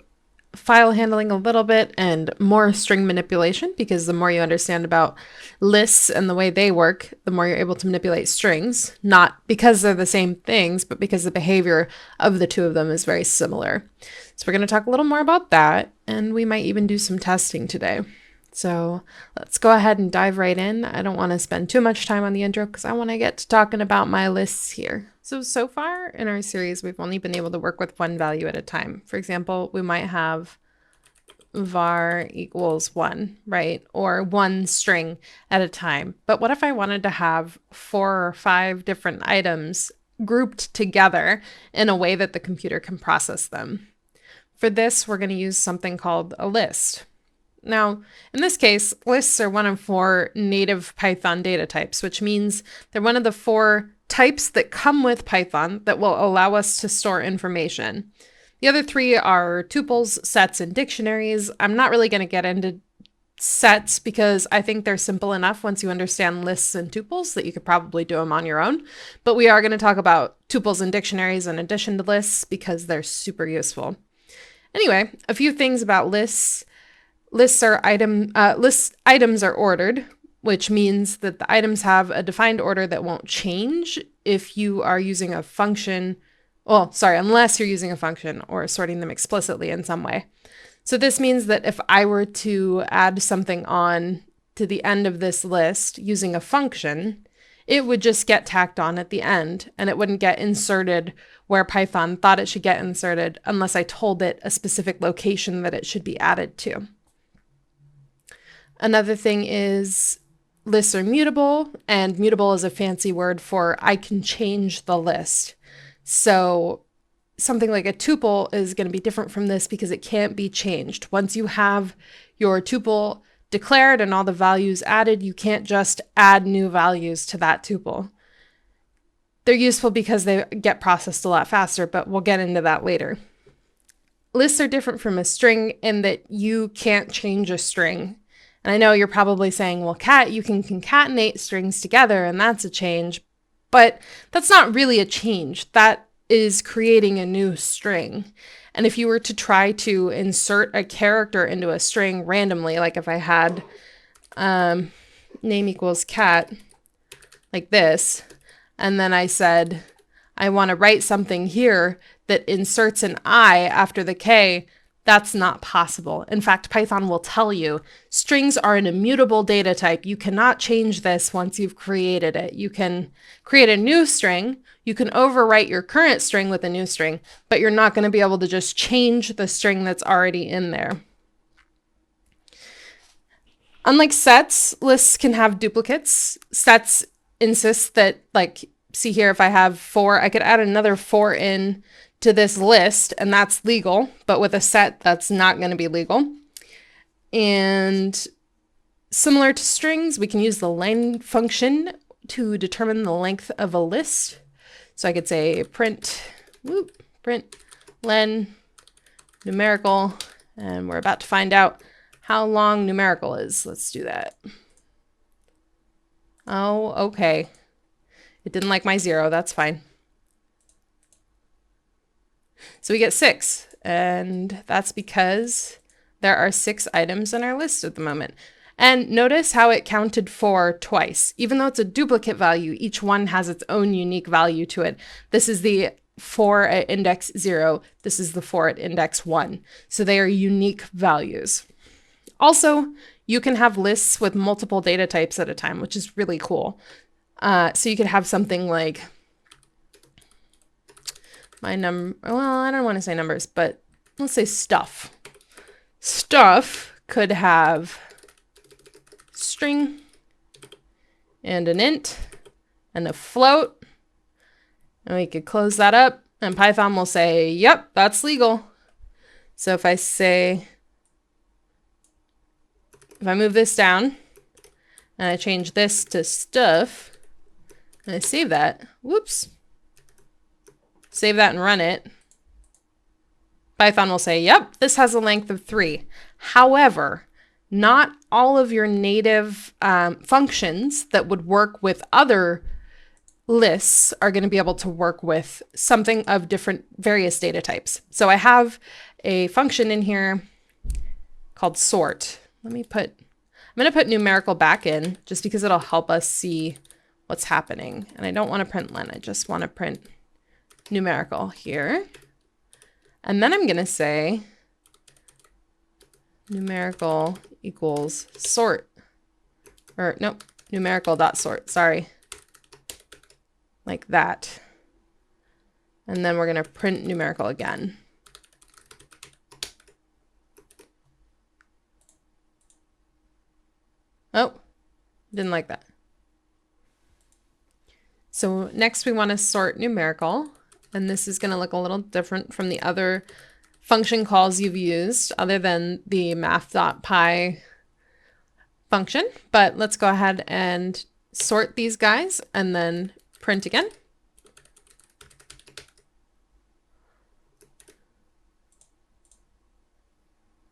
file handling a little bit and more string manipulation, because the more you understand about lists and the way they work, the more you're able to manipulate strings, not because they're the same things, but because the behavior of the two of them is very similar. So we're going to talk a little more about that, and we might even do some testing today. So let's go ahead and dive right in. I don't want to spend too much time on the intro because I want to get to talking about my lists here. So far in our series, we've only been able to work with one value at a time. For example, we might have var equals 1, right? Or one string at a time. But what if I wanted to have 4 or 5 different items grouped together in a way that the computer can process them? For this, we're going to use something called a list. Now, in this case, lists are one of 4 native Python data types, which means they're one of the 4 types that come with Python that will allow us to store information. The other 3 are tuples, sets, and dictionaries. I'm not really going to get into sets because I think they're simple enough once you understand lists and tuples that you could probably do them on your own. But we are going to talk about tuples and dictionaries in addition to lists because they're super useful. Anyway, a few things about lists. Items are ordered, which means that the items have a defined order that won't change if you are using a function. Well, sorry, unless you're using a function or sorting them explicitly in some way. So this means that if I were to add something on to the end of this list using a function, it would just get tacked on at the end and it wouldn't get inserted where Python thought it should get inserted unless I told it a specific location that it should be added to. Another thing is lists are mutable, and mutable is a fancy word for I can change the list. So something like a tuple is going to be different from this because it can't be changed. Once you have your tuple declared and all the values added, you can't just add new values to that tuple. They're useful because they get processed a lot faster, but we'll get into that later. Lists are different from a string in that you can't change a string. And I know you're probably saying, well, Kat, you can concatenate strings together and that's a change, but that's not really a change. That is creating a new string. And if you were to try to insert a character into a string randomly, like if I had name equals Kat, like this, and then I said, I want to write something here that inserts an I after the K, that's not possible. In fact, Python will tell you strings are an immutable data type. You cannot change this once you've created it. You can create a new string. You can overwrite your current string with a new string, but you're not going to be able to just change the string that's already in there. Unlike sets, lists can have duplicates. Sets insist that, like, see here, if I have 4, I could add another 4 in to this list, and that's legal, but with a set, that's not going to be legal. And similar to strings, we can use the len function to determine the length of a list. So I could say print len numerical, and we're about to find out how long numerical is. Let's do that. Oh, okay. It didn't like my 0, that's fine. So we get 6, and that's because there are 6 items in our list at the moment. And notice how it counted 4 twice. Even though it's a duplicate value, each one has its own unique value to it. This is the 4 at index 0. This is the 4 at index 1. So they are unique values. Also, you can have lists with multiple data types at a time, which is really cool. So you could have something like well, I don't want to say numbers, but let's say stuff. Stuff could have string and an int and a float. And we could close that up and Python will say, yep, that's legal. So if I say, if I move this down and I change this to stuff and I save that, whoops. Save that and run it, Python will say, yep, this has a length of 3. However, not all of your native functions that would work with other lists are going to be able to work with something of different various data types. So I have a function in here called sort. I'm going to put numerical back in just because it'll help us see what's happening. And I don't want to print len, I just want to print numerical here. And then I'm going to say numerical equals sort, or nope, numerical dot sort, sorry, like that. And then we're going to print numerical again. Oh, didn't like that. So next we want to sort numerical, and this is going to look a little different from the other function calls you've used other than the math.py function. But let's go ahead and sort these guys and then print again.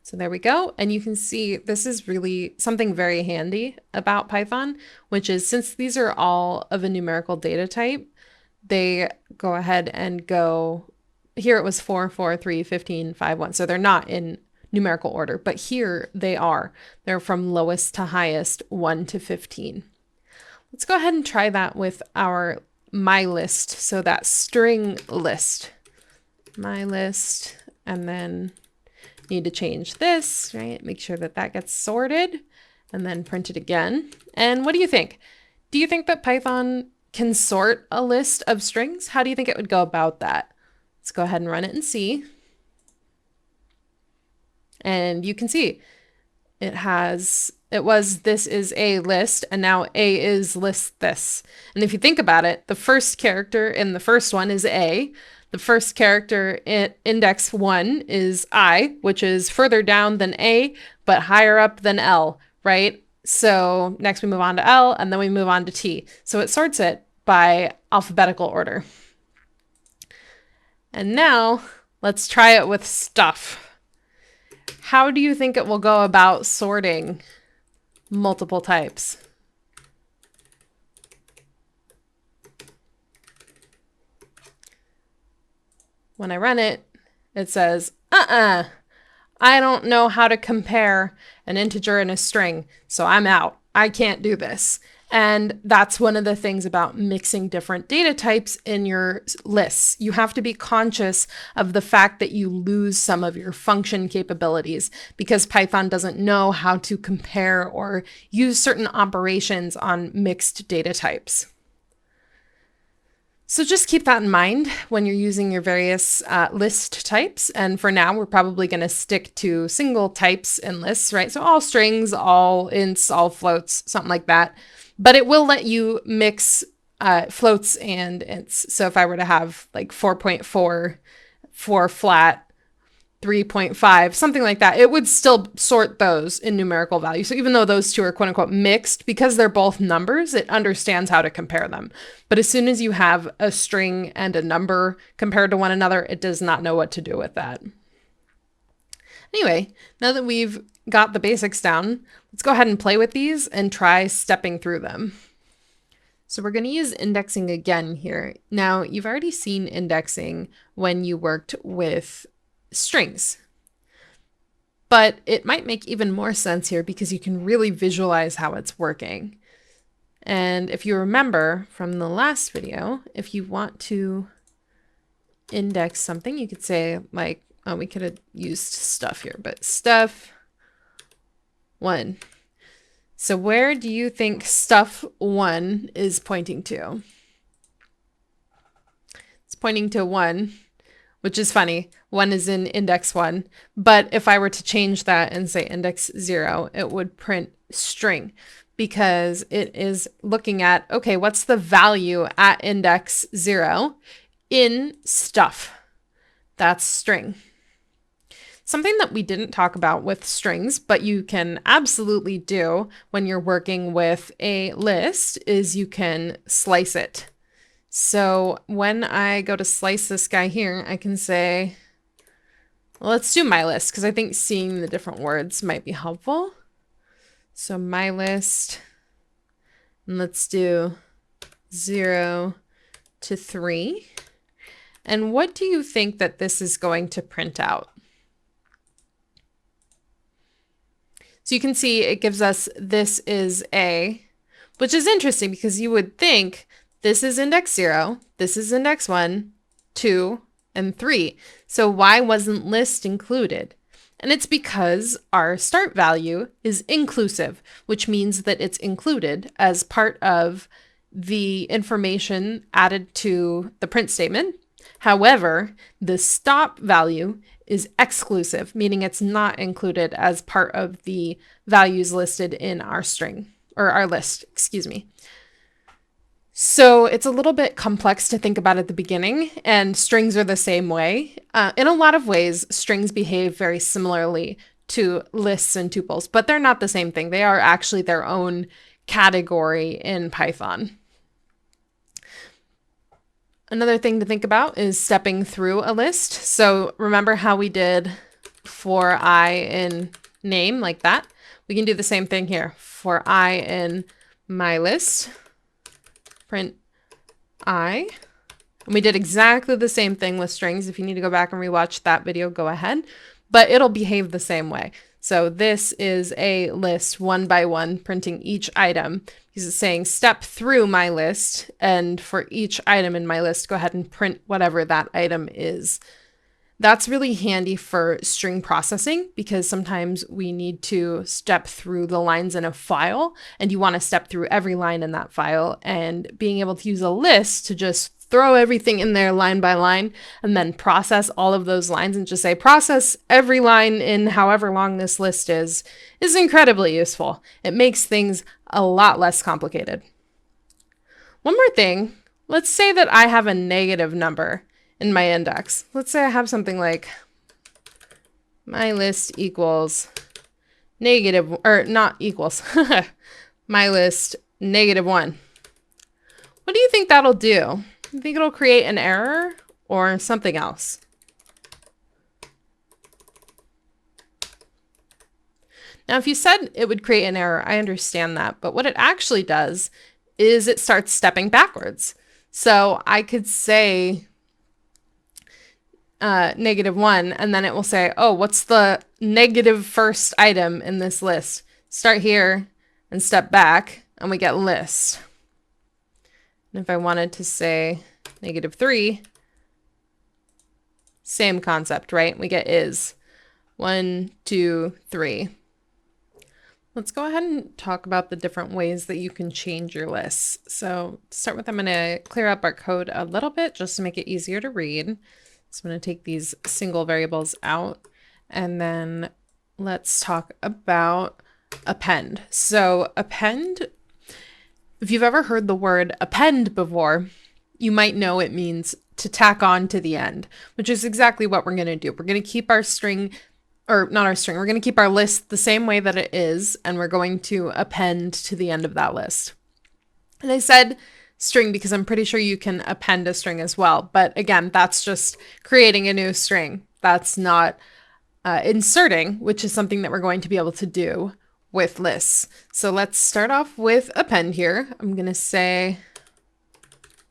So there we go. And you can see this is really something very handy about Python, which is since these are all of a numerical data type, they go ahead and go, here it was 4, 4, 3, 15, 5, 1. So they're not in numerical order, but here they are. They're from lowest to highest, 1 to 15. Let's go ahead and try that with our my list. So that string list, my list, and then need to change this, right? Make sure that that gets sorted and then print it again. And what do you think? Do you think that Python can sort a list of strings? How do you think it would go about that? Let's go ahead and run it and see. And you can see it was this is a list, and now a is list this. And if you think about it, the first character in the first one is a. The first character in index 1 is I, which is further down than A, but higher up than L, right? So next we move on to L, and then we move on to T. So it sorts it by alphabetical order. And now let's try it with stuff. How do you think it will go about sorting multiple types? When I run it, it says, I don't know how to compare an integer and a string, so I'm out. I can't do this. And that's one of the things about mixing different data types in your lists. You have to be conscious of the fact that you lose some of your function capabilities because Python doesn't know how to compare or use certain operations on mixed data types. So just keep that in mind when you're using your various list types. And for now, we're probably going to stick to single types in lists, right? So all strings, all ints, all floats, something like that. But it will let you mix floats and ints. So if I were to have like 4.4, 4 flat, 3.5, something like that, it would still sort those in numerical value. So even though those two are quote unquote mixed, because they're both numbers, it understands how to compare them. But as soon as you have a string and a number compared to one another, it does not know what to do with that. Anyway, now that we've got the basics down, let's go ahead and play with these and try stepping through them. So we're going to use indexing again here. Now, you've already seen indexing when you worked with strings, but it might make even more sense here because you can really visualize how it's working. And if you remember from the last video, if you want to index something, you could say like, oh, we could have used stuff here, but stuff 1. So where do you think stuff 1 is pointing to? It's pointing to 1, which is funny. 1 is in index 1. But if I were to change that and say index 0, it would print string because it is looking at, okay, what's the value at index 0 in stuff? That's string. Something that we didn't talk about with strings, but you can absolutely do when you're working with a list is you can slice it. So when I go to slice this guy here, I can say, well, let's do my list because I think seeing the different words might be helpful. So my list, and let's do 0 to 3. And what do you think that this is going to print out? So you can see it gives us this is A, which is interesting because you would think this is index 0, this is index 1, 2, and 3. So why wasn't list included? And it's because our start value is inclusive, which means that it's included as part of the information added to the print statement. However, the stop value is exclusive, meaning it's not included as part of the values listed in our string, or our list, excuse me. So it's a little bit complex to think about at the beginning, and strings are the same way. In a lot of ways, strings behave very similarly to lists and tuples, but they're not the same thing. They are actually their own category in Python. Another thing to think about is stepping through a list. So remember how we did for I in name, like that? We can do the same thing here. For I in my list, print I. And we did exactly the same thing with strings. If you need to go back and rewatch that video, go ahead. But it'll behave the same way. So this is a list one by one, printing each item. Because it's saying step through my list, and for each item in my list, go ahead and print whatever that item is. That's really handy for string processing because sometimes we need to step through the lines in a file, and you want to step through every line in that file, and being able to use a list to just throw everything in there line by line and then process all of those lines and just say process every line in however long this list is incredibly useful. It makes things a lot less complicated. One more thing, let's say that I have a negative number in my index. Let's say I have something like my list equals negative, or not equals, my list -1. What do you think that'll do? You think it'll create an error or something else? Now, if you said it would create an error, I understand that, but what it actually does is it starts stepping backwards. So I could say -1, and then it will say, oh, what's the negative first item in this list? Start here and step back, and we get list. And if I wanted to say -3, same concept, right? We get is 1, 2, 3. Let's go ahead and talk about the different ways that you can change your lists. So to start with, I'm going to clear up our code a little bit just to make it easier to read. So I'm going to take these single variables out, and then let's talk about append. So append, if you've ever heard the word append before, you might know it means to tack on to the end, which is exactly what we're going to do. We're going to keep our string, or not our string, we're going to keep our list the same way that it is, and we're going to append to the end of that list. And I said string because I'm pretty sure you can append a string as well. But again, that's just creating a new string. That's not inserting, which is something that we're going to be able to do with lists. So let's start off with append here. I'm going to say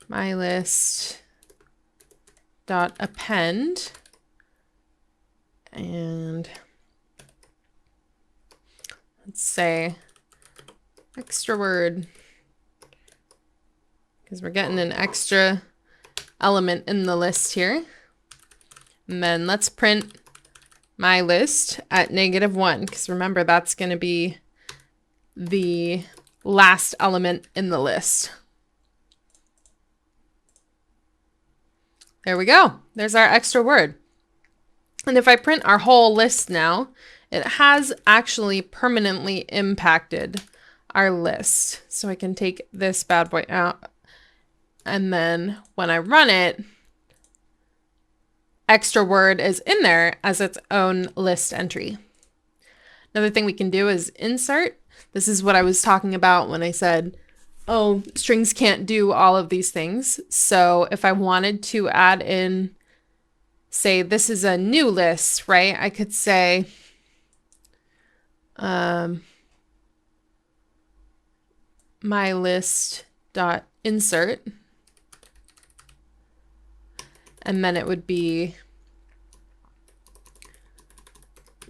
my list dot append, and let's say extra word, because we're getting an extra element in the list here. And then let's print my list at -1, because remember, that's going to be the last element in the list. There we go. There's our extra word. And if I print our whole list now, it has actually permanently impacted our list. So I can take this bad boy out, and then when I run it, extra word is in there as its own list entry. Another thing we can do is insert. This is what I was talking about when I said, oh, strings can't do all of these things. So if I wanted to add in, say this is a new list, right? I could say my list dot insert, and then it would be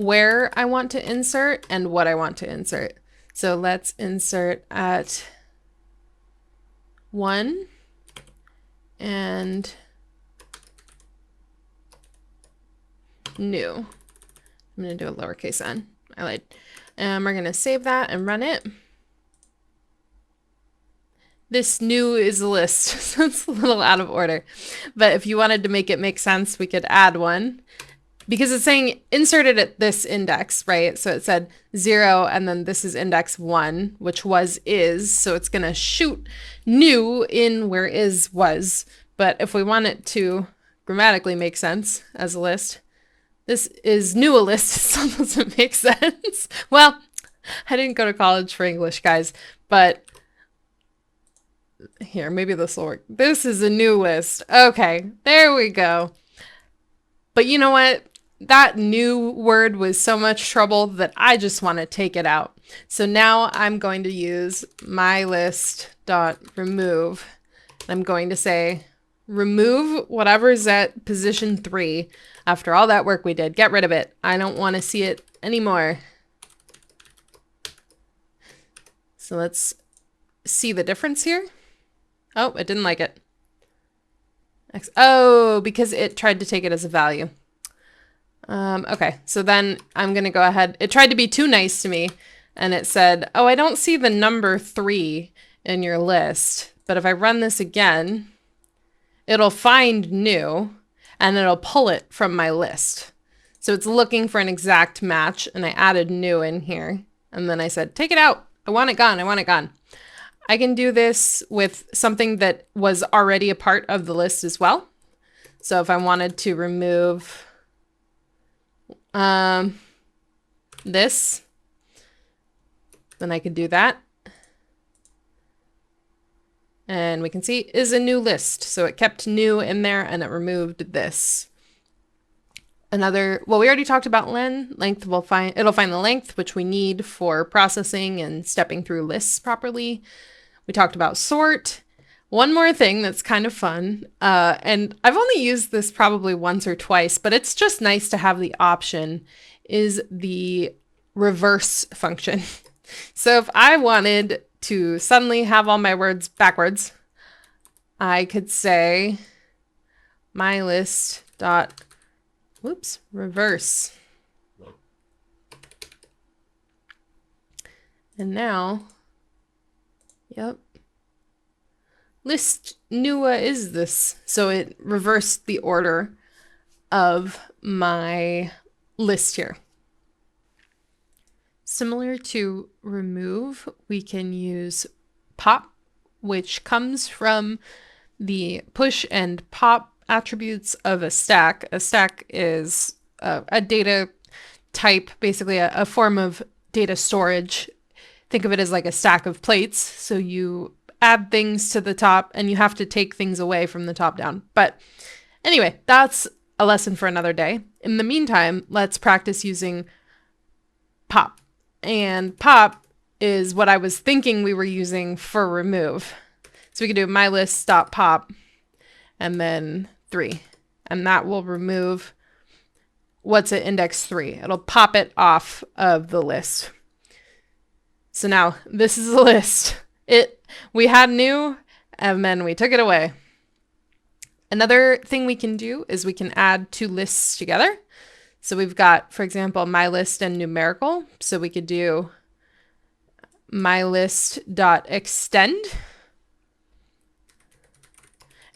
where I want to insert and what I want to insert. So let's insert at 1 and new. I'm going to do a lowercase n. I lied. And we're going to save that and run it. This new is a list, so it's a little out of order. But if you wanted to make it make sense, we could add one. Because it's saying inserted at this index, right? So it said 0, and then this is index 1, which was is. So it's going to shoot new in where is was. But if we want it to grammatically make sense as a list, this is new a list. It still doesn't make sense. Well, I didn't go to college for English, guys, but here, maybe this will work. This is a new list. Okay, there we go. But you know what? That new word was so much trouble that I just want to take it out. So now I'm going to use mylist.remove. I'm going to say remove whatever's at position 3 after all that work we did. Get rid of it. I don't want to see it anymore. So let's see the difference here. Oh, it didn't like it. Oh, because it tried to take it as a value. Okay, so then I'm going to go ahead. It tried to be too nice to me, and it said, oh, I don't see the number 3 in your list. But if I run this again, it'll find new, and it'll pull it from my list. So it's looking for an exact match, and I added new in here. And then I said, take it out. I want it gone. I want it gone. I can do this with something that was already a part of the list as well. So if I wanted to remove this, then I could do that. And we can see is a new list. So it kept new in there and it removed this. Another, well, we already talked about length. It'll find the length, which we need for processing and stepping through lists properly. We talked about sort. One more thing that's kind of fun, and I've only used this probably once or twice, but it's just nice to have the option, is the reverse function. So if I wanted to suddenly have all my words backwards, I could say mylist dot reverse. And now, yep, list new is this. So it reversed the order of my list here. Similar to remove, we can use pop, which comes from the push and pop attributes of a stack. A stack is a data type, basically a form of data storage. Think of it as like a stack of plates. So you add things to the top and you have to take things away from the top down. But anyway, that's a lesson for another day. In the meantime, let's practice using pop. And pop is what I was thinking we were using for remove. So we can do mylist.pop and then 3. And that will remove what's at index 3. It'll pop it off of the list. So now this is a list. We had new and then we took it away. Another thing we can do is we can add 2 lists together. So we've got, for example, mylist and numerical. So we could do mylist.extend.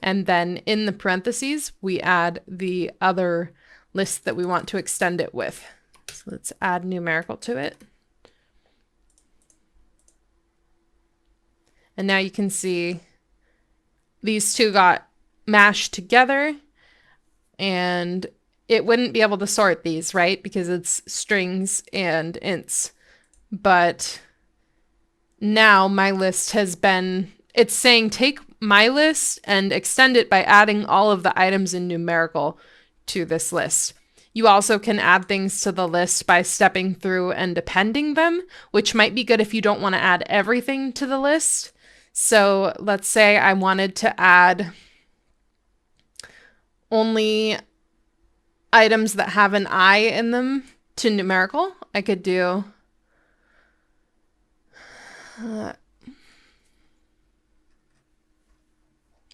And then in the parentheses, we add the other list that we want to extend it with. So let's add numerical to it. And now you can see these two got mashed together, and it wouldn't be able to sort these, right? Because it's strings and ints. But now my list has been, it's saying take my list and extend it by adding all of the items in numerical to this list. You also can add things to the list by stepping through and appending them, which might be good if you don't want to add everything to the list. So let's say I wanted to add only items that have an I in them to numerical, I could do let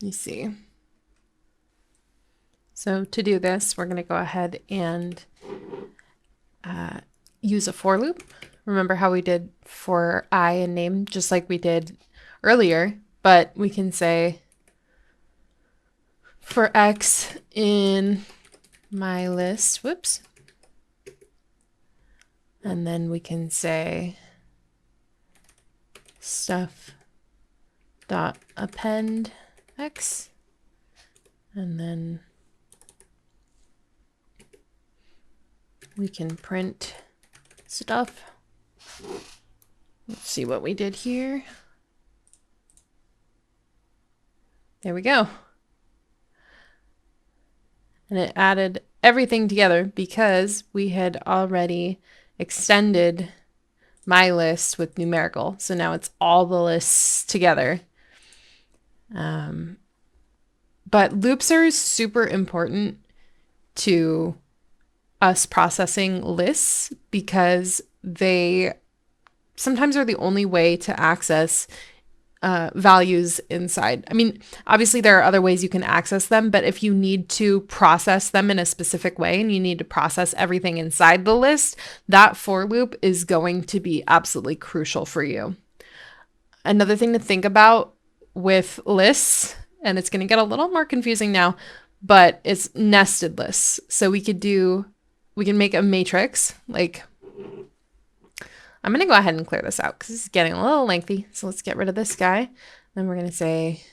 me see. So to do this, we're going to go ahead and use a for loop. Remember how we did for I and name, just like we did earlier, but we can say for X in my list, whoops. And then we can say stuff dot append X, and then we can print stuff. Let's see what we did here. There we go. And it added everything together because we had already extended my list with numerical. So now it's all the lists together. But loops are super important to us processing lists because they sometimes are the only way to access values inside. I mean, obviously there are other ways you can access them, but if you need to process them in a specific way and you need to process everything inside the list, that for loop is going to be absolutely crucial for you. Another thing to think about with lists, and it's going to get a little more confusing now, but it's nested lists. So we can make a matrix, like, I'm going to go ahead and clear this out because it's getting a little lengthy. So let's get rid of this guy. Then we're going to say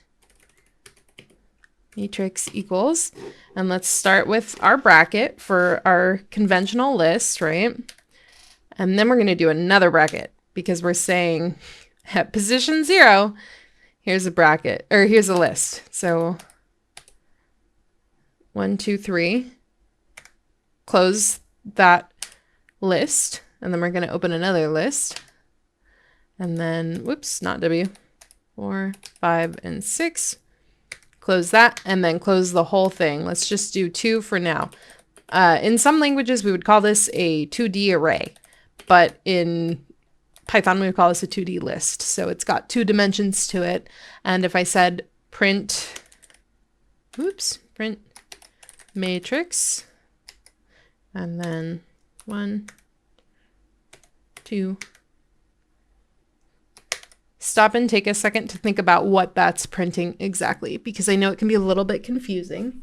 matrix equals, and let's start with our bracket for our conventional list, right? And then we're going to do another bracket because we're saying at position 0, here's a bracket, or here's a list. So 1, 2, 3, close that list. And then we're going to open another list. And then, whoops, not W, 4, 5, and 6. Close that, and then close the whole thing. Let's just do 2 for now. In some languages, we would call this a 2D array. But in Python, we would call this a 2D list. So it's got 2 dimensions to it. And if I said print matrix, and then 1, 2. Stop and take a second to think about what that's printing exactly, because I know it can be a little bit confusing.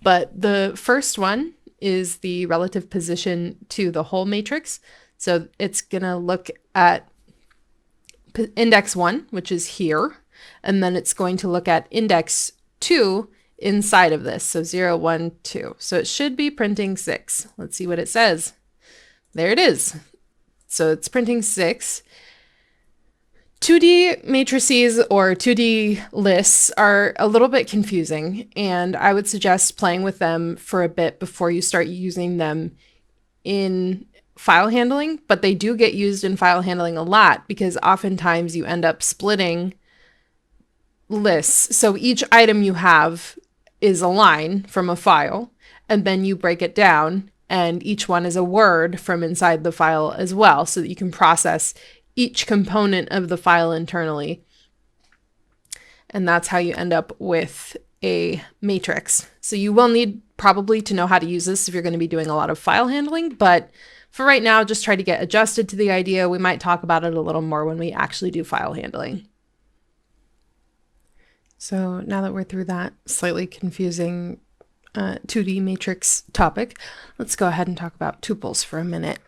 But the first one is the relative position to the whole matrix. So it's going to look at index 1, which is here, and then it's going to look at index 2 inside of this. So 0, 1, 2. So it should be printing 6. Let's see what it says. There it is. So it's printing 6. 2D matrices or 2D lists are a little bit confusing, and I would suggest playing with them for a bit before you start using them in file handling, but they do get used in file handling a lot because oftentimes you end up splitting lists. So each item you have is a line from a file, and then you break it down, and each one is a word from inside the file as well, so that you can process each component of the file internally. And that's how you end up with a matrix. So you will need probably to know how to use this if you're going to be doing a lot of file handling, but for right now, just try to get adjusted to the idea. We might talk about it a little more when we actually do file handling. So now that we're through that slightly confusing 2D matrix topic, let's go ahead and talk about tuples for a minute.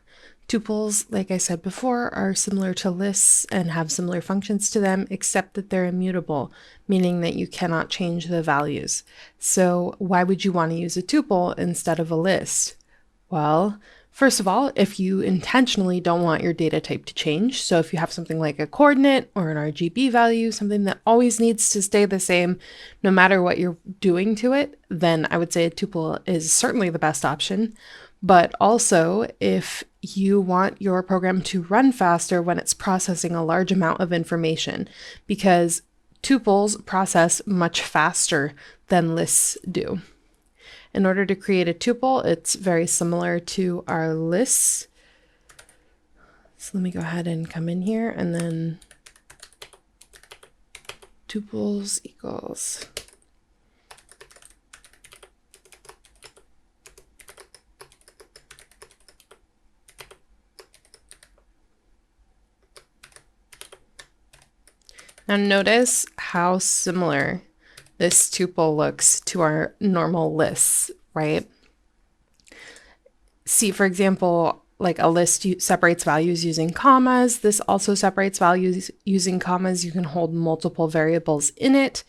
Tuples, like I said before, are similar to lists and have similar functions to them, except that they're immutable, meaning that you cannot change the values. So why would you want to use a tuple instead of a list? Well, first of all, if you intentionally don't want your data type to change, so if you have something like a coordinate or an RGB value, something that always needs to stay the same no matter what you're doing to it, then I would say a tuple is certainly the best option. But also, if you want your program to run faster when it's processing a large amount of information, because tuples process much faster than lists do. In order to create a tuple, it's very similar to our lists. So let me go ahead and come in here and then tuples equals now notice how similar this tuple looks to our normal lists, right? See, for example, like a list separates values using commas. This also separates values using commas. You can hold multiple variables in it.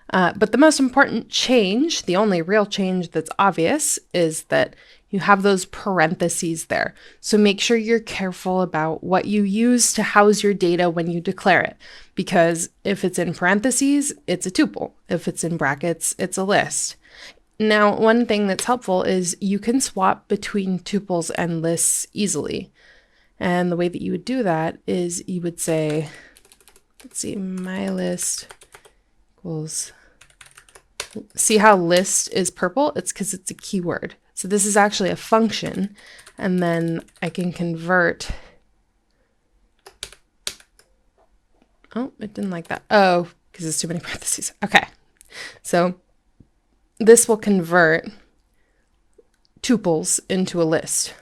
But the most important change, the only real change that's obvious, is that you have those parentheses there. So make sure you're careful about what you use to house your data when you declare it. Because if it's in parentheses, it's a tuple. If it's in brackets, it's a list. Now, one thing that's helpful is you can swap between tuples and lists easily. And the way that you would do that is you would say, let's see, my list equals, see how list is purple? It's because it's a keyword. So this is actually a function. And then I can convert, oh, it didn't like that. Oh, because it's too many parentheses. Okay, so this will convert tuples into a list.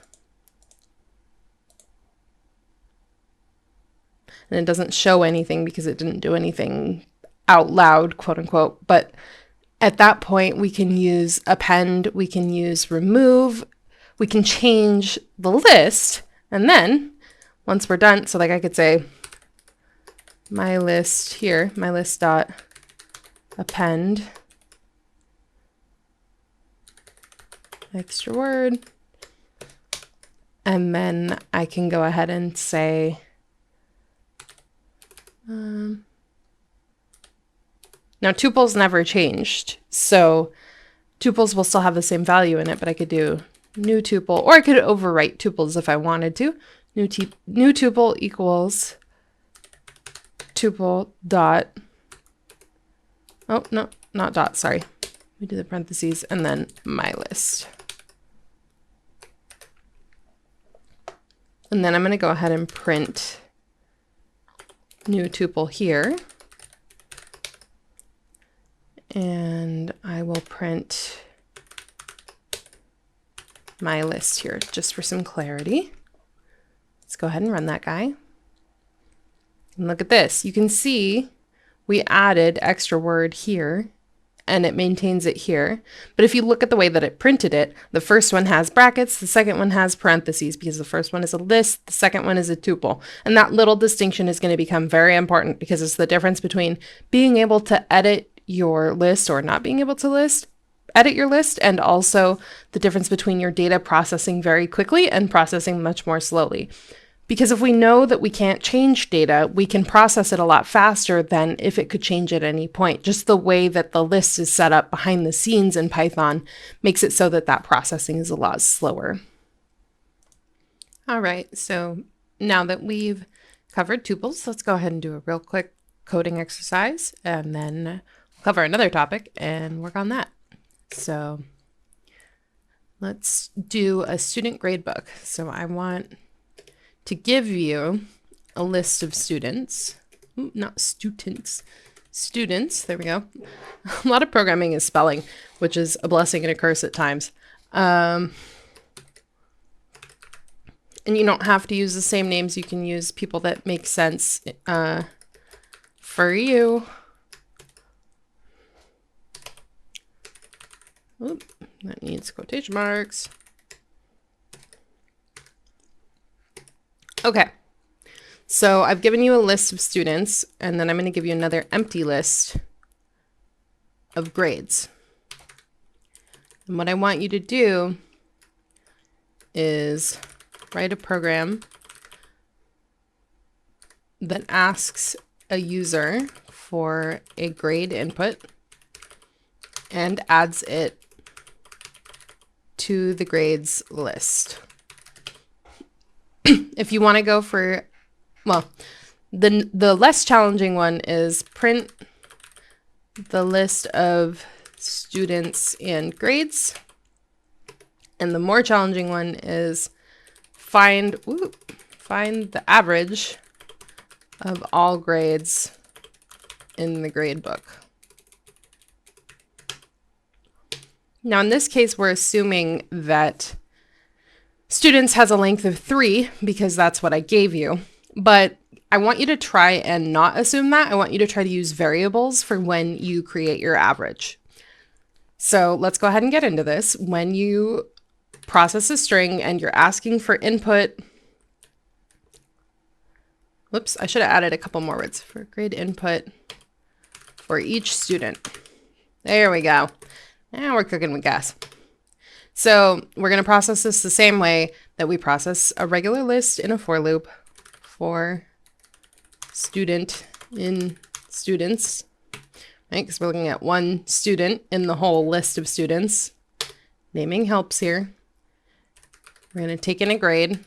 And it doesn't show anything because it didn't do anything out loud, quote unquote. But at that point, we can use append, we can use remove, we can change the list. And then once we're done, so like I could say my list here, my list dot append extra word, and then I can go ahead and say now tuples never changed, so tuples will still have the same value in it, but I could do new tuple, or I could overwrite tuples if I wanted to. New tuple equals tuple dot, oh no, not dot, sorry, we do the parentheses, and then my list. And then I'm going to go ahead and print new tuple here. And I will print my list here just for some clarity. Let's go ahead and run that guy. And look at this. You can see we added extra word here and it maintains it here. But if you look at the way that it printed it, the first one has brackets, the second one has parentheses because the first one is a list, the second one is a tuple. And that little distinction is going to become very important because it's the difference between being able to edit your list or not being able to edit your list, and also the difference between your data processing very quickly and processing much more slowly. Because if we know that we can't change data, we can process it a lot faster than if it could change at any point. Just the way that the list is set up behind the scenes in Python makes it so that that processing is a lot slower. All right, so now that we've covered tuples, let's go ahead and do a real quick coding exercise, and then we'll cover another topic and work on that. So let's do a student gradebook. So I want to give you a list of students. Ooh, not students. Students, there we go. A lot of programming is spelling, which is a blessing and a curse at times. And you don't have to use the same names. You can use people that make sense for you. Oop, that needs quotation marks. Okay, so I've given you a list of students, and then I'm going to give you another empty list of grades. And what I want you to do is write a program that asks a user for a grade input and adds it to the grades list. If you want to go for, well, the less challenging one is print the list of students and grades. And the more challenging one is find find the average of all grades in the grade book. Now in this case, we're assuming that students has a length of 3 because that's what I gave you. But I want you to try and not assume that. I want you to try to use variables for when you create your average. So let's go ahead and get into this. When you process a string and you're asking for input, whoops, I should have added a couple more words for grade input for each student. There we go. Now we're cooking with gas. So we're going to process this the same way that we process a regular list in a for loop for student in students, right? Because we're looking at one student in the whole list of students. Naming helps here. We're going to take in a grade.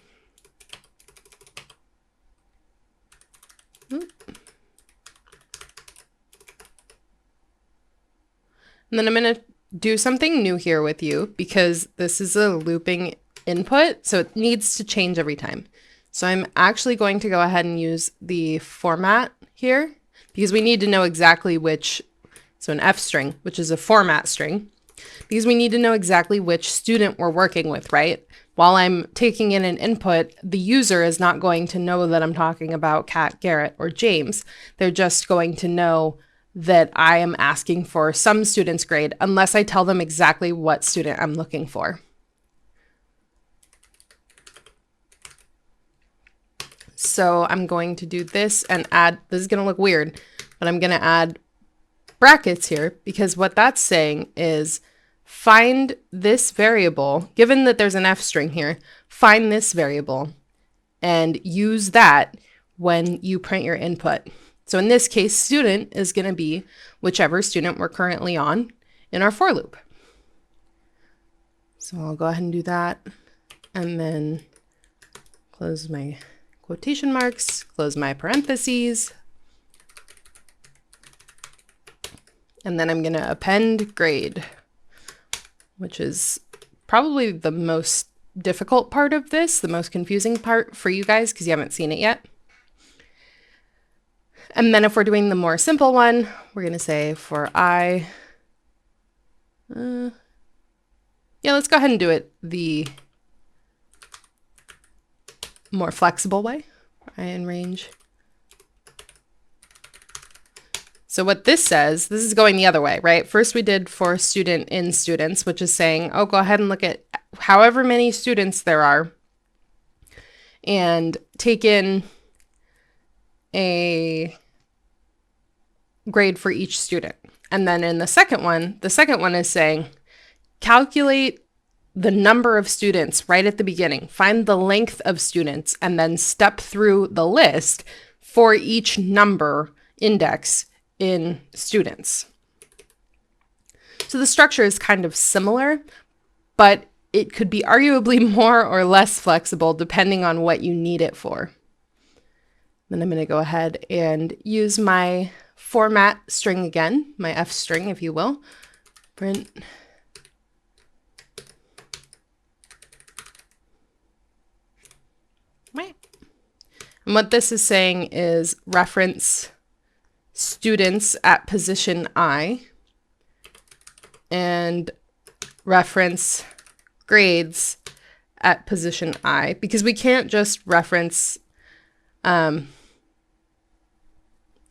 And then I'm going to do something new here with you because this is a looping input, so it needs to change every time. So I'm actually going to go ahead and use the format here because we need to know exactly which, so an F string, which is a format string, because we need to know exactly which student we're working with, right? While I'm taking in an input, the user is not going to know that I'm talking about Kat, Garrett, or James. They're just going to know that I am asking for some student's grade unless I tell them exactly what student I'm looking for. So I'm going to do this and add, this is going to look weird, but I'm going to add brackets here because what that's saying is find this variable, given that there's an F string here, find this variable and use that when you print your input. So in this case, student is going to be whichever student we're currently on in our for loop. So I'll go ahead and do that and then close my quotation marks, close my parentheses, and then I'm going to append grade, which is probably the most difficult part of this, the most confusing part for you guys because you haven't seen it yet. And then if we're doing the more simple one, we're going to say for I, yeah, let's go ahead and do it the more flexible way, I in range. So what this says, this is going the other way, right? First we did for student in students, which is saying, oh, go ahead and look at however many students there are and take in a grade for each student. And then in the second one is saying, calculate the number of students right at the beginning, find the length of students, and then step through the list for each number index in students. So the structure is kind of similar, but it could be arguably more or less flexible depending on what you need it for. Then I'm going to go ahead and use my format string again, my F string, if you will. Print. Right. And what this is saying is reference students at position I and reference grades at position I, because we can't just reference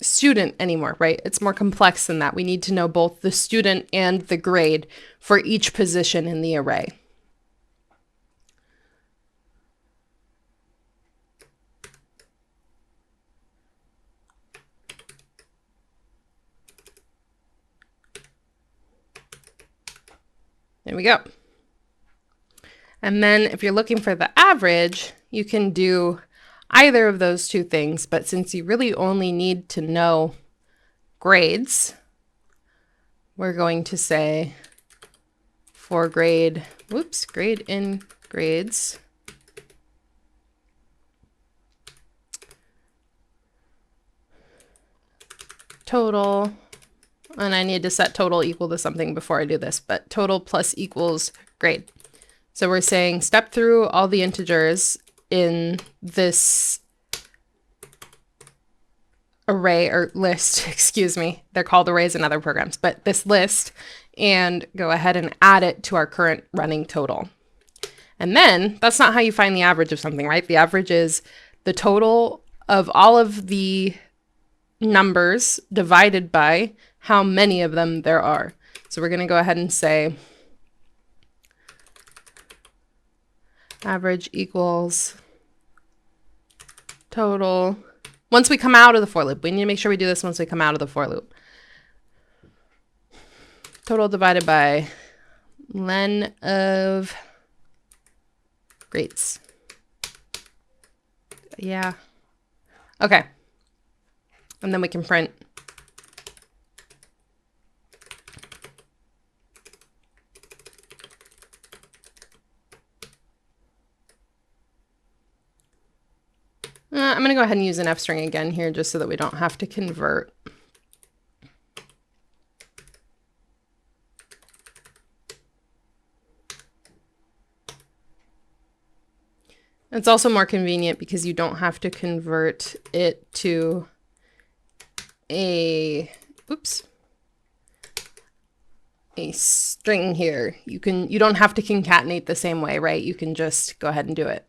student anymore, right? It's more complex than that. We need to know both the student and the grade for each position in the array. There we go. And then if you're looking for the average, you can do either of those two things, but since you really only need to know grades, we're going to say for grade in grades, total, and I need to set total equal to something before I do this, but total plus equals grade. So we're saying step through all the integers in this array or list, excuse me, they're called arrays in other programs, but this list, and go ahead and add it to our current running total. And then that's not how you find the average of something, right? The average is the total of all of the numbers divided by how many of them there are. So we're going to go ahead and say average equals total. Once we come out of the for loop, we need to make sure we do this once we come out of the for loop. Total divided by len of grades. Yeah. Okay. And then we can print. I'm going to go ahead and use an Fstring again here just so that we don't have to convert. It's also more convenient because you don't have to convert it to a string here. You don't have to concatenate the same way, right? You can just go ahead and do it.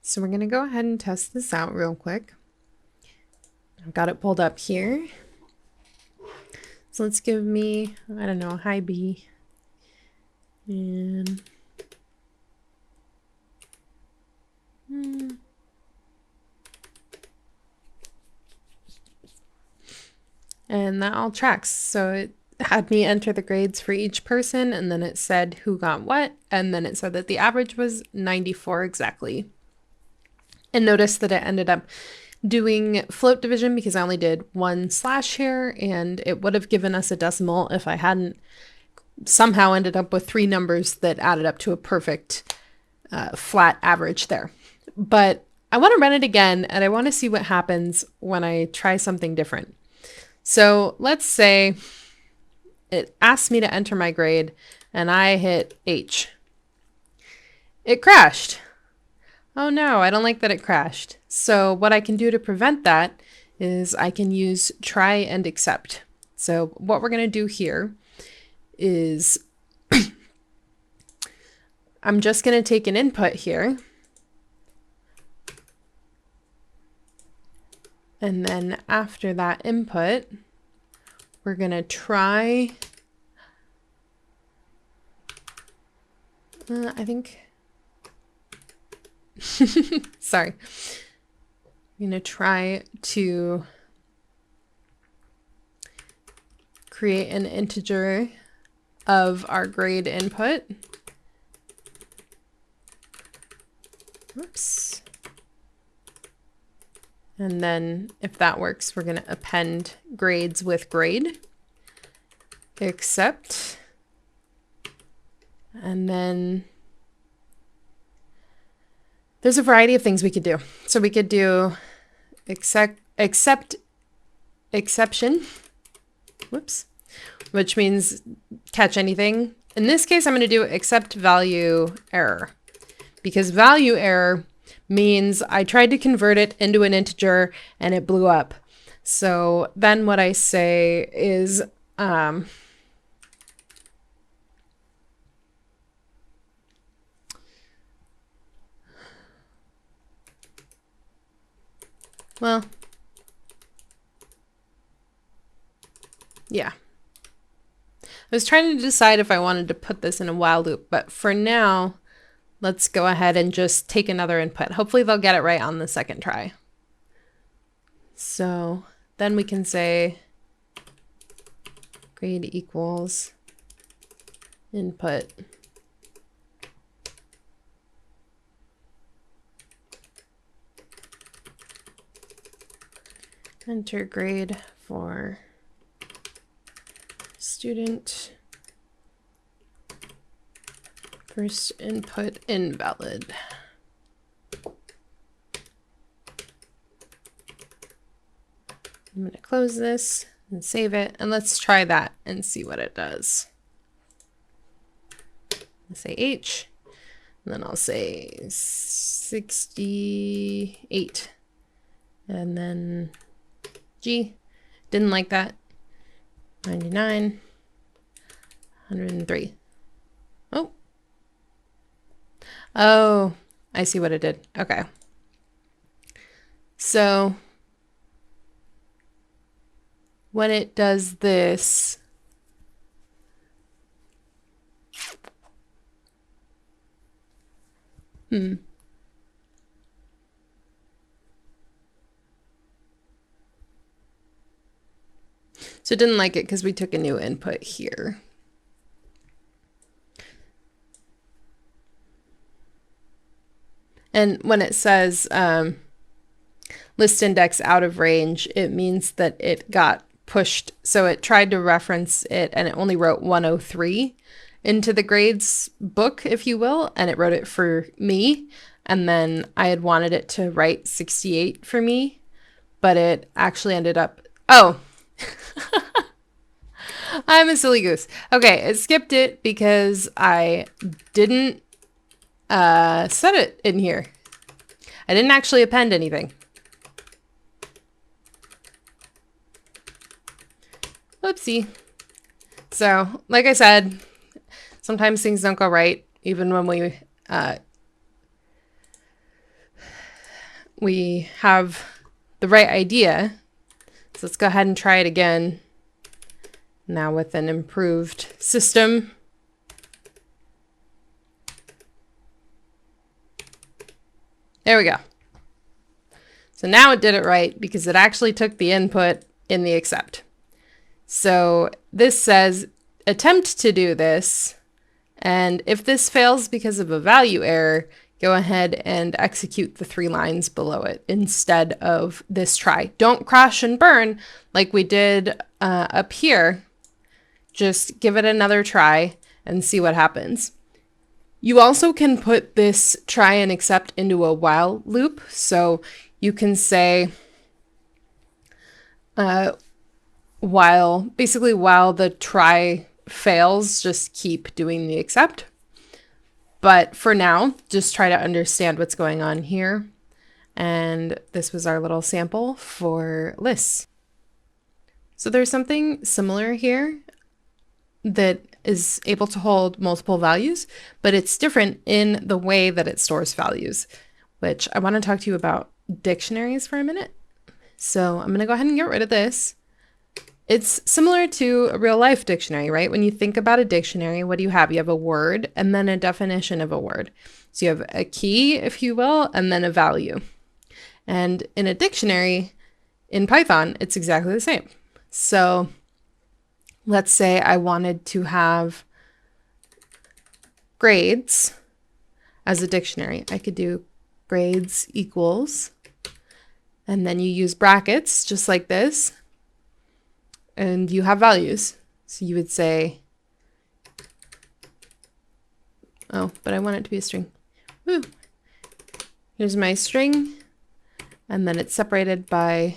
So we're going to go ahead and test this out real quick. I've got it pulled up here. So let's give me, I don't know, hi B. And that all tracks. So it had me enter the grades for each person, and then it said who got what, and then it said that the average was 94 exactly. And notice that it ended up doing float division because I only did one slash here, and it would have given us a decimal if I hadn't somehow ended up with 3 numbers that added up to a perfect flat average there. But I want to run it again, and I want to see what happens when I try something different. So let's say it asks me to enter my grade, and I hit H. It crashed. Oh no, I don't like that it crashed. So what I can do to prevent that is I can use try and except. So what we're going to do here is I'm just going to take an input here. And then after that input, we're going to try, I think, sorry. I'm going to try to create an integer of our grade input. Oops. And then if that works, we're going to append grades with grade, except, and then there's a variety of things we could do. So we could do except exception, whoops, which means catch anything. In this case, I'm going to do except value error, because value error means I tried to convert it into an integer and it blew up. So then what I say is well, yeah. I was trying to decide if I wanted to put this in a while loop, but for now, let's go ahead and just take another input. Hopefully they'll get it right on the second try. So then we can say grade equals input enter grade for student. First input invalid. I'm going to close this and save it, and let's try that and see what it does. Let's say H. And then I'll say 68. And then G. Didn't like that. 99. 103. Oh. Oh, I see what it did. Okay. So when it does this, So it didn't like it because we took a new input here. And when it says list index out of range, it means that it got pushed. So it tried to reference it and it only wrote 103 into the grades book, if you will, and it wrote it for me. And then I had wanted it to write 68 for me, but it actually ended up, oh, I'm a silly goose. Okay, it skipped it because I didn't set it in here. I didn't actually append anything. Whoopsie. So, like I said, sometimes things don't go right, even when we have the right idea. So let's go ahead and try it again. Now with an improved system. There we go. So now it did it right because it actually took the input in the accept. So this says attempt to do this, and if this fails because of a value error, go ahead and execute the 3 lines below it instead of this try. Don't crash and burn like we did up here. Just give it another try and see what happens. You also can put this try and accept into a while loop. So you can say while the try fails, just keep doing the accept. But for now, just try to understand what's going on here. And this was our little sample for lists. So there's something similar here that is able to hold multiple values, but it's different in the way that it stores values, which I want to talk to you about dictionaries for a minute. So I'm going to go ahead and get rid of this. It's similar to a real life dictionary, right? When you think about a dictionary, what do you have? You have a word and then a definition of a word. So you have a key, if you will, and then a value. And in a dictionary in Python, it's exactly the same. So let's say I wanted to have grades as a dictionary. I could do grades equals, and then you use brackets just like this, and you have values. So you would say, oh, but I want it to be a string. Woo. Here's my string, and then it's separated by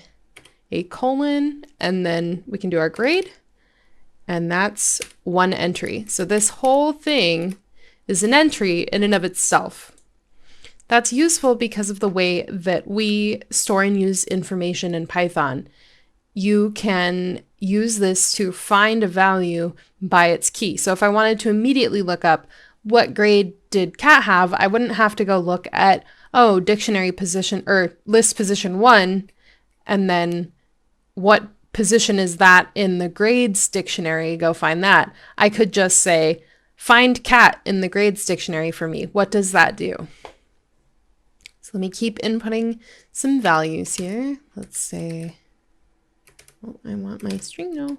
a colon, and then we can do our grade. And that's one entry. So this whole thing is an entry in and of itself. That's useful because of the way that we store and use information in Python. You can use this to find a value by its key. So if I wanted to immediately look up what grade did Cat have, I wouldn't have to go look at, oh, dictionary position or list position 1, and then what position is that in the grades dictionary, go find that. I could just say, find Cat in the grades dictionary for me. What does that do? So let me keep inputting some values here. Let's say, oh, I want my string now.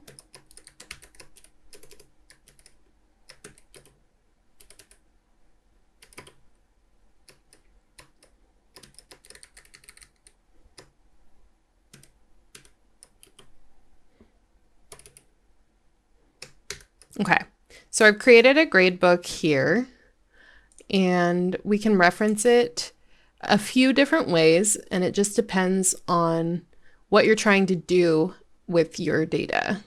Okay, so I've created a gradebook here, and we can reference it a few different ways, and it just depends on what you're trying to do with your data.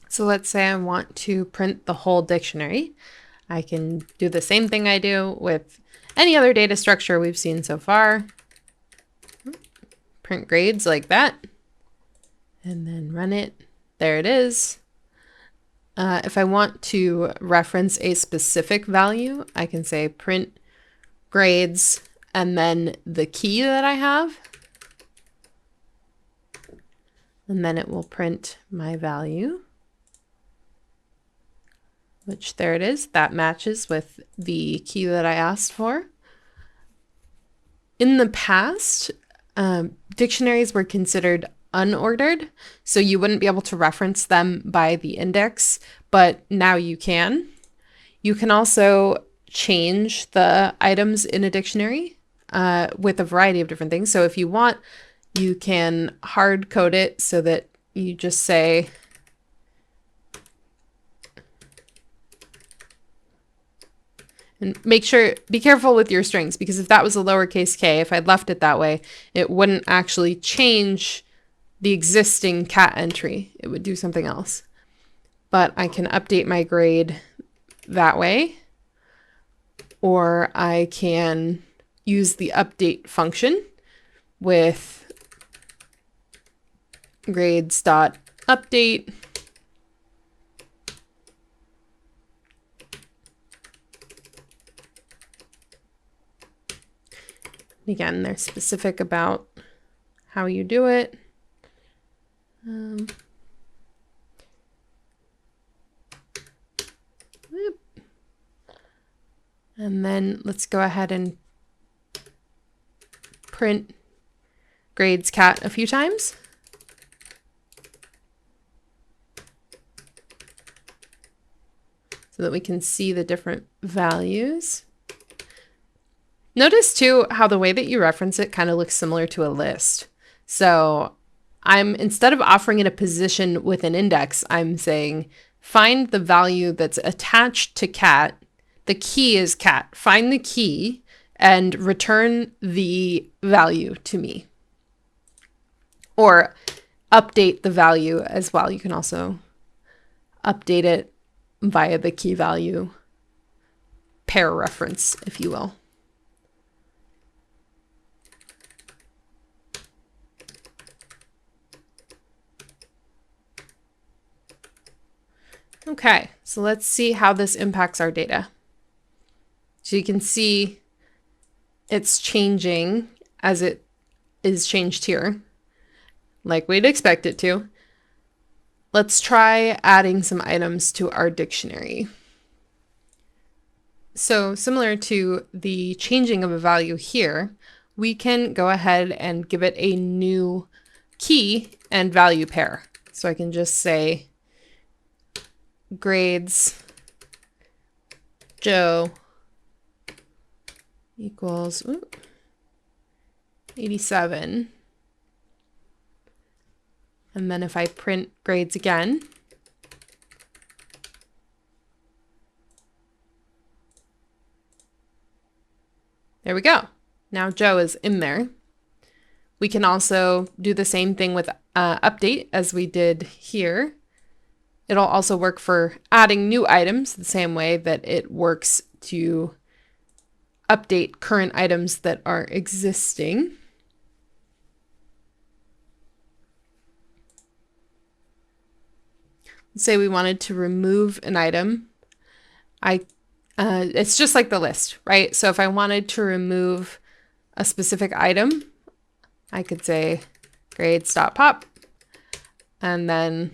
So let's say I want to print the whole dictionary. I can do the same thing I do with any other data structure we've seen so far. Print grades like that, and then run it. There it is. If I want to reference a specific value, I can say print grades and then the key that I have, and then it will print my value, which there it is. That matches with the key that I asked for. In the past, dictionaries were considered unordered, so you wouldn't be able to reference them by the index, but now you can. You can also change the items in a dictionary with a variety of different things. So if you want, you can hard code it so that you just say and make sure, be careful with your strings, because if that was a lowercase k, if I'd left it that way, it wouldn't actually change the existing cat entry. It would do something else. But I can update my grade that way, or I can use the update function with grades.update. Again, they're specific about how you do it. And then let's go ahead and print grades cat a few times. So that we can see the different values. Notice too how the way that you reference it kind of looks similar to a list. So instead of offering it a position with an index, I'm saying find the value that's attached to cat. The key is cat. Find the key and return the value to me. Or update the value as well. You can also update it via the key value pair reference, if you will. Okay, so let's see how this impacts our data. So you can see it's changing as it is changed here, like we'd expect it to. Let's try adding some items to our dictionary. So similar to the changing of a value here, we can go ahead and give it a new key and value pair. So I can just say grades Joe equals 87. And then if I print grades again, there we go. Now Joe is in there. We can also do the same thing with update as we did here. It'll also work for adding new items the same way that it works to update current items that are existing. Let's say we wanted to remove an item. It's just like the list, right? So if I wanted to remove a specific item, I could say grades.pop and then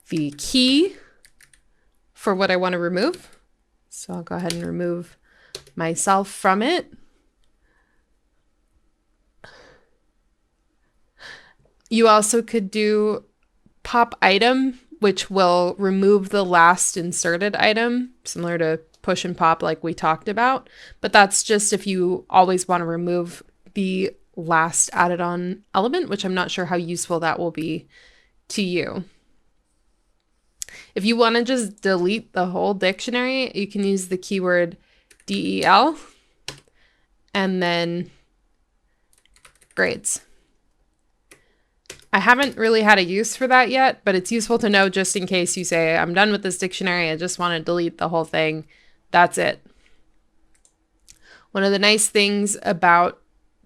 the key for what I want to remove. So I'll go ahead and remove myself from it. You also could do pop item, which will remove the last inserted item, similar to push and pop like we talked about. But that's just if you always want to remove the last added on element, which I'm not sure how useful that will be to you. If you want to just delete the whole dictionary, you can use the keyword del and then grades. I haven't really had a use for that yet, but it's useful to know just in case you say, I'm done with this dictionary, I just want to delete the whole thing. That's it. One of the nice things about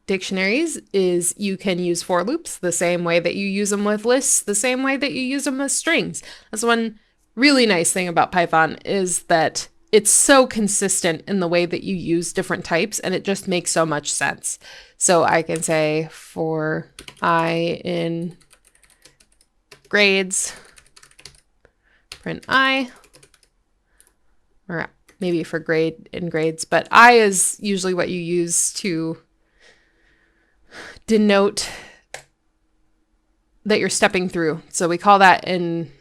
dictionaries is you can use for loops the same way that you use them with lists, the same way that you use them with strings. That's one really nice thing about Python, is that it's so consistent in the way that you use different types, and it just makes so much sense. So I can say for I in grades, print I, or maybe for grade in grades, but I is usually what you use to denote that you're stepping through. So we call that an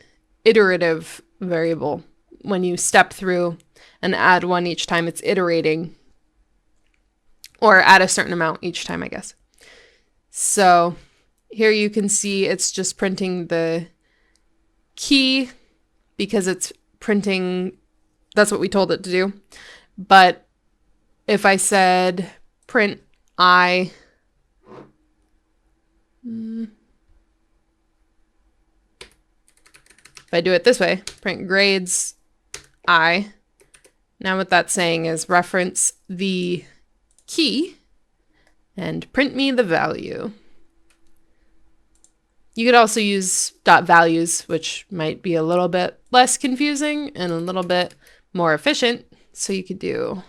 iterative variable. When you step through and add one each time, it's iterating, or add a certain amount each time, I guess. So here you can see it's just printing the key because it's printing, that's what we told it to do. But if I said print I, if I do it this way, print grades I, now what that's saying is reference the key and print me the value. You could also use .values, which might be a little bit less confusing and a little bit more efficient. So you could do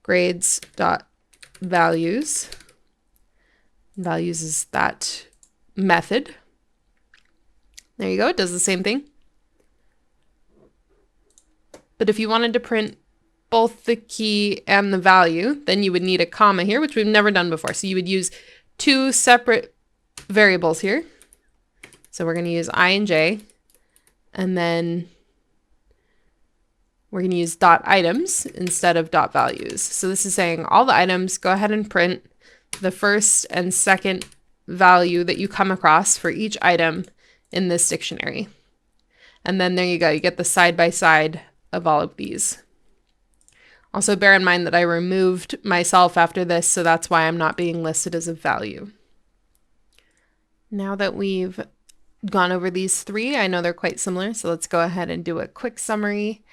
grades.values. Values is that method. There you go, it does the same thing. But if you wanted to print both the key and the value, then you would need a comma here, which we've never done before. So you would use two separate variables here. So we're going to use I and j, and then we're going to use .items instead of .values. So this is saying all the items, go ahead and print the first and second value that you come across for each item in this dictionary. And then there you go, you get the side by side of all of these. Also bear in mind that I removed myself after this, so that's why I'm not being listed as a value. Now that we've gone over these three, I know they're quite similar, so let's go ahead and do a quick summary.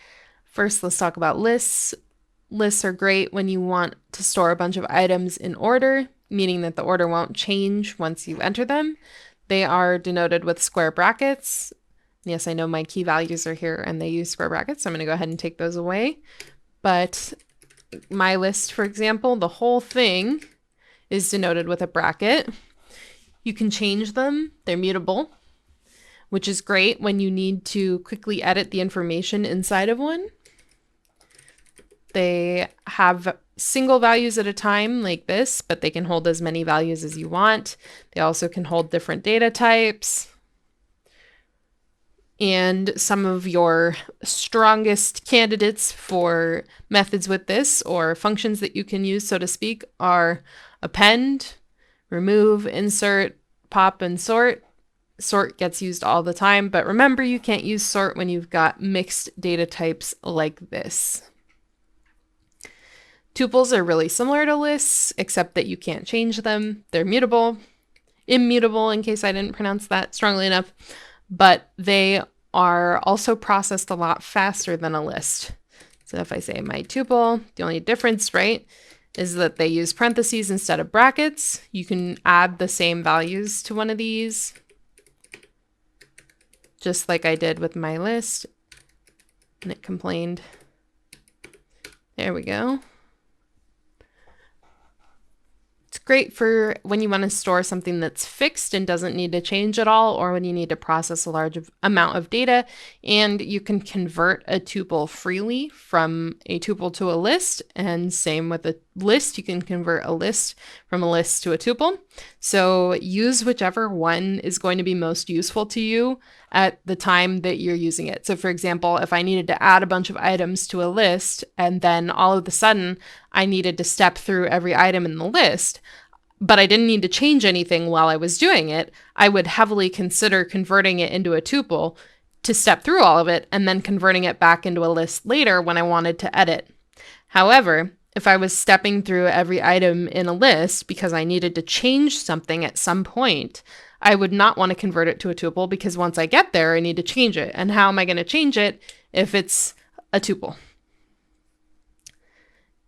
First, let's talk about lists. Lists are great when you want to store a bunch of items in order, meaning that the order won't change once you enter them. They are denoted with square brackets. Yes, I know my key values are here and they use square brackets, so I'm going to go ahead and take those away. But my list, for example, the whole thing is denoted with a bracket. You can change them. They're mutable, which is great when you need to quickly edit the information inside of one. They have single values at a time like this, but they can hold as many values as you want. They also can hold different data types. And some of your strongest candidates for methods with this, or functions that you can use, so to speak, are append, remove, insert, pop, and sort. Sort gets used all the time, but remember you can't use sort when you've got mixed data types like this. Tuples are really similar to lists, except that you can't change them. They're mutable, immutable, in case I didn't pronounce that strongly enough, but they are also processed a lot faster than a list. So if I say my tuple, the only difference, right, is that they use parentheses instead of brackets. You can add the same values to one of these, just like I did with my list, and it complained. There we go. It's great for when you want to store something that's fixed and doesn't need to change at all, or when you need to process a large amount of data, and you can convert a tuple freely from a tuple to a list, and same with a list, you can convert a list from a list to a tuple. So use whichever one is going to be most useful to you at the time that you're using it. So for example, if I needed to add a bunch of items to a list, and then all of a sudden I needed to step through every item in the list, but I didn't need to change anything while I was doing it, I would heavily consider converting it into a tuple to step through all of it and then converting it back into a list later when I wanted to edit. However, if I was stepping through every item in a list because I needed to change something at some point, I would not want to convert it to a tuple because once I get there, I need to change it. And how am I going to change it if it's a tuple?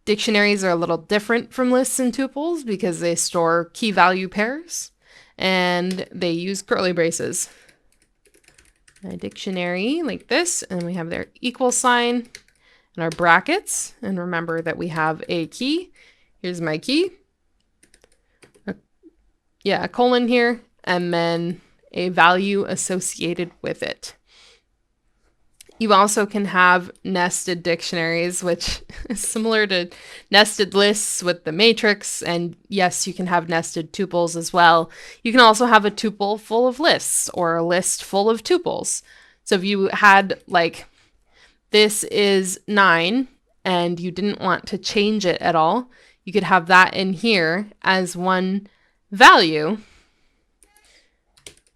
Dictionaries are a little different from lists and tuples because they store key value pairs and they use curly braces. A dictionary like this, and we have their equal sign and our brackets. And remember that we have a key. Here's my key. A colon here, and then a value associated with it. You also can have nested dictionaries, which is similar to nested lists with the matrix. And yes, you can have nested tuples as well. You can also have a tuple full of lists or a list full of tuples. So if you had like, this is 9 and you didn't want to change it at all, you could have that in here as one value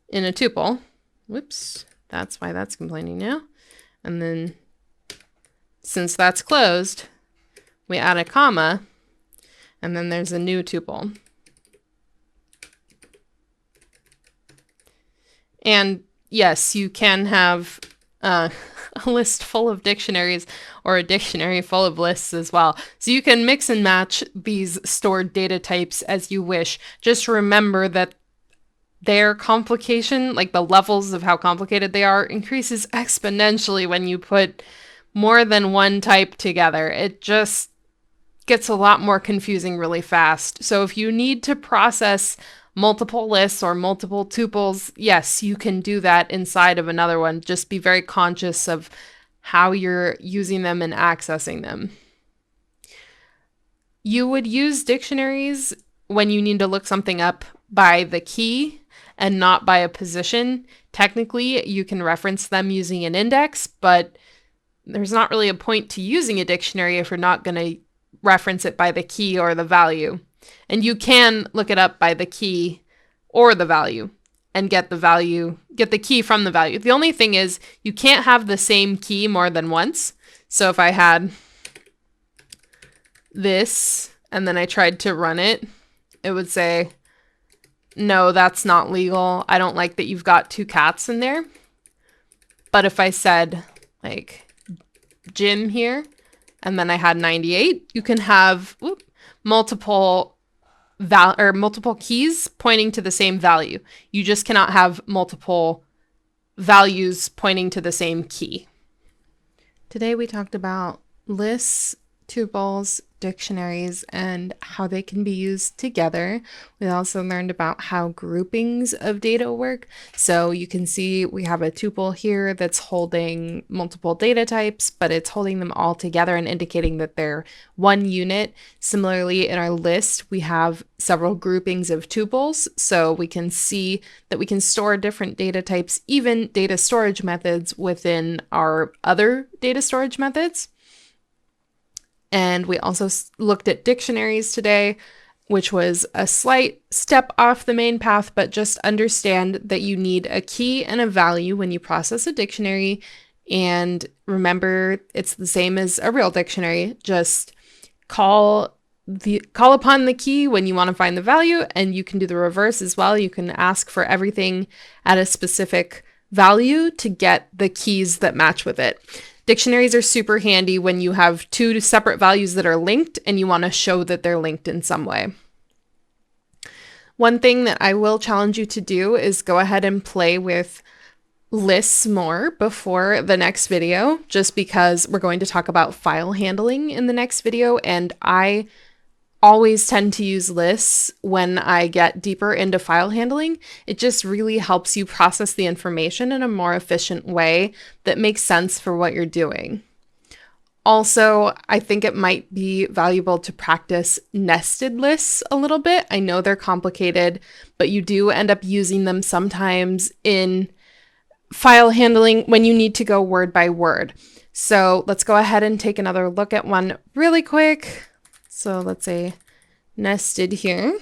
in a tuple. Whoops, that's why that's complaining now. And then since that's closed, we add a comma, and then there's a new tuple. And yes, you can have a list full of dictionaries or a dictionary full of lists as well. So you can mix and match these stored data types as you wish. Just remember that their complication, like the levels of how complicated they are, increases exponentially when you put more than one type together. It just gets a lot more confusing really fast. So if you need to process multiple lists or multiple tuples, yes, you can do that inside of another one. Just be very conscious of how you're using them and accessing them. You would use dictionaries when you need to look something up by the key and not by a position. Technically, you can reference them using an index, but there's not really a point to using a dictionary if you're not going to reference it by the key or the value. And you can look it up by the key or the value and get the key from the value. The only thing is you can't have the same key more than once. So if I had this and then I tried to run it, it would say, no, that's not legal. I don't like that you've got 2 cats in there. But if I said like Jim here, and then I had 98, you can have multiple keys pointing to the same value. You just cannot have multiple values pointing to the same key. Today we talked about lists, tuples, dictionaries, and how they can be used together. We also learned about how groupings of data work. So you can see we have a tuple here that's holding multiple data types, but it's holding them all together and indicating that they're one unit. Similarly, in our list, we have several groupings of tuples. So we can see that we can store different data types, even data storage methods within our other data storage methods. And we also looked at dictionaries today, which was a slight step off the main path, but just understand that you need a key and a value when you process a dictionary. And remember, it's the same as a real dictionary. Just call upon the key when you want to find the value, and you can do the reverse as well. You can ask for everything at a specific value to get the keys that match with it. Dictionaries are super handy when you have 2 separate values that are linked and you want to show that they're linked in some way. One thing that I will challenge you to do is go ahead and play with lists more before the next video, just because we're going to talk about file handling in the next video, and I always tend to use lists when I get deeper into file handling. It just really helps you process the information in a more efficient way that makes sense for what you're doing. Also, I think it might be valuable to practice nested lists a little bit. I know they're complicated, but you do end up using them sometimes in file handling when you need to go word by word. So let's go ahead and take another look at one really quick. So let's say nested here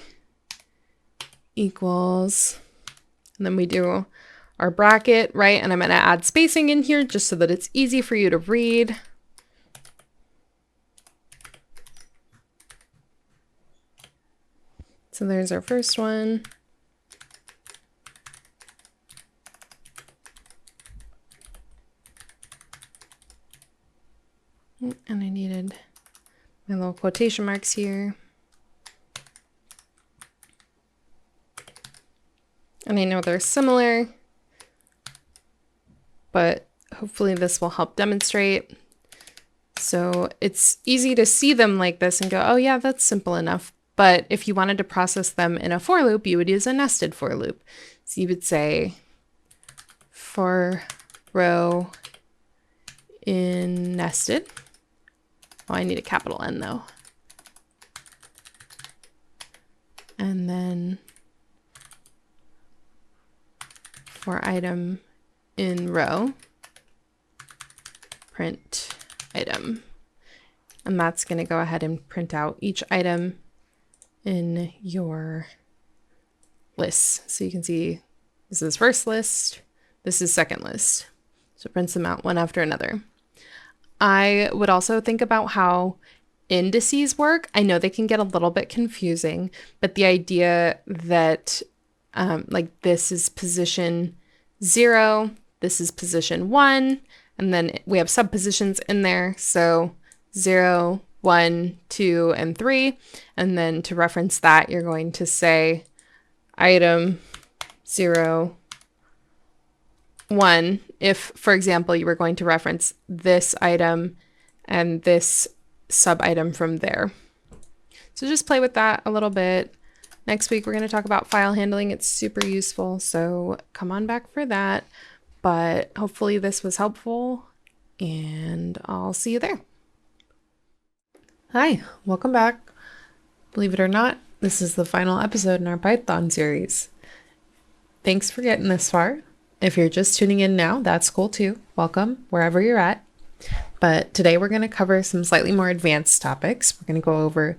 equals, and then we do our bracket, right? And I'm going to add spacing in here just so that it's easy for you to read. So there's our first one. And I needed my little quotation marks here. And I know they're similar, but hopefully this will help demonstrate. So it's easy to see them like this and go, oh yeah, that's simple enough. But if you wanted to process them in a for loop, you would use a nested for loop. So you would say for row in nested. Oh, I need a capital N though. And then for item in row, print item. And that's going to go ahead and print out each item in your list. So you can see this is first list, this is second list. So it prints them out one after another. I would also think about how indices work. I know they can get a little bit confusing, but the idea that like this is position 0, this is position 1, and then we have subpositions in there. So 0, 1, 2, and 3. And then to reference that, you're going to say item 0, 1. If, for example, you were going to reference this item and this sub item from there. So just play with that a little bit. Next week, we're going to talk about file handling. It's super useful, so come on back for that. But hopefully this was helpful, and I'll see you there. Hi, welcome back. Believe it or not, this is the final episode in our Python series. Thanks for getting this far. If you're just tuning in now, that's cool too. Welcome, wherever you're at. But today we're going to cover some slightly more advanced topics. We're going to go over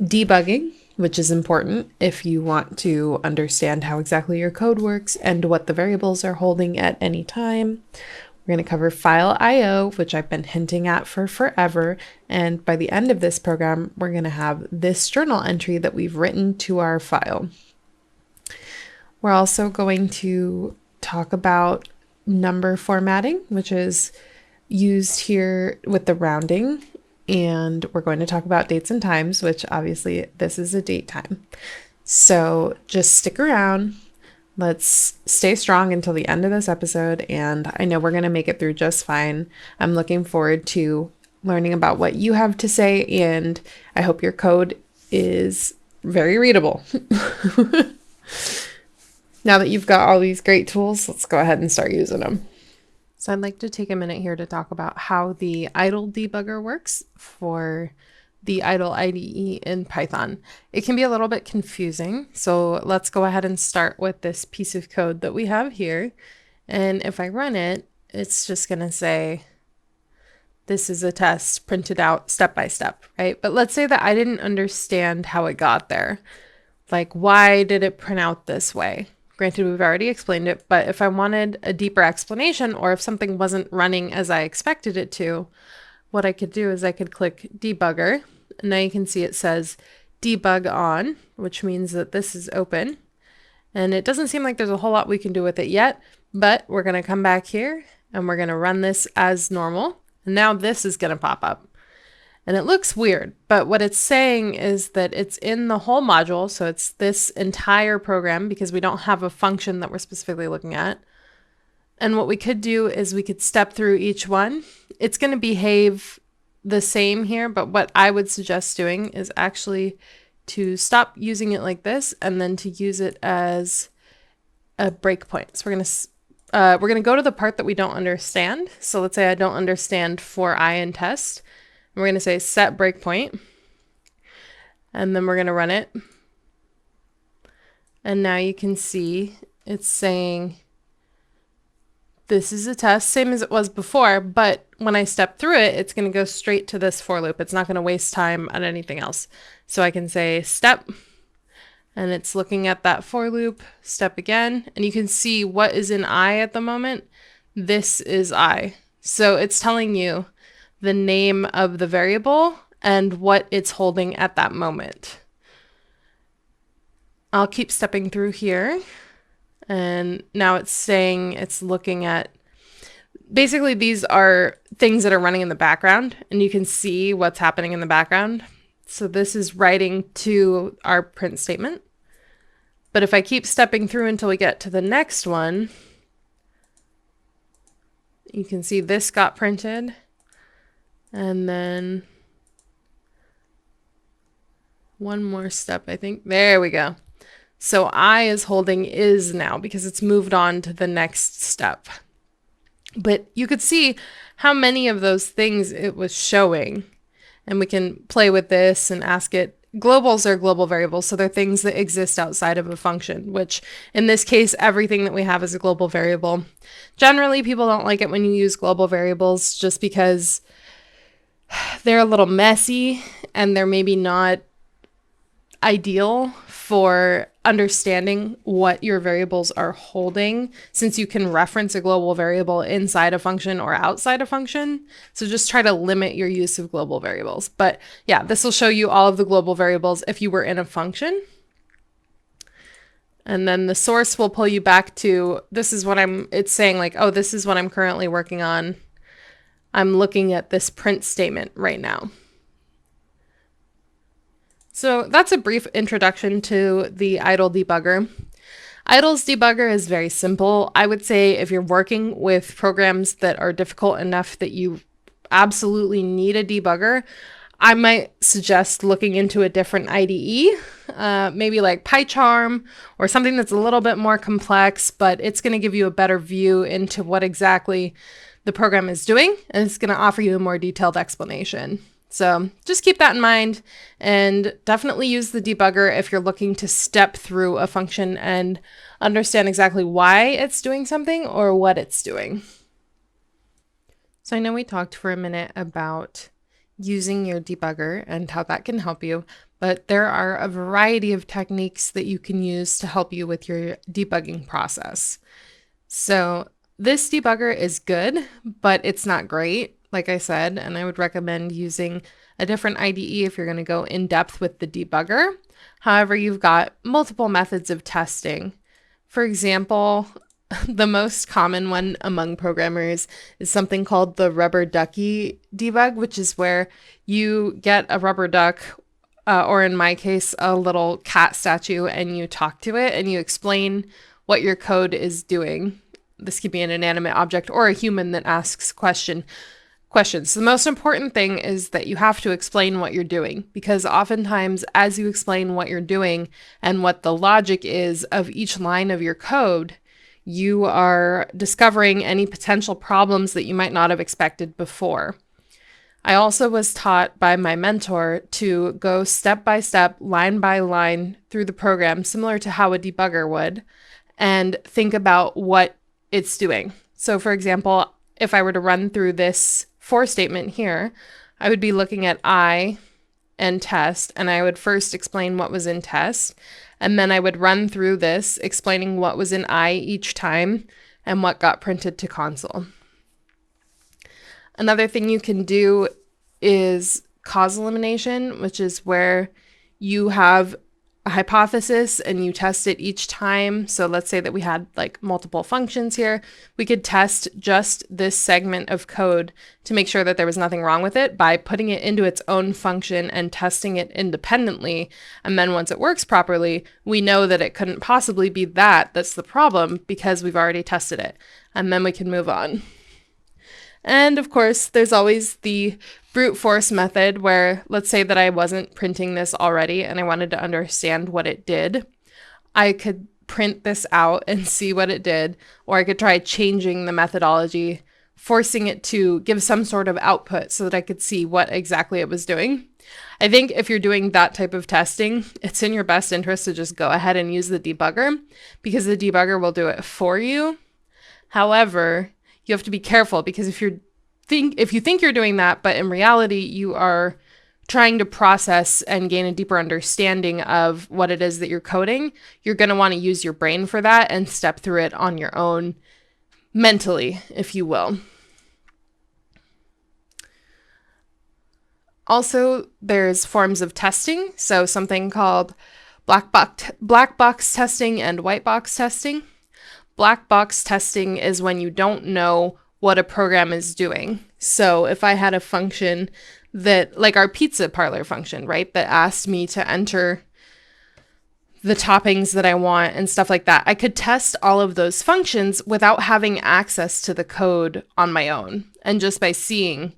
debugging, which is important if you want to understand how exactly your code works and what the variables are holding at any time. We're going to cover file I/O, which I've been hinting at for forever. And by the end of this program, we're going to have this journal entry that we've written to our file. We're also going to talk about number formatting, which is used here with the rounding. And we're going to talk about dates and times, which obviously this is a date time. So just stick around. Let's stay strong until the end of this episode. And I know we're going to make it through just fine. I'm looking forward to learning about what you have to say. And I hope your code is very readable. Now that you've got all these great tools, let's go ahead and start using them. So I'd like to take a minute here to talk about how the idle debugger works for the idle IDE in Python. It can be a little bit confusing, so let's go ahead and start with this piece of code that we have here. And if I run it, it's just going to say, this is a test printed out step by step, right? But let's say that I didn't understand how it got there. Like, why did it print out this way? Granted, we've already explained it, but if I wanted a deeper explanation, or if something wasn't running as I expected it to, what I could do is I could click debugger. And now you can see it says debug on, which means that this is open. And it doesn't seem like there's a whole lot we can do with it yet, but we're going to come back here and we're going to run this as normal. And now this is going to pop up. And it looks weird, but what it's saying is that it's in the whole module. So it's this entire program because we don't have a function that we're specifically looking at. And what we could do is we could step through each one. It's going to behave the same here, but what I would suggest doing is actually to stop using it like this and then to use it as a breakpoint. So we're going to go to the part that we don't understand. So let's say I don't understand for I in test. We're going to say set breakpoint, and then we're going to run it. And now you can see it's saying this is a test, same as it was before, but when I step through it, it's going to go straight to this for loop. It's not going to waste time on anything else. So I can say step, and it's looking at that for loop, step again, and you can see what is in I at the moment. This is I. So it's telling you the name of the variable and what it's holding at that moment. I'll keep stepping through here. And now it's saying it's looking at basically these are things that are running in the background, and you can see what's happening in the background. So this is writing to our print statement. But if I keep stepping through until we get to the next one, you can see this got printed. And then one more step, I think. There we go. So I is holding is now because it's moved on to the next step. But you could see how many of those things it was showing. And we can play with this and ask it. Globals are global variables, so they're things that exist outside of a function, which in this case, everything that we have is a global variable. Generally, people don't like it when you use global variables just because they're a little messy and they're maybe not ideal for understanding what your variables are holding, since you can reference a global variable inside a function or outside a function. So just try to limit your use of global variables. But yeah, this will show you all of the global variables if you were in a function. And then the source will pull you back to, this is what it's saying like, oh, this is what I'm currently working on. I'm looking at this print statement right now. So that's a brief introduction to the idle debugger. Idle's debugger is very simple. I would say if you're working with programs that are difficult enough that you absolutely need a debugger, I might suggest looking into a different IDE, maybe like PyCharm or something that's a little bit more complex, but it's going to give you a better view into what exactly the program is doing, and it's going to offer you a more detailed explanation. So just keep that in mind, and definitely use the debugger if you're looking to step through a function and understand exactly why it's doing something or what it's doing. So I know we talked for a minute about using your debugger and how that can help you, but there are a variety of techniques that you can use to help you with your debugging process. So this debugger is good, but it's not great, like I said, and I would recommend using a different IDE if you're going to go in depth with the debugger. However, you've got multiple methods of testing. For example, the most common one among programmers is something called the rubber ducky debug, which is where you get a rubber duck, or in my case, a little cat statue, and you talk to it and you explain what your code is doing. This could be an inanimate object or a human that asks questions. The most important thing is that you have to explain what you're doing, because oftentimes as you explain what you're doing and what the logic is of each line of your code, you are discovering any potential problems that you might not have expected before. I also was taught by my mentor to go step by step, line by line through the program, similar to how a debugger would, and think about what it's doing. So for example, if I were to run through this for statement here, I would be looking at I and test, and I would first explain what was in test, and then I would run through this explaining what was in I each time and what got printed to console. Another thing you can do is cause elimination, which is where you have a hypothesis and you test it each time. So let's say that we had like multiple functions here. We could test just this segment of code to make sure that there was nothing wrong with it by putting it into its own function and testing it independently. And then once it works properly, we know that it couldn't possibly be that's the problem, because we've already tested it. And then we can move on. And of course, there's always the brute force method where, let's say that I wasn't printing this already and I wanted to understand what it did. I could print this out and see what it did, or I could try changing the methodology, forcing it to give some sort of output so that I could see what exactly it was doing. I think if you're doing that type of testing, it's in your best interest to just go ahead and use the debugger, because the debugger will do it for you. However, you have to be careful, because if you think you're doing that, but in reality you are trying to process and gain a deeper understanding of what it is that you're coding, you're going to want to use your brain for that and step through it on your own mentally, if you will. Also, there's forms of testing, so something called black box testing and white box testing. Black box testing is when you don't know what a program is doing. So if I had a function that, like our pizza parlor function, right, that asked me to enter the toppings that I want and stuff like that, I could test all of those functions without having access to the code on my own. And just by seeing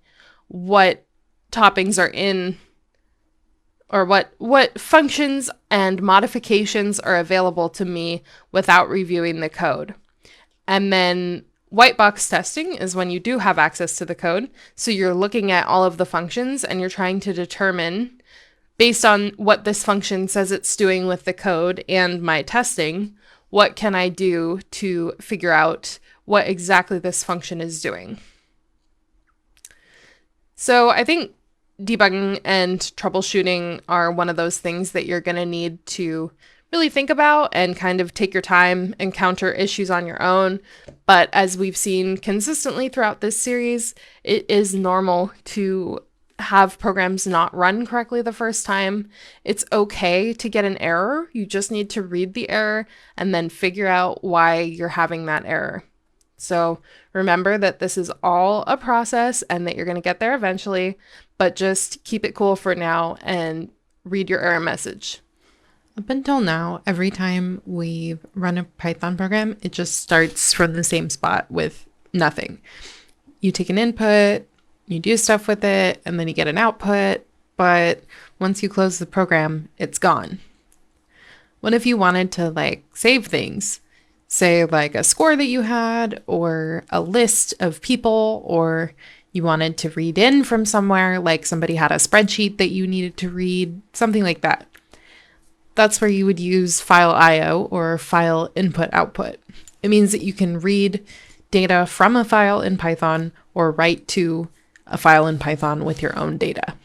what toppings are in, or what functions and modifications are available to me without reviewing the code. And then white box testing is when you do have access to the code. So you're looking at all of the functions and you're trying to determine, based on what this function says it's doing with the code and my testing, what can I do to figure out what exactly this function is doing. So I think debugging and troubleshooting are one of those things that you're going to need to really think about and kind of take your time, encounter issues on your own. But as we've seen consistently throughout this series, it is normal to have programs not run correctly the first time. It's okay to get an error. You just need to read the error and then figure out why you're having that error. So remember that this is all a process and that you're going to get there eventually, but just keep it cool for now and read your error message. Up until now, every time we run a Python program, it just starts from the same spot with nothing. You take an input, you do stuff with it, and then you get an output, but once you close the program, it's gone. What if you wanted to like save things? Say like a score that you had, or a list of people, or you wanted to read in from somewhere, like somebody had a spreadsheet that you needed to read, something like that. That's where you would use file IO or file input output. It means that you can read data from a file in Python or write to a file in Python with your own data.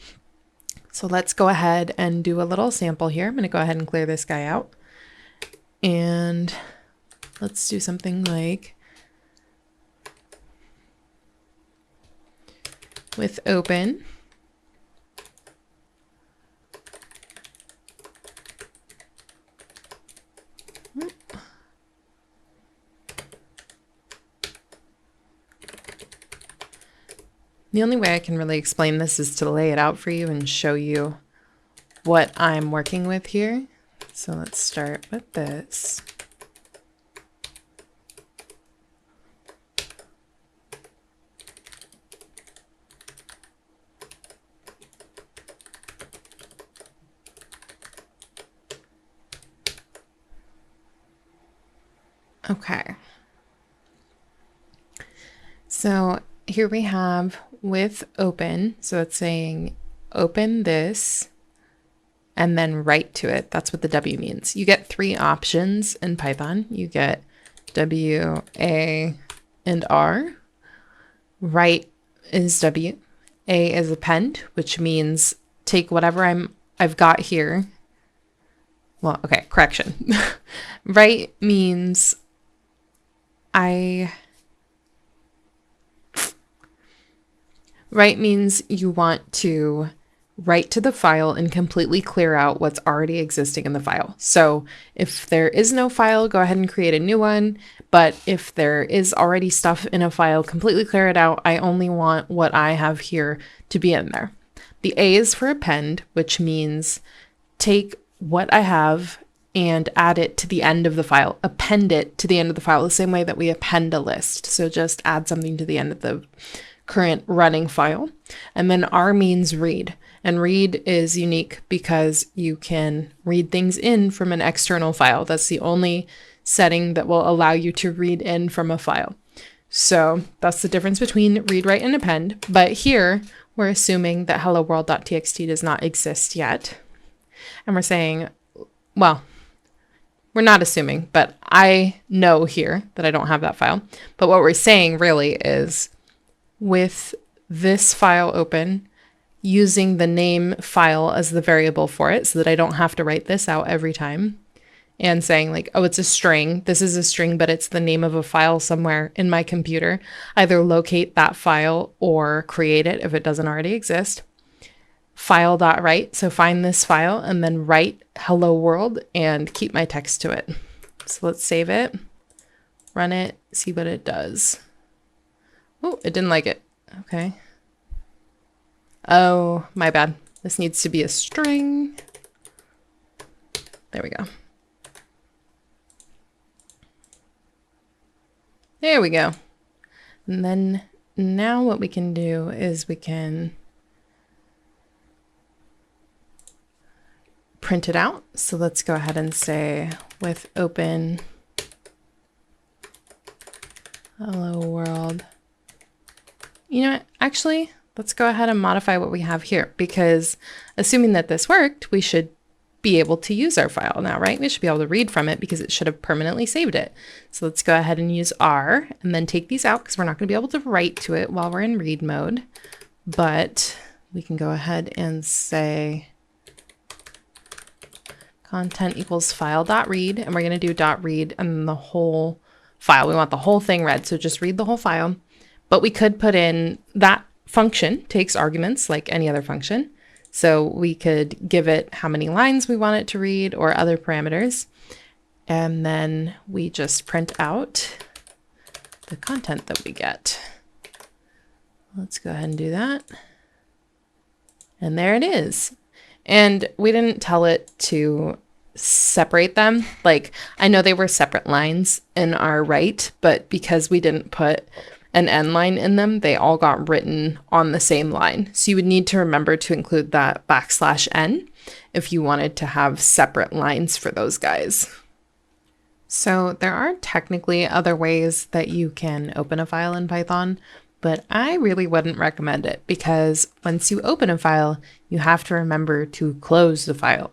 So let's go ahead and do a little sample here. I'm going to go ahead and clear this guy out. And let's do something like with open. The only way I can really explain this is to lay it out for you and show you what I'm working with here. So let's start with this. Okay. So here we have with open, so it's saying open this and then write to it. That's what the W means. You get three options in Python. You get W, A, and R. Write is W. A is append, which means take whatever I've got here. Well, okay, correction. Write means Write means you want to write to the file and completely clear out what's already existing in the file. So if there is no file, go ahead and create a new one. But if there is already stuff in a file, completely clear it out. I only want what I have here to be in there. The A is for append, which means take what I have and add it to the end of the file. Append it to the end of the file the same way that we append a list. So just add something to the end of the current running file. And then R means read. And read is unique because you can read things in from an external file. That's the only setting that will allow you to read in from a file. So that's the difference between read, write, and append. But here we're assuming that hello world.txt does not exist yet. And we're saying, well, we're not assuming, but I know here that I don't have that file. But what we're saying really is with this file open, using the name file as the variable for it so that I don't have to write this out every time, and saying like, oh, it's a string. This is a string, but it's the name of a file somewhere in my computer. Either locate that file or create it if it doesn't already exist. File.write, so find this file and then write hello world and keep my text to it. So let's save it, run it, see what it does. Oh, it didn't like it. Okay. Oh, my bad. This needs to be a string. There we go. There we go. And then now what we can do is we can print it out. So let's go ahead and say with open hello world. You know what? Actually, let's go ahead and modify what we have here, because assuming that this worked, we should be able to use our file now, right? We should be able to read from it because it should have permanently saved it. So let's go ahead and use R and then take these out because we're not going to be able to write to it while we're in read mode. But we can go ahead and say content equals file.read, and we're going to do .read and the whole file. We want the whole thing read, so just read the whole file. But we could put in that function takes arguments like any other function. So we could give it how many lines we want it to read or other parameters. And then we just print out the content that we get. Let's go ahead and do that. And there it is. And we didn't tell it to separate them. Like, I know they were separate lines in our write, but because we didn't put an end line in them, they all got written on the same line. So you would need to remember to include that \n if you wanted to have separate lines for those guys. So there are technically other ways that you can open a file in Python, but I really wouldn't recommend it because once you open a file, you have to remember to close the file.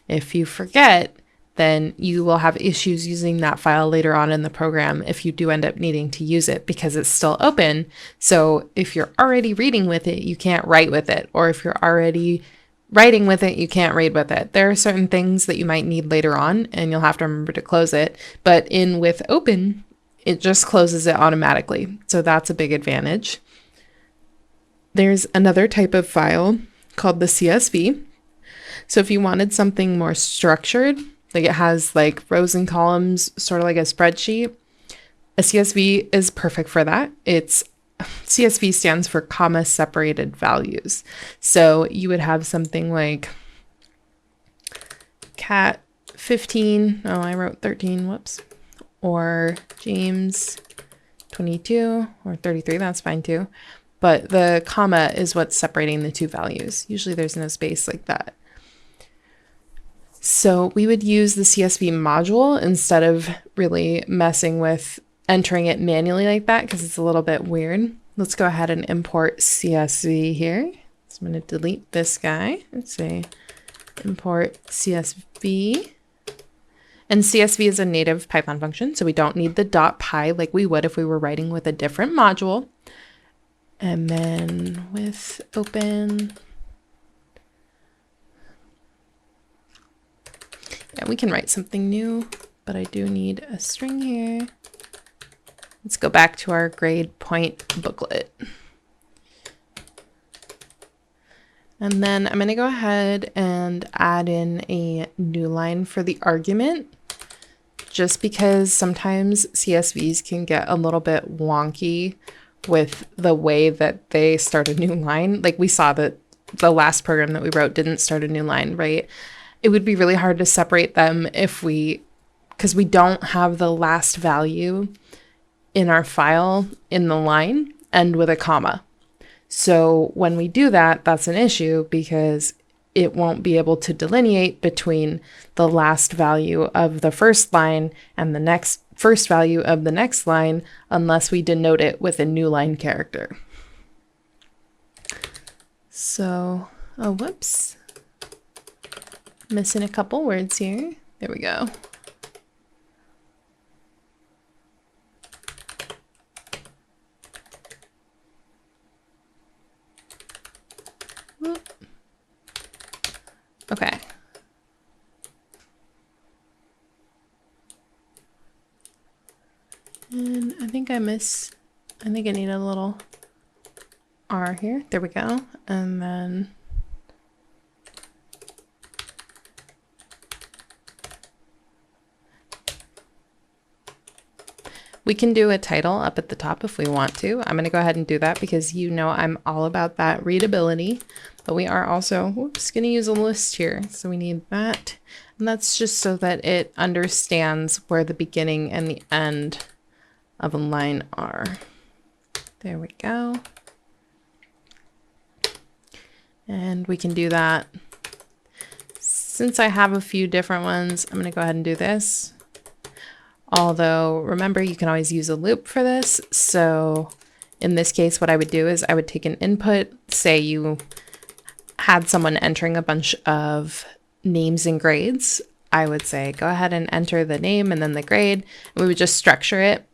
If you forget, then you will have issues using that file later on in the program if you do end up needing to use it because it's still open. So if you're already reading with it, you can't write with it. Or if you're already writing with it, you can't read with it. There are certain things that you might need later on and you'll have to remember to close it. But in with open, it just closes it automatically. So that's a big advantage. There's another type of file called the CSV. So if you wanted something more structured, like it has like rows and columns, sort of like a spreadsheet, a CSV is perfect for that. CSV stands for comma separated values. So you would have something like cat 15, oh, I wrote 13, whoops, or James 22 or 33, that's fine too. But the comma is what's separating the two values. Usually there's no space like that. So we would use the CSV module instead of really messing with entering it manually like that because it's a little bit weird. Let's go ahead and import CSV here. So I'm going to delete this guy and say import CSV. And CSV is a native Python function, so we don't need the .py like we would if we were writing with a different module. And then with open, yeah, we can write something new, but I do need a string here. Let's go back to our grade point booklet. And then I'm going to go ahead and add in a new line for the argument, just because sometimes CSVs can get a little bit wonky with the way that they start a new line. Like we saw that the last program that we wrote didn't start a new line, right? It would be really hard to separate them because we don't have the last value in our file in the line and with a comma. So when we do that, that's an issue because it won't be able to delineate between the last value of the first line and the next first value of the next line unless we denote it with a new line character. So, oh, whoops. Missing a couple words here. There we go. Okay. And I think I need a little R here. There we go. And then We can do a title up at the top if we want to. I'm going to go ahead and do that because you know I'm all about that readability. But we are also, whoops, going to use a list here. So we need that. And that's just so that it understands where the beginning and the end of a line are. There we go. And we can do that. Since I have a few different ones, I'm going to go ahead and do this. Although, remember, you can always use a loop for this. So in this case, what I would do is I would take an input, say you had someone entering a bunch of names and grades. I would say, go ahead and enter the name and then the grade. And we would just structure it.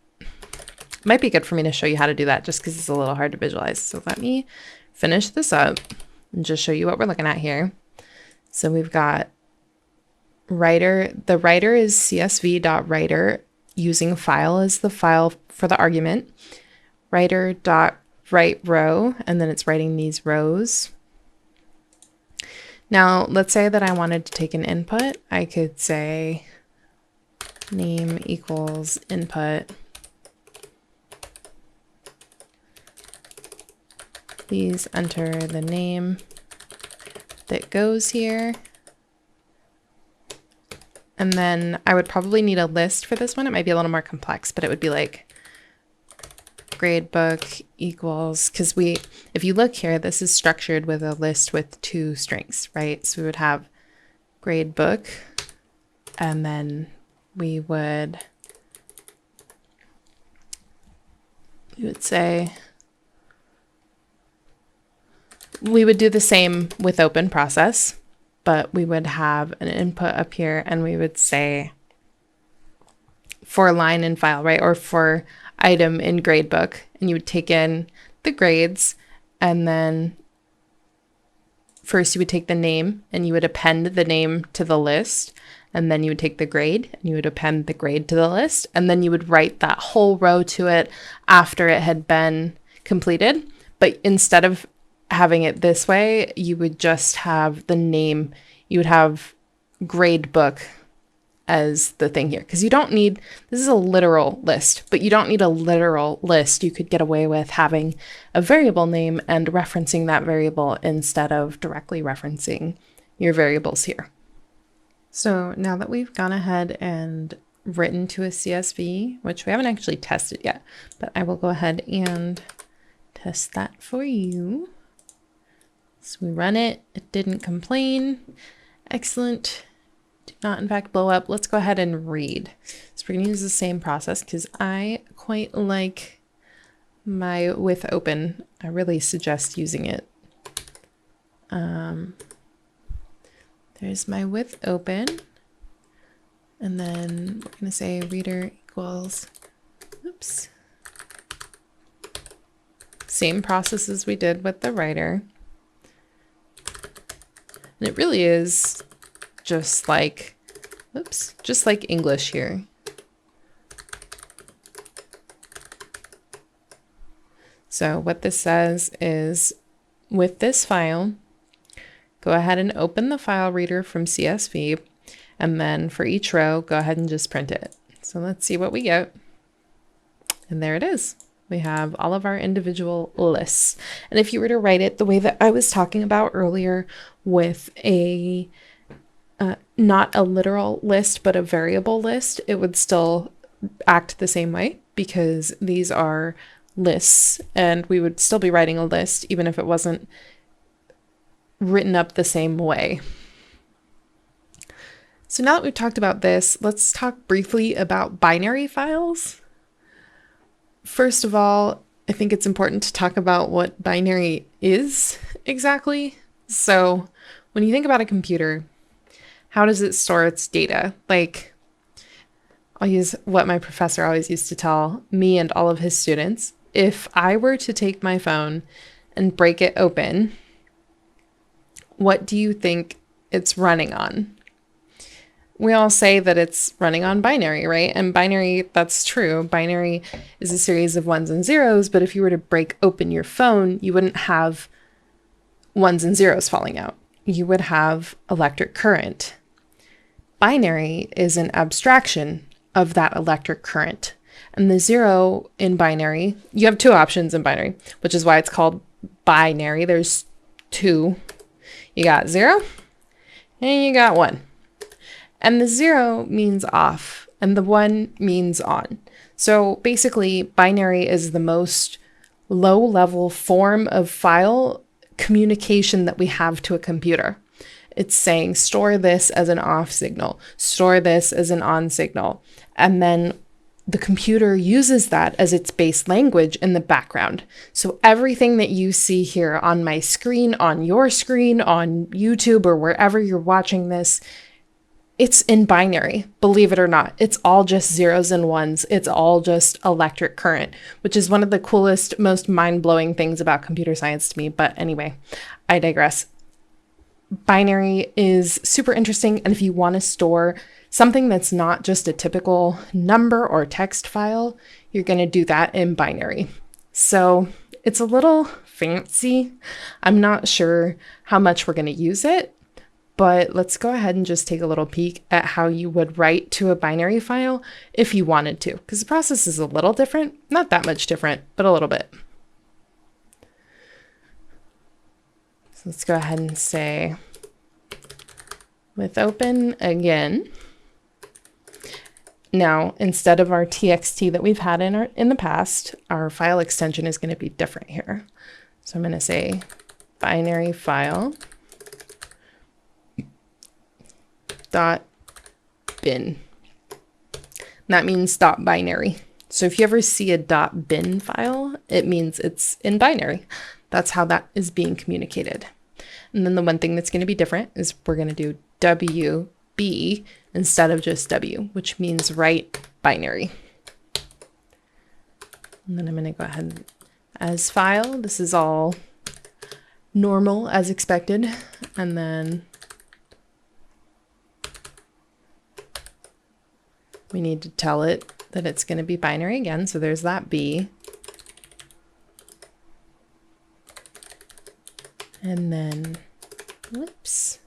Might be good for me to show you how to do that just because it's a little hard to visualize. So let me finish this up and just show you what we're looking at here. So we've got writer. The writer is csv.writer using file as the file for the argument. Writer.writeRow, and then it's writing these rows. Now, let's say that I wanted to take an input. I could say name equals input. Please enter the name that goes here. And then I would probably need a list for this one. It might be a little more complex, but it would be like gradebook equals, because if you look here, this is structured with a list with 2 strings, right? So we would have gradebook, and then we would say, we would do the same with open process, but we would have an input up here and we would say for line in file, right? Or for item in gradebook, and you would take in the grades, and then first you would take the name and you would append the name to the list, and then you would take the grade and you would append the grade to the list, and then you would write that whole row to it after it had been completed. But instead of having it this way, you would just have the name, you would have gradebook as the thing here, because you don't need, this is a literal list, but you don't need a literal list. You could get away with having a variable name and referencing that variable instead of directly referencing your variables here. So now that we've gone ahead and written to a CSV, which we haven't actually tested yet, but I will go ahead and test that for you. So we run it, it didn't complain. Excellent. Did not in fact blow up. Let's go ahead and read. So we're gonna use the same process because I quite like my with open. I really suggest using it. There's my with open. And then we're gonna say reader equals, oops. Same process as we did with the writer. And it really is just like, oops, just like English here. So what this says is, with this file, go ahead and open the file reader from CSV, and then for each row, go ahead and just print it. So let's see what we get. And there it is. We have all of our individual lists. And if you were to write it the way that I was talking about earlier with a, not a literal list, but a variable list, it would still act the same way because these are lists and we would still be writing a list even if it wasn't written up the same way. So now that we've talked about this, let's talk briefly about binary files. First of all, I think it's important to talk about what binary is exactly. So when you think about a computer, how does it store its data? Like, I'll use what my professor always used to tell me and all of his students. If I were to take my phone and break it open, what do you think it's running on? We all say that it's running on binary, right? And binary, that's true. Binary is a series of ones and zeros, but if you were to break open your phone, you wouldn't have ones and zeros falling out. You would have electric current. Binary is an abstraction of that electric current. And the 0 in binary, you have two options in binary, which is why it's called binary. There's two. You got 0 and you got 1. And the 0 means off and the 1 means on. So basically, binary is the most low-level form of file communication that we have to a computer. It's saying store this as an off signal, store this as an on signal, and then the computer uses that as its base language in the background. So everything that you see here on my screen, on your screen, on YouTube, or wherever you're watching this, it's in binary, believe it or not. It's all just zeros and ones. It's all just electric current, which is one of the coolest, most mind-blowing things about computer science to me. But anyway, I digress. Binary is super interesting. And if you want to store something that's not just a typical number or text file, you're going to do that in binary. So it's a little fancy. I'm not sure how much we're going to use it, but let's go ahead and just take a little peek at how you would write to a binary file if you wanted to, because the process is a little different, not that much different, but a little bit. So let's go ahead and say with open again. Now, instead of our txt that we've had in the past, our file extension is going to be different here. So I'm going to say binary file dot bin. That means dot binary. So if you ever see a dot bin file, it means it's in binary. That's how that is being communicated. And then the one thing that's going to be different is we're going to do WB instead of just W, which means write binary. And then I'm going to go ahead as file. This is all normal as expected. And then we need to tell it that it's going to be binary again. So there's that B. And then, whoops.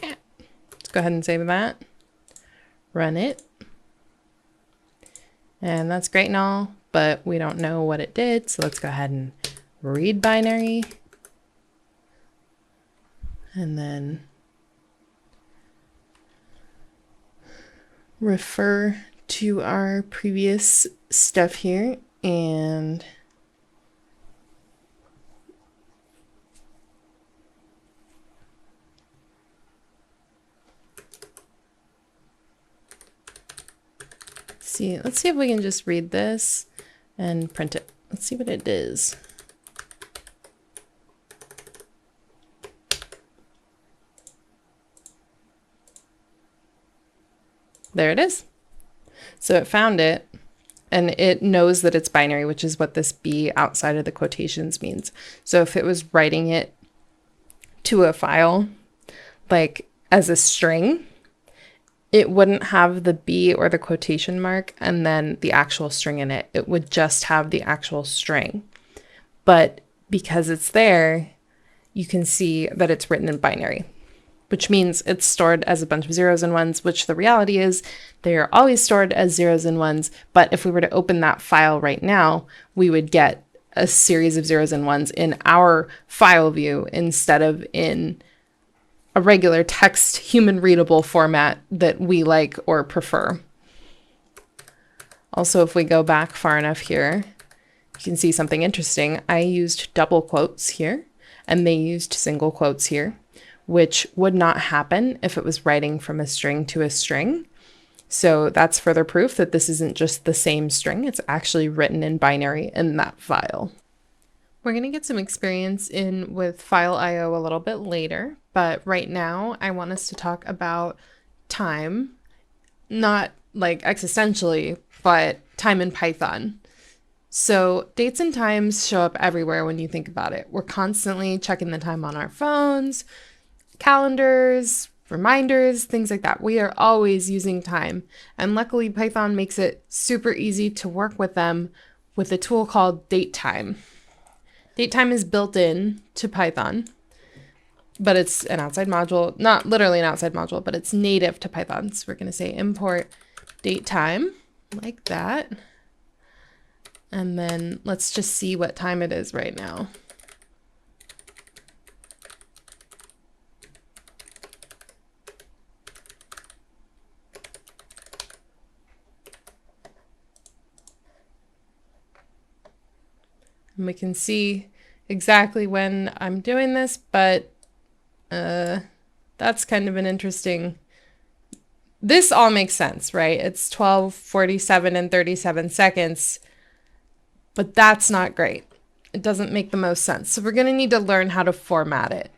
Let's go ahead and save that. Run it. And that's great and all, but we don't know what it did. So let's go ahead and read binary. And then refer to our previous stuff here and let's see if we can just read this and print it. Let's see what it is. There it is. So it found it and it knows that it's binary, which is what this B outside of the quotations means. So if it was writing it to a file, like as a string, it wouldn't have the B or the quotation mark and then the actual string in it. It would just have the actual string. But because it's there, you can see that it's written in binary, which means it's stored as a bunch of zeros and ones, which the reality is they are always stored as zeros and ones. But if we were to open that file right now, we would get a series of zeros and ones in our file view instead of in a regular text human readable format that we like or prefer. Also, if we go back far enough here, you can see something interesting. I used double quotes here and they used single quotes here, which would not happen if it was writing from a string to a string. So that's further proof that this isn't just the same string, it's actually written in binary in that file. We're going to get some experience in with file IO a little bit later, but right now I want us to talk about time, not like existentially, but time in Python. So dates and times show up everywhere when you think about it. We're constantly checking the time on our phones, calendars, reminders, things like that. We are always using time. And luckily Python makes it super easy to work with them with a tool called Datetime. Datetime is built in to Python, but it's an outside module, not literally an outside module, but it's native to Python. So we're going to say import datetime, like that. And then let's just see what time it is right now. And we can see exactly when I'm doing this, but that's kind of an interesting. This all makes sense, right? It's 12:47 and 37 seconds, but that's not great. It doesn't make the most sense. So we're going to need to learn how to format it.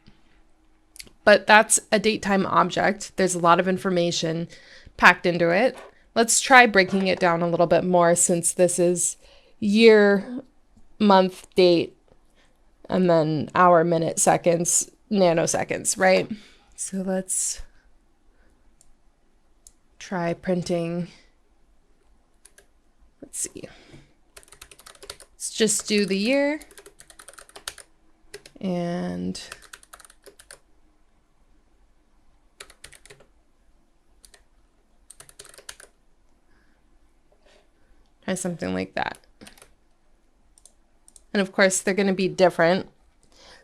But that's a datetime object. There's a lot of information packed into it. Let's try breaking it down a little bit more, since this is year, month, date, and then hour, minute, seconds, nanoseconds, right? So let's try printing. Let's see. Let's just do the year and try something like that. And of course, they're going to be different.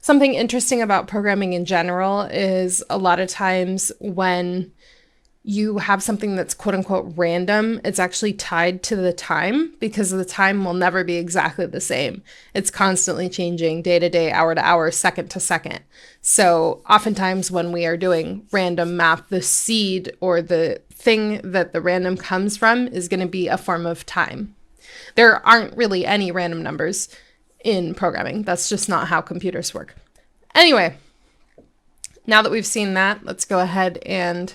Something interesting about programming in general is a lot of times when you have something that's quote unquote random, it's actually tied to the time, because the time will never be exactly the same. It's constantly changing day to day, hour to hour, second to second. So oftentimes when we are doing random math, the seed or the thing that the random comes from is going to be a form of time. There aren't really any random numbers in programming. That's just not how computers work. Anyway, now that we've seen that, let's go ahead and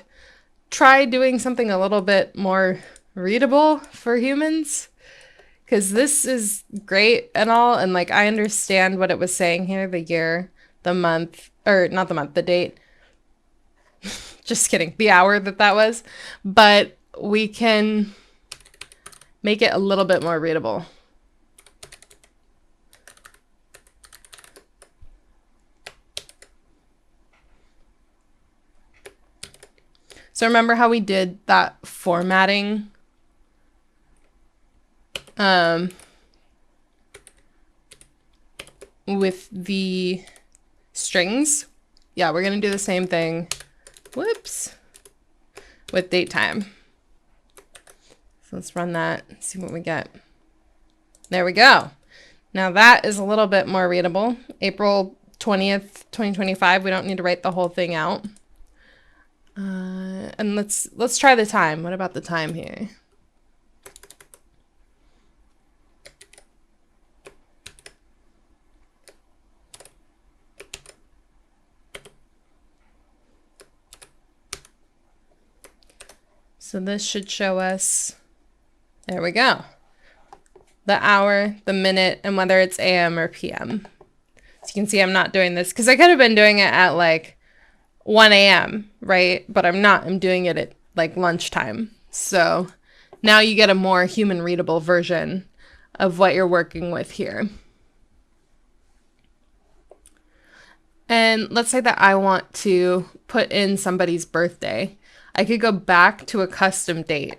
try doing something a little bit more readable for humans, because this is great and all, and like I understand what it was saying here, the year, the month, or not the month, the date. Just kidding, the hour that was, but we can make it a little bit more readable. So remember how we did that formatting with the strings? Yeah, we're going to do the same thing. Whoops. With datetime. So let's run that, see what we get. There we go. Now that is a little bit more readable. April 20th, 2025. We don't need to write the whole thing out. And let's try the time. What about the time here? So this should show us, there we go, the hour, the minute, and whether it's AM or PM. So you can see I'm not doing this because I could have been doing it at like 1 a.m., right? But I'm not. I'm doing it at like lunchtime. So now you get a more human readable version of what you're working with here. And let's say that I want to put in somebody's birthday. I could go back to a custom date.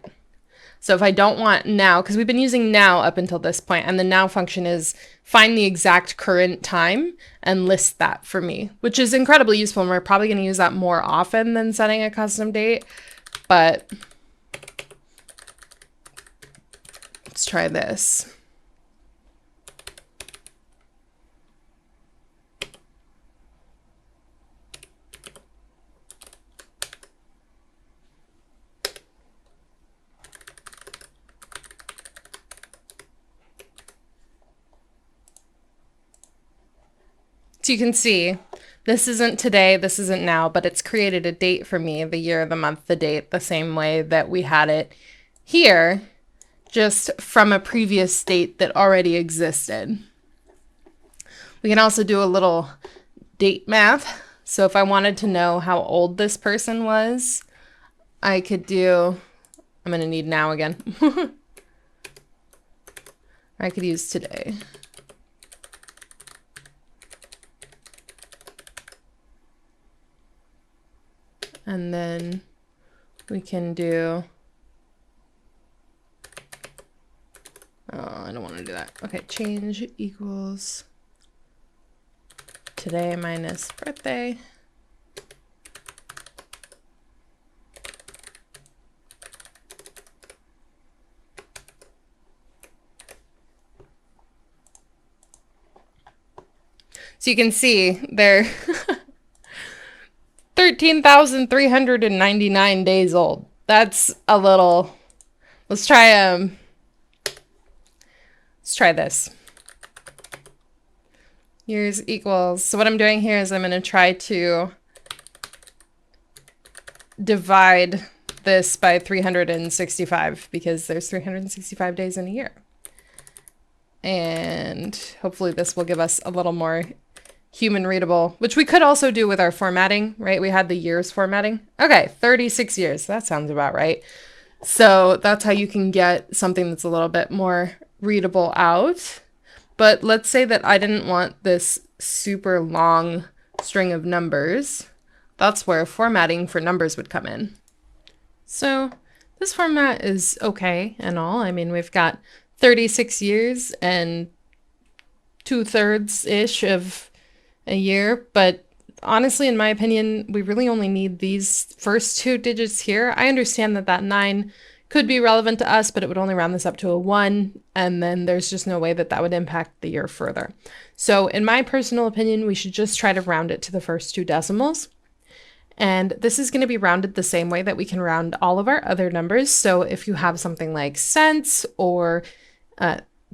So if I don't want now, because we've been using now up until this point, and the now function is find the exact current time and list that for me, which is incredibly useful. And we're probably going to use that more often than setting a custom date. But let's try this. So you can see this isn't today, this isn't now, but it's created a date for me, the year, the month, the date, the same way that we had it here, just from a previous date that already existed. We can also do a little date math. So if I wanted to know how old this person was, I could do, I'm going to need now again. I could use today. And then we can do Okay, change equals today minus birthday. So you can see they're 13,399 days old. That's a little, let's try this. Years equals, so what I'm doing here is I'm going to try to divide this by 365 because there's 365 days in a year. And hopefully this will give us a little more human readable, which we could also do with our formatting, right? We had the years formatting. Okay, 36 years. That sounds about right. So that's how you can get something that's a little bit more readable out. But let's say that I didn't want this super long string of numbers. That's where formatting for numbers would come in. So this format is okay and all. I mean, we've got 36 years and 2/3-ish of a year, but honestly, in my opinion, we really only need these first two digits here. I understand that 9 could be relevant to us, but it would only round this up to a 1, and then there's just no way that that would impact the year further. So in my personal opinion, we should just try to round it to the first 2 decimals. And this is going to be rounded the same way that we can round all of our other numbers. So if you have something like cents or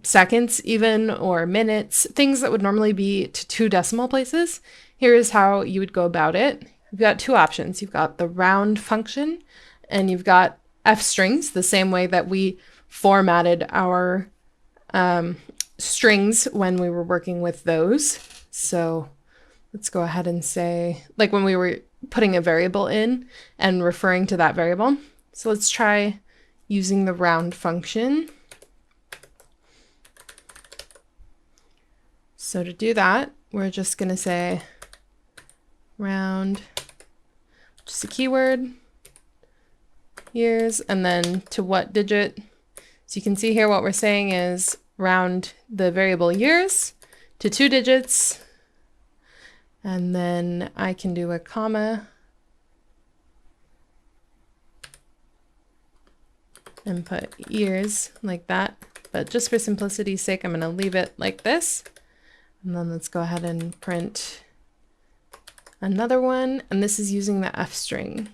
seconds even, or minutes, things that would normally be to 2 decimal places, here is how you would go about it. You've got 2 options. You've got the round function and you've got Fstrings, the same way that we formatted our strings when we were working with those. So let's go ahead and say, like when we were putting a variable in and referring to that variable. So let's try using the round function. So to do that, we're just going to say round, just a keyword, years, and then to what digit. So you can see here what we're saying is round the variable years to 2 digits, and then I can do a comma and put years like that. But just for simplicity's sake, I'm going to leave it like this. And then let's go ahead and print another one. And this is using the F string.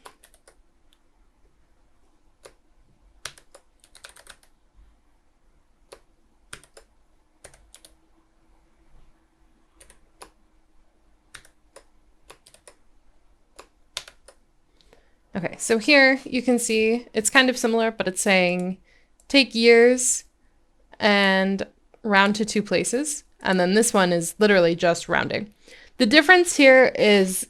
Okay, so here you can see it's kind of similar, but it's saying take years and round to 2 places. And then this one is literally just rounding. The difference here is,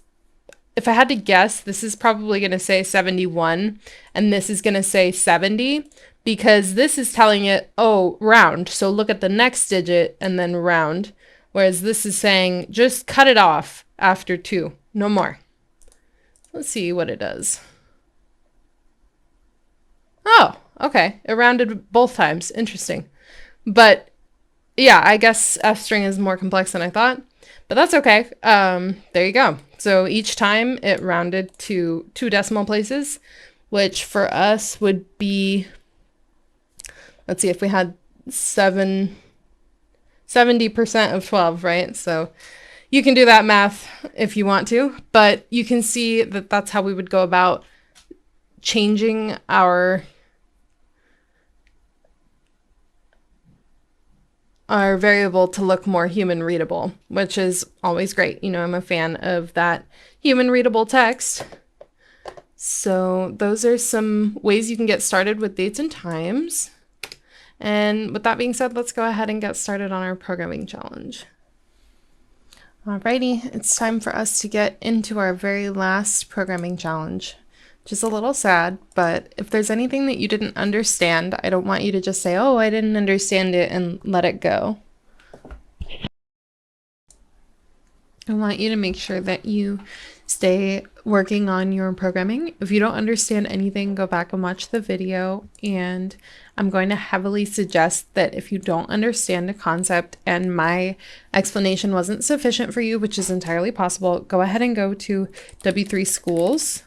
if I had to guess, this is probably going to say 71 and this is going to say 70, because this is telling it, oh, round. So look at the next digit and then round. Whereas this is saying just cut it off after 2, no more. Let's see what it does. Oh, okay. It rounded both times. Interesting. But yeah, I guess F string is more complex than I thought, but that's okay. There you go. So each time it rounded to 2 decimal places, which for us would be, let's see, if we had 70% of 12, right? So you can do that math if you want to, but you can see that that's how we would go about changing our variable to look more human readable, which is always great. You know, I'm a fan of that human readable text. So those are some ways you can get started with dates and times. And with that being said, let's go ahead and get started on our programming challenge. Alrighty, it's time for us to get into our very last programming challenge, which is a little sad, but if there's anything that you didn't understand, I don't want you to just say, oh, I didn't understand it and let it go. I want you to make sure that you stay working on your programming. If you don't understand anything, go back and watch the video. And I'm going to heavily suggest that if you don't understand a concept and my explanation wasn't sufficient for you, which is entirely possible, go ahead and go to W3 Schools,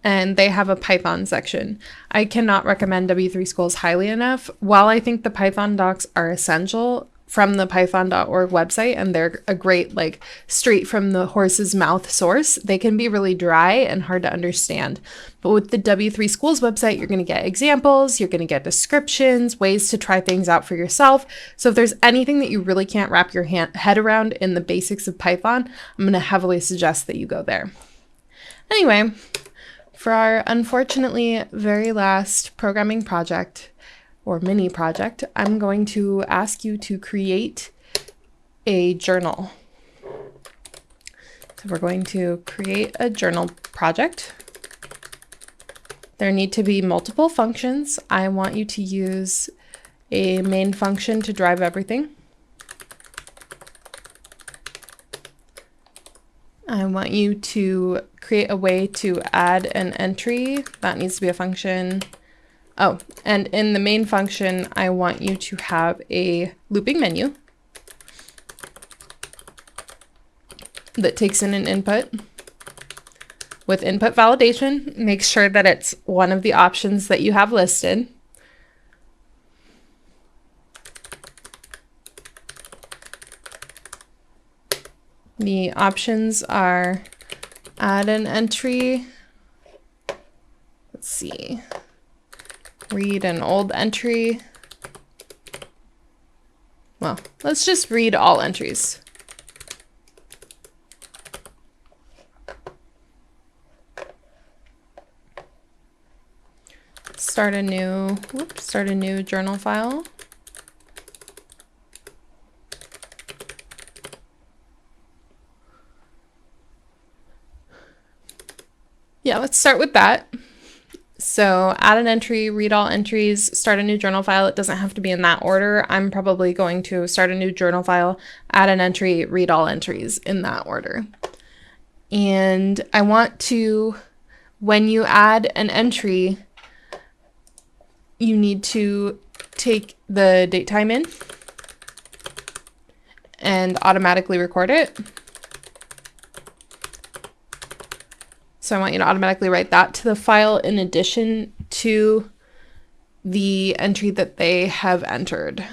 and they have a Python section. I cannot recommend W3 Schools highly enough. While I think the Python docs are essential from the python.org website, and they're a great, like, straight from the horse's mouth source, they can be really dry and hard to understand. But with the W3 Schools website, you're going to get examples, you're going to get descriptions, ways to try things out for yourself. So if there's anything that you really can't wrap your head around in the basics of Python, I'm going to heavily suggest that you go there. Anyway, for our unfortunately very last programming project, or mini project, I'm going to ask you to create a journal. So we're going to create a journal project. There need to be multiple functions. I want you to use a main function to drive everything. I want you to create a way to add an entry. That needs to be a function. Oh, and in the main function, I want you to have a looping menu that takes in an input with input validation. Make sure that it's one of the options that you have listed. The options are add an entry. Let's see. Read an old entry. Well, let's just read all entries. Start a new journal file. Yeah, let's start with that. So add an entry, read all entries, start a new journal file. It doesn't have to be in that order. I'm probably going to start a new journal file, add an entry, read all entries in that order. And I want to, when you add an entry, you need to take the datetime in and automatically record it. So I want you to automatically write that to the file in addition to the entry that they have entered.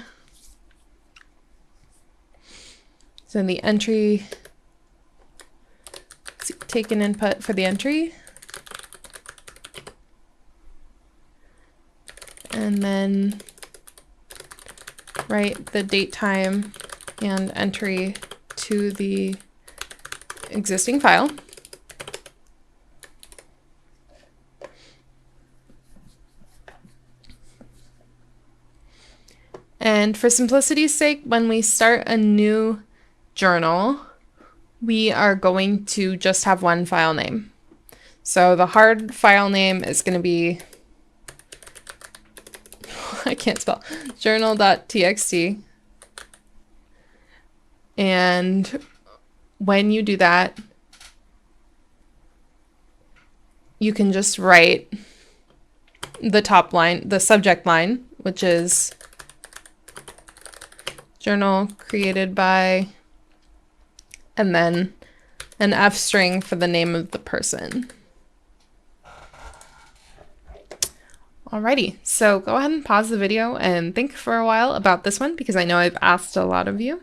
So in the entry, take an input for the entry. And then write the datetime and entry to the existing file. And for simplicity's sake, when we start a new journal, we are going to just have one file name. So the hard file name is going to be, I can't spell, journal.txt. And when you do that, you can just write the top line, the subject line, which is journal created by, and then an F string for the name of the person. Alrighty, so go ahead and pause the video and think for a while about this one because I know I've asked a lot of you.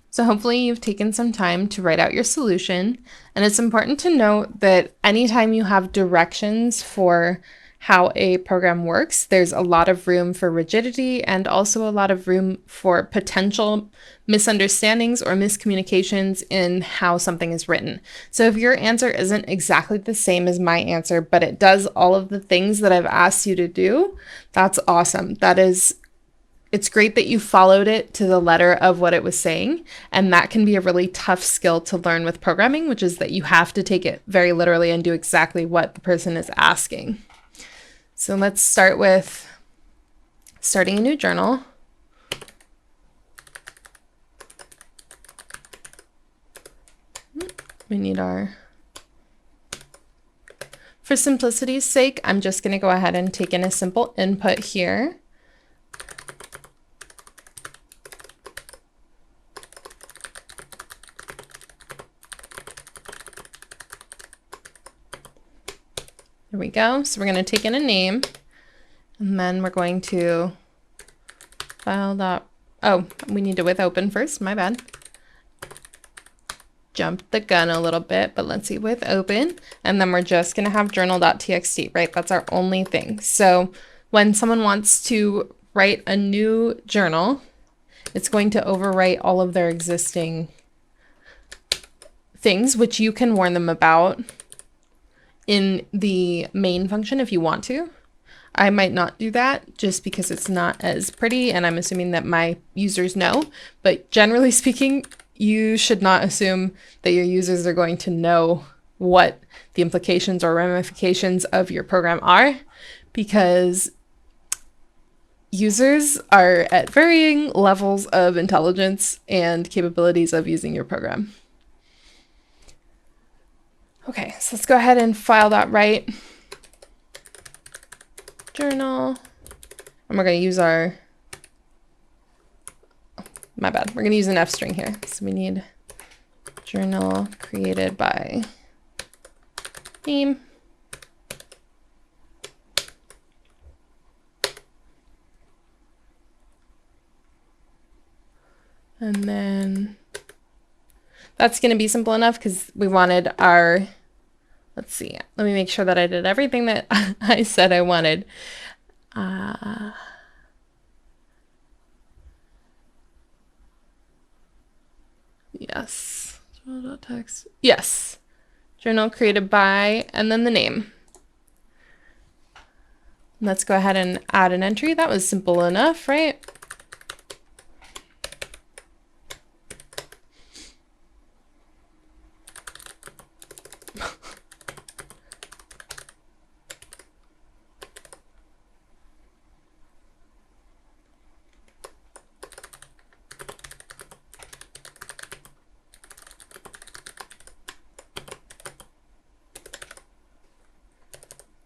So hopefully you've taken some time to write out your solution, and it's important to note that anytime you have directions for how a program works, there's a lot of room for rigidity and also a lot of room for potential misunderstandings or miscommunications in how something is written. So if your answer isn't exactly the same as my answer, but it does all of the things that I've asked you to do, that's awesome. It's great that you followed it to the letter of what it was saying, and that can be a really tough skill to learn with programming, which is that you have to take it very literally and do exactly what the person is asking. So let's start with starting a new journal. We need our For simplicity's sake, I'm just going to go ahead and take in a simple input here. There we go. So we're going to take in a name, and then we're going to file that. Oh, we need to with open first. My bad. Jumped the gun a little bit, but let's see, with open. And then we're just going to have journal.txt, right? That's our only thing. So when someone wants to write a new journal, it's going to overwrite all of their existing things, which you can warn them about in the main function if you want to. I might not do that just because it's not as pretty, and I'm assuming that my users know, but generally speaking, you should not assume that your users are going to know what the implications or ramifications of your program are, because users are at varying levels of intelligence and capabilities of using your program. Okay, so let's go ahead and file that right journal, and we're going to use our, my bad, we're going to use an F string here. So we need journal created by name. And then that's going to be simple enough because we wanted our, let's see, let me make sure that I did everything that I said I wanted. Yes. Journal.text. Yes. Journal created by, and then the name. Let's go ahead and add an entry. That was simple enough, right?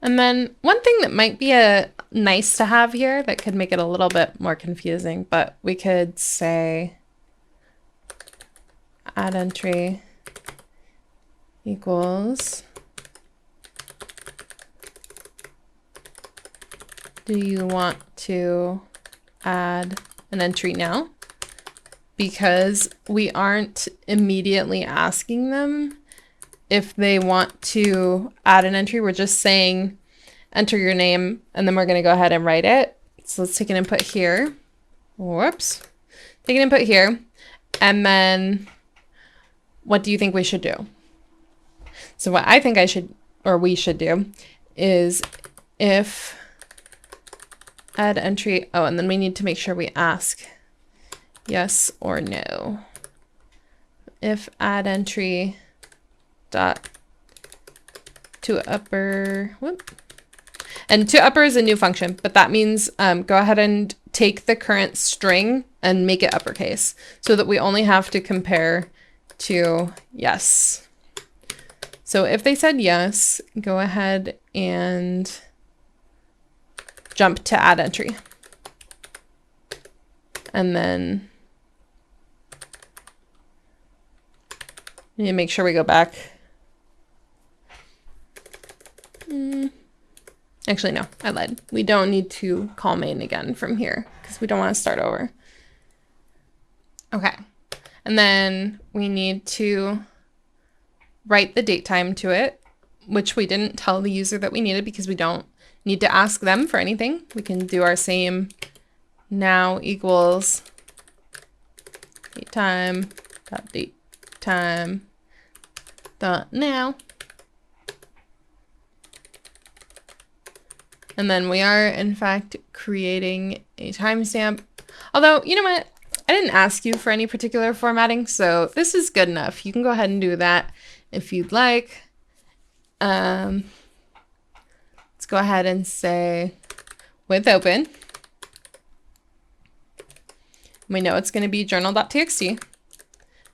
And then one thing that might be a nice to have here that could make it a little bit more confusing, but we could say addEntry equals, do you want to add an entry now? Because we aren't immediately asking them if they want to add an entry. We're just saying enter your name, and then we're going to go ahead and write it. So let's take an input here. Whoops. Take an input here, and then what do you think we should do? So what I think I should, or we should do, is if addEntry, oh, and then we need to make sure we ask yes or no. If addEntry dot to upper, whoop. And to upper is a new function, but that means go ahead and take the current string and make it uppercase so that we only have to compare to yes. So if they said yes, go ahead and jump to addEntry. And then we need to make sure we go back. Actually, no, I lied. We don't need to call main again from here because we don't want to start over. Okay. And then we need to write the date time to it, which we didn't tell the user that we needed because we don't need to ask them for anything. We can do our same now equals datetime dot datetime dot now. And then we are, in fact, creating a timestamp. Although, you know what? I didn't ask you for any particular formatting, so this is good enough. You can go ahead and do that if you'd like. Let's go ahead and say with open. We know it's going to be journal.txt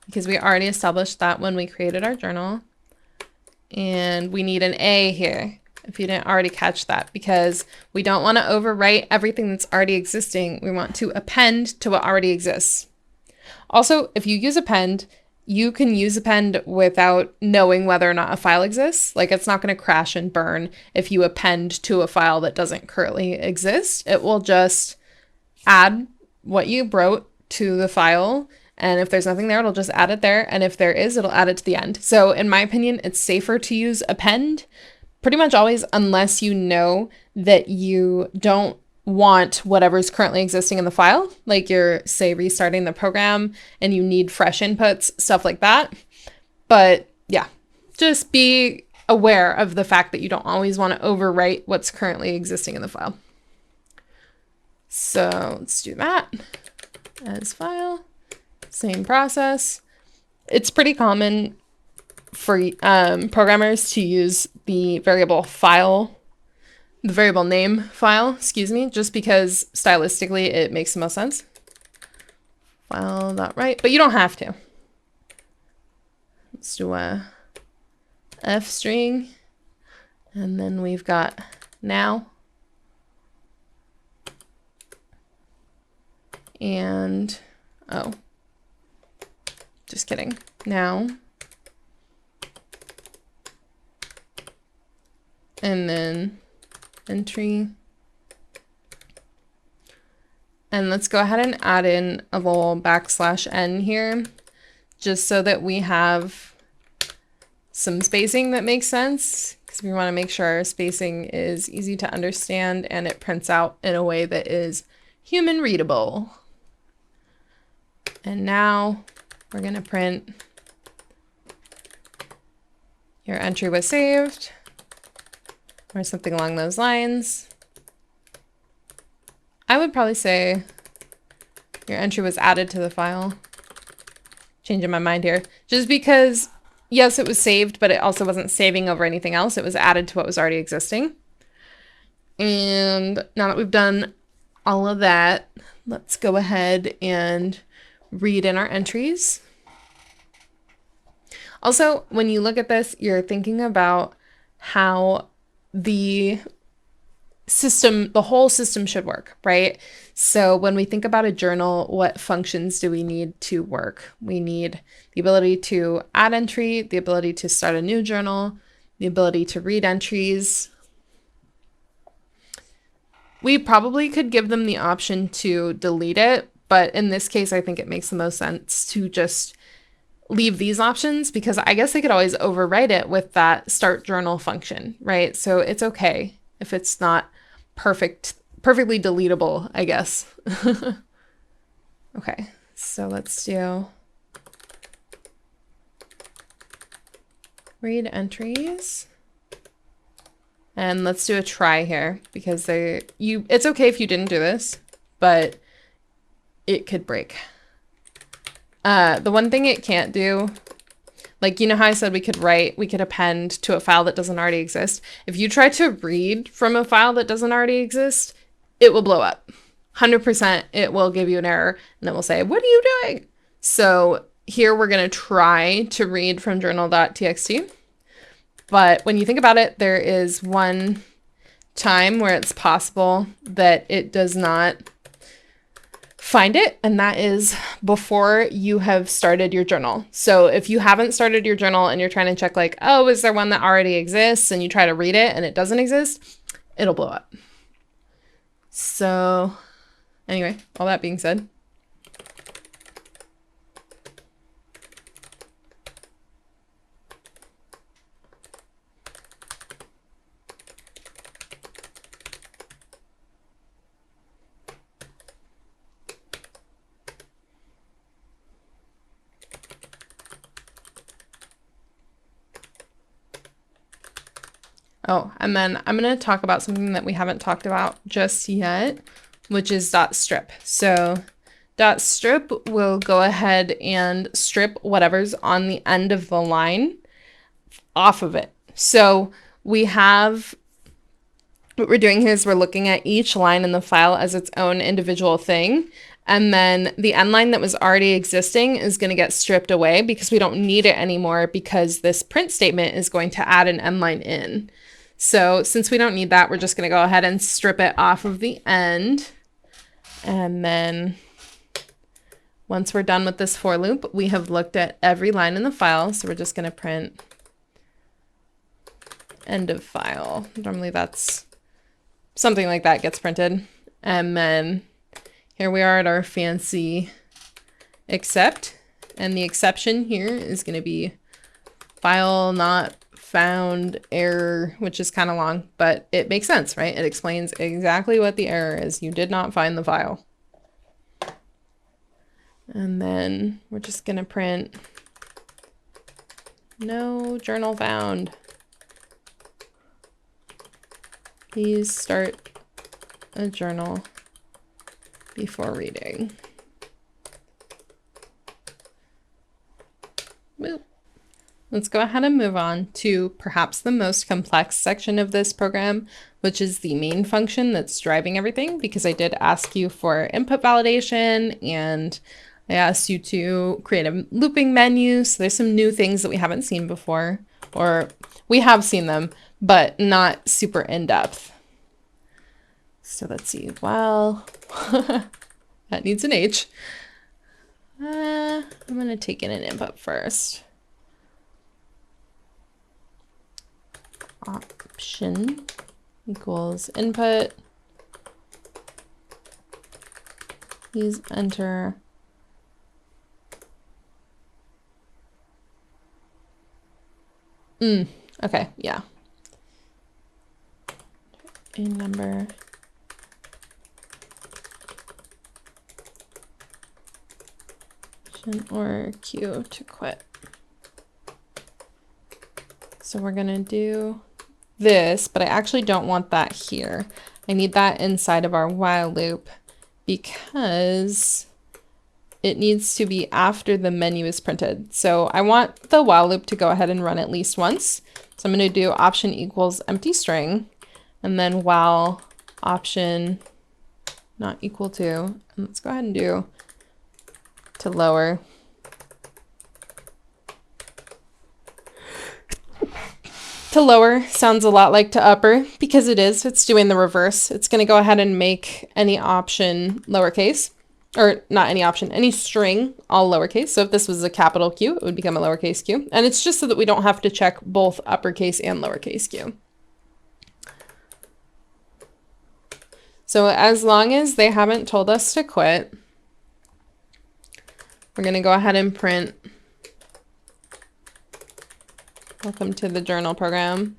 because we already established that when we created our journal. And we need an A here if you didn't already catch that, because we don't want to overwrite everything that's already existing. We want to append to what already exists. Also, if you use append, you can use append without knowing whether or not a file exists. Like, it's not going to crash and burn if you append to a file that doesn't currently exist. It will just add what you wrote to the file. And if there's nothing there, it'll just add it there. And if there is, it'll add it to the end. So in my opinion, it's safer to use append pretty much always, unless you know that you don't want whatever's currently existing in the file, like you're, say, restarting the program and you need fresh inputs, stuff like that. But yeah, just be aware of the fact that you don't always want to overwrite what's currently existing in the file. So let's do that. As file, same process. It's pretty common for programmers to use the variable name file, just because stylistically it makes the most sense. File.write, but you don't have to. Let's do a F string, and then we've got now, and oh, just kidding, now, and then entry. And let's go ahead and add in a little \n here, just so that we have some spacing that makes sense, because we want to make sure our spacing is easy to understand and it prints out in a way that is human readable. And now we're going to print your entry was saved, or something along those lines. I would probably say your entry was added to the file. Changing my mind here. Just because, yes, it was saved, but it also wasn't saving over anything else. It was added to what was already existing. And now that we've done all of that, let's go ahead and read in our entries. Also, when you look at this, you're thinking about how the whole system should work, right? So when we think about a journal, what functions do we need to work? We need the ability to add entry, the ability to start a new journal, the ability to read entries. We probably could give them the option to delete it, but in this case, I think it makes the most sense to just leave these options, because I guess they could always overwrite it with that startJournal function, right? So it's okay if it's not perfectly deletable, I guess. Okay, so let's do read entries. And let's do a try here, because it's okay if you didn't do this, but it could break. The one thing it can't do, like, you know how I said we could append to a file that doesn't already exist? If you try to read from a file that doesn't already exist, it will blow up. 100% it will give you an error, and it will say, what are you doing? So here we're going to try to read from journal.txt. But when you think about it, there is one time where it's possible that it does not find it, and that is before you have started your journal. So if you haven't started your journal and you're trying to check, like, oh, is there one that already exists, and you try to read it and it doesn't exist, it'll blow up. So anyway, all that being said, oh, and then I'm going to talk about something that we haven't talked about just yet, which is .strip. So .strip will go ahead and strip whatever's on the end of the line off of it. So we have, what we're doing here is we're looking at each line in the file as its own individual thing. And then the end line that was already existing is going to get stripped away because we don't need it anymore, because this print statement is going to add an end line in. So since we don't need that, we're just going to go ahead and strip it off of the end. And then once we're done with this for loop, we have looked at every line in the file. So we're just going to print end of file. Normally that's something like that gets printed. And then here we are at our fancy except. And the exception here is going to be file not found error, which is kind of long, but it makes sense, right? It explains exactly what the error is. You did not find the file. And then we're just going to print no journal found. Please start a journal before reading. Boop. Let's go ahead and move on to perhaps the most complex section of this program, which is the main function that's driving everything, because I did ask you for input validation and I asked you to create a looping menu. So there's some new things that we haven't seen before, or we have seen them, but not super in depth. So let's see. Well, that needs an H. I'm going to take in an input first. Option equals input. Please enter okay, yeah. A number. Or Q to quit. So we're gonna do this, but I actually don't want that here. I need that inside of our while loop because it needs to be after the menu is printed. So I want the while loop to go ahead and run at least once. So I'm going to do option equals empty string and then while option not equal to, and let's go ahead and do to lower. To lower sounds a lot like to upper because it is. It's doing the reverse. It's going to go ahead and make any option lowercase, or not any option, any string all lowercase. So if this was a capital Q, it would become a lowercase q. And it's just so that we don't have to check both uppercase and lowercase q. So as long as they haven't told us to quit, we're going to go ahead and print welcome to the journal program.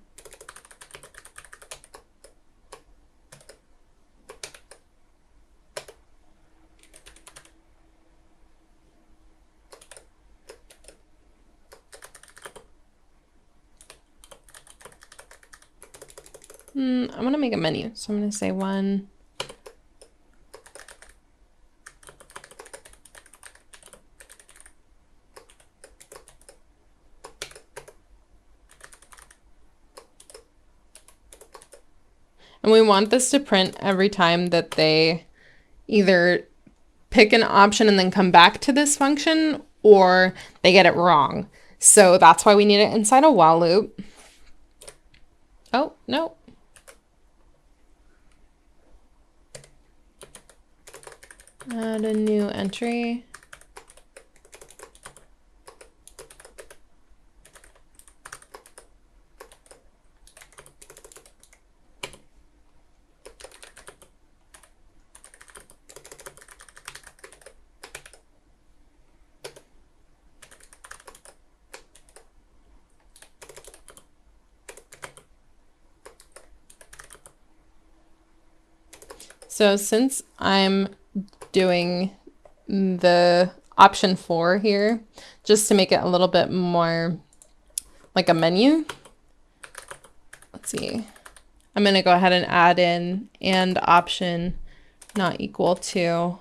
I'm going to make a menu. So I'm going to say one. And we want this to print every time that they either pick an option and then come back to this function or they get it wrong. So that's why we need it inside a while loop. Oh, no. Add a new entry. So since I'm doing the option 4 here, just to make it a little bit more like a menu, let's see, I'm going to go ahead and add in and option not equal to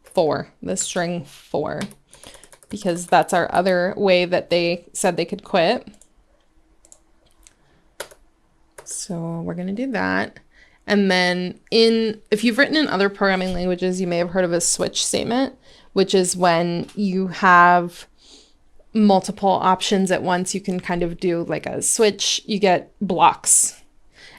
4, the string 4, because that's our other way that they said they could quit. So we're going to do that. And then if you've written in other programming languages, you may have heard of a switch statement, which is when you have multiple options at once, you can kind of do like a switch, you get blocks.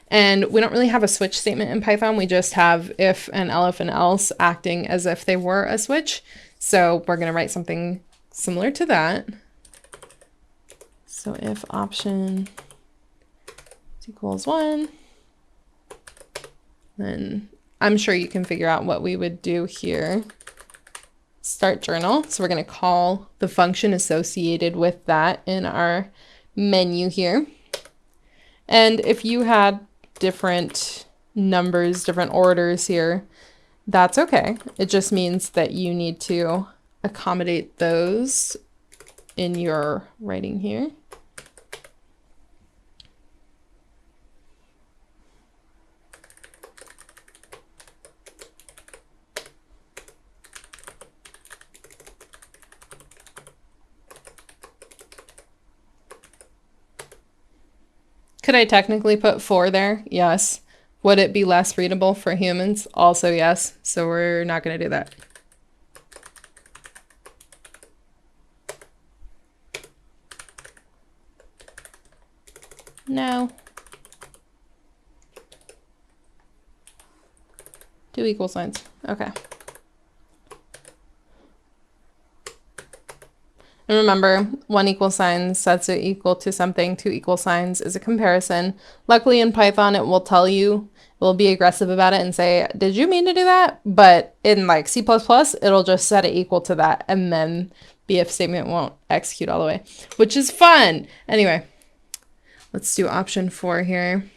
And we don't really have a switch statement in Python. We just have if and elif and else acting as if they were a switch. So we're going to write something similar to that. So if option equals 1, then I'm sure you can figure out what we would do here. StartJournal. So we're going to call the function associated with that in our menu here. And if you had different numbers, different orders here, that's okay. It just means that you need to accommodate those in your writing here. Could I technically put 4 there? Yes. Would it be less readable for humans? Also yes. So we're not going to do that. No. 2 equal signs. Okay. And remember, 1 equal sign sets it equal to something. 2 equal signs is a comparison. Luckily in Python, it will tell you, it will be aggressive about it and say, did you mean to do that? But in like C++, it'll just set it equal to that. And then the if statement won't execute all the way, which is fun. Anyway, let's do option 4 here.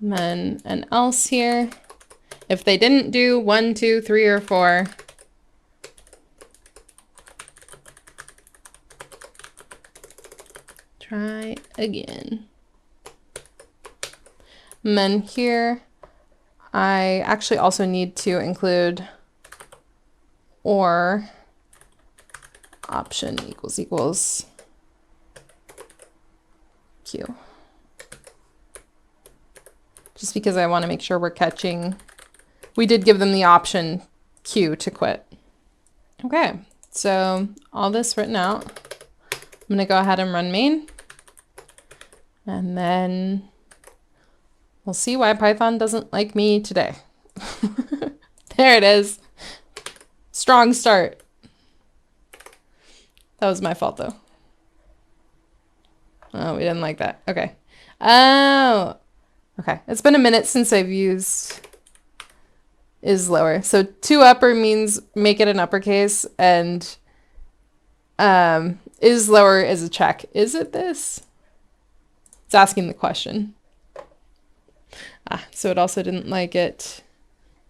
And then an else here. If they didn't do 1, 2, 3, or 4, try again. And then here, I actually also need to include or option equals Q. Just because I want to make sure we're catching, we did give them the option Q to quit. Okay, so all this written out, I'm going to go ahead and run main. And then we'll see why Python doesn't like me today. There it is. Strong start. That was my fault though. Oh, we didn't like that. Okay. Oh, okay. It's been a minute since I've used is lower. So 2 upper means make it an uppercase, and is lower is a check. Is it this? It's asking the question. So it also didn't like it.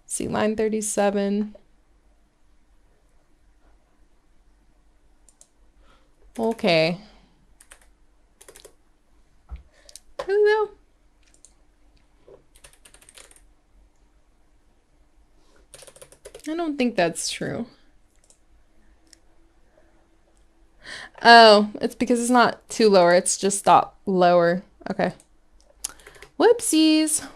See line 37. Okay. Here we go. I don't think that's true. Oh, it's because it's not too lower. It's just dot lower. Okay. Whoopsies.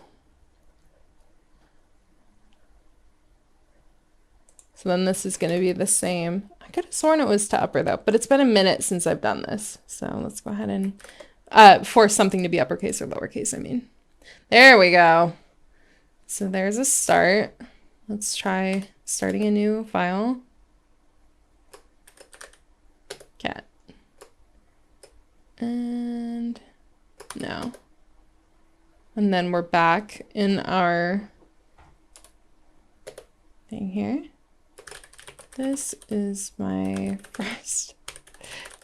So then this is going to be the same. I could have sworn it was to upper though, but it's been a minute since I've done this. So let's go ahead and force something to be uppercase or lowercase, I mean. There we go. So there's a start. Let's try starting a new file. Cat. And no. And then we're back in our thing here. This is my first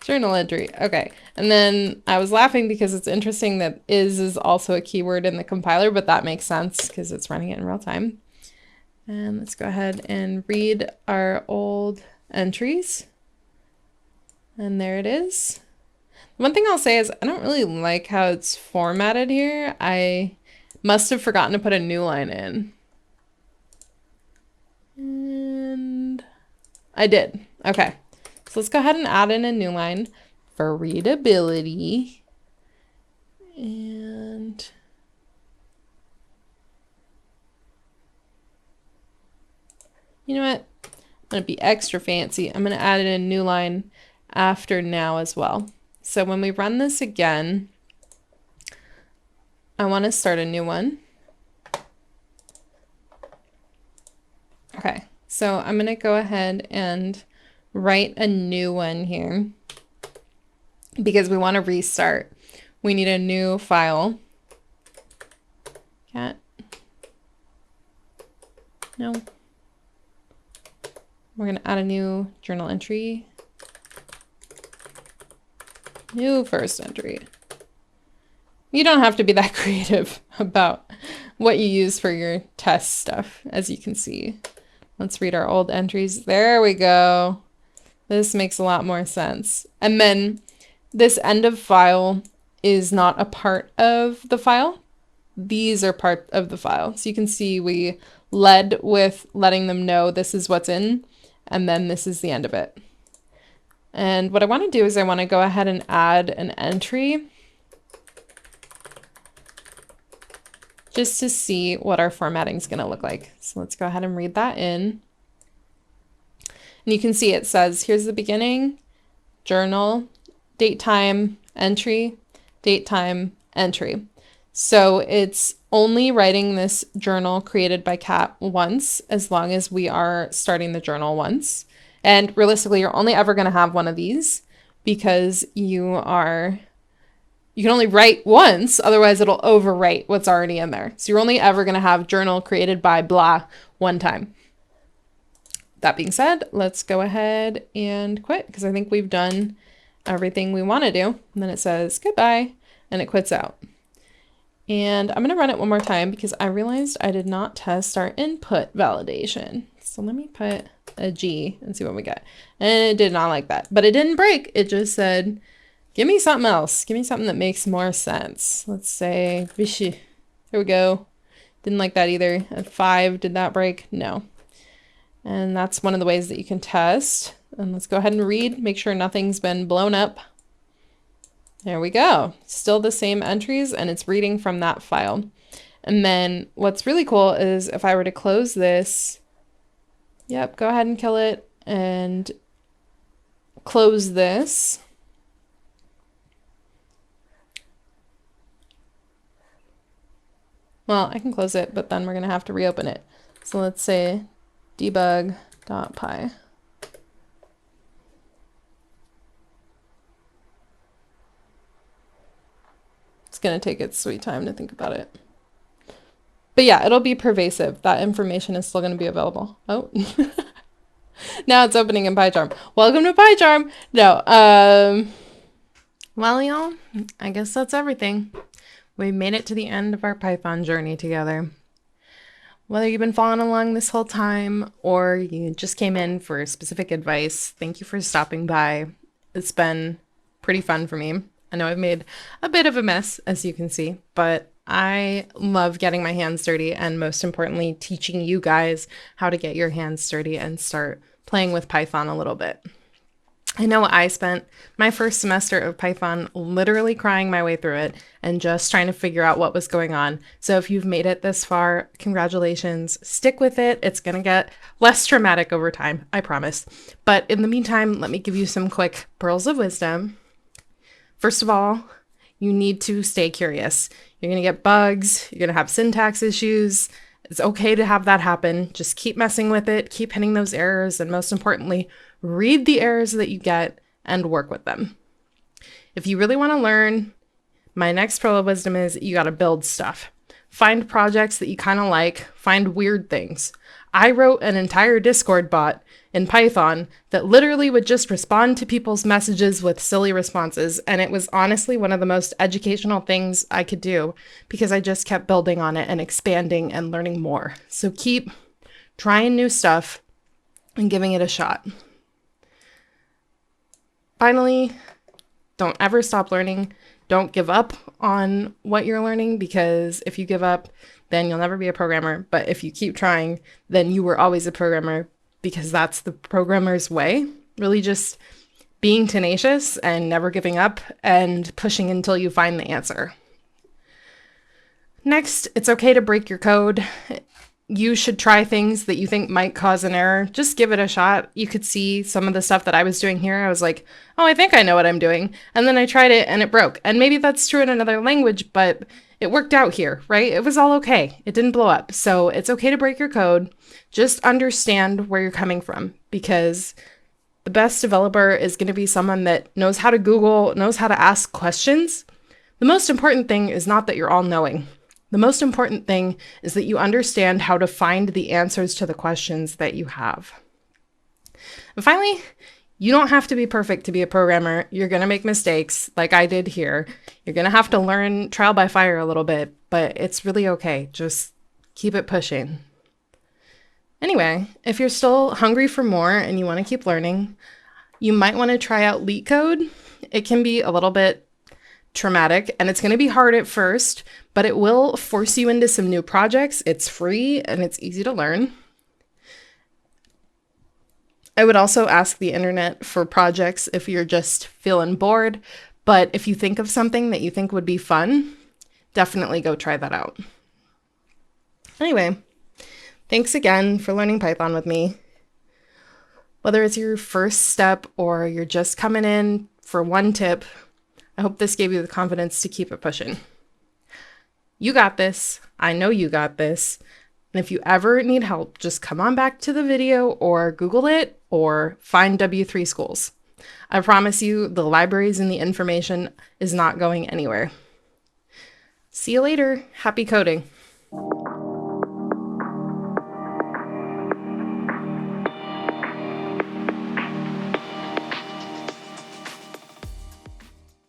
journal entry. Okay. And then I was laughing because it's interesting that is also a keyword in the compiler, but that makes sense because it's running it in real time. And let's go ahead and read our old entries. And there it is. One thing I'll say is I don't really like how it's formatted here. I must have forgotten to put a new line in. And I did. Okay. So let's go ahead and add in a new line for readability. And You know what? I'm going to be extra fancy. I'm going to add in a new line after now as well. So when we run this again, I want to start a new one. Okay, so I'm going to go ahead and write a new one here because we want to restart. We need a new file. Cat. No. We're going to add a new journal entry. New first entry. You don't have to be that creative about what you use for your test stuff, as you can see. Let's read our old entries. There we go. This makes a lot more sense. And then this end of file is not a part of the file. These are part of the file. So you can see we led with letting them know this is what's in, and then this is the end of it. And what I want to do is I want to go ahead and add an entry just to see what our formatting is going to look like. So let's go ahead and read that in. And you can see it says, here's the beginning, journal, date time, entry, date time, entry. So it's only writing this journal created by Kat once, as long as we are starting the journal once. And realistically, you're only ever going to have one of these because you can only write once, otherwise it'll overwrite what's already in there. So you're only ever going to have journal created by blah one time. That being said, let's go ahead and quit because I think we've done everything we want to do. And then it says goodbye and it quits out. And I'm going to run it one more time because I realized I did not test our input validation. So let me put a G and see what we get. And it did not like that, but it didn't break. It just said, give me something else. Give me something that makes more sense. Let's say, Vichy. There we go. Didn't like that either. At 5, did that break? No. And that's one of the ways that you can test. And let's go ahead and read, make sure nothing's been blown up. There we go. Still the same entries and it's reading from that file. And then what's really cool is if I were to close this, yep, go ahead and kill it and close this. Well, I can close it, but then we're going to have to reopen it. So let's say debug.py. It's going to take its sweet time to think about it. But yeah, it'll be pervasive. That information is still going to be available. Oh, now it's opening in PyCharm. Welcome to PyCharm. No, well, y'all, I guess that's everything. We made it to the end of our Python journey together. Whether you've been following along this whole time or you just came in for specific advice, thank you for stopping by. It's been pretty fun for me. I know I've made a bit of a mess, as you can see, but I love getting my hands dirty and most importantly, teaching you guys how to get your hands dirty and start playing with Python a little bit. I know I spent my first semester of Python literally crying my way through it and just trying to figure out what was going on. So if you've made it this far, congratulations. Stick with it. It's going to get less traumatic over time, I promise. But in the meantime, let me give you some quick pearls of wisdom. First of all, you need to stay curious. You're going to get bugs. You're going to have syntax issues. It's okay to have that happen. Just keep messing with it, keep hitting those errors, and most importantly, read the errors that you get and work with them. If you really want to learn, my next pearl of wisdom is you got to build stuff. Find projects that you kind of like, find weird things. I wrote an entire Discord bot in Python that literally would just respond to people's messages with silly responses, and it was honestly one of the most educational things I could do because I just kept building on it and expanding and learning more. So keep trying new stuff and giving it a shot. Finally, don't ever stop learning. Don't give up on what you're learning, because if you give up, then you'll never be a programmer. But if you keep trying, then you were always a programmer, because that's the programmer's way. Really just being tenacious and never giving up and pushing until you find the answer. Next, it's okay to break your code. you should try things that you think might cause an error. Just give it a shot. You could see some of the stuff that I was doing here. I was like, oh, I think I know what I'm doing. And then I tried it and it broke. And maybe that's true in another language, but it worked out here, right? It was all okay. It didn't blow up. So it's okay to break your code. Just understand where you're coming from, because the best developer is going to be someone that knows how to Google, knows how to ask questions. The most important thing is not that you're all knowing. The most important thing is that you understand how to find the answers to the questions that you have. And finally, you don't have to be perfect to be a programmer. You're going to make mistakes like I did here. You're going to have to learn trial by fire a little bit, but it's really okay. Just keep it pushing. Anyway, if you're still hungry for more and you want to keep learning, you might want to try out LeetCode. It can be a little bit traumatic and it's going to be hard at first, but it will force you into some new projects. It's free and it's easy to learn. I would also ask the internet for projects if you're just feeling bored, but if you think of something that you think would be fun, definitely go try that out. Anyway, thanks again for learning Python with me. Whether it's your first step or you're just coming in for one tip, I hope this gave you the confidence to keep it pushing. You got this. I know you got this. And if you ever need help, just come on back to the video or Google it or find W3 schools. I promise you the libraries and the information is not going anywhere. See you later. Happy coding.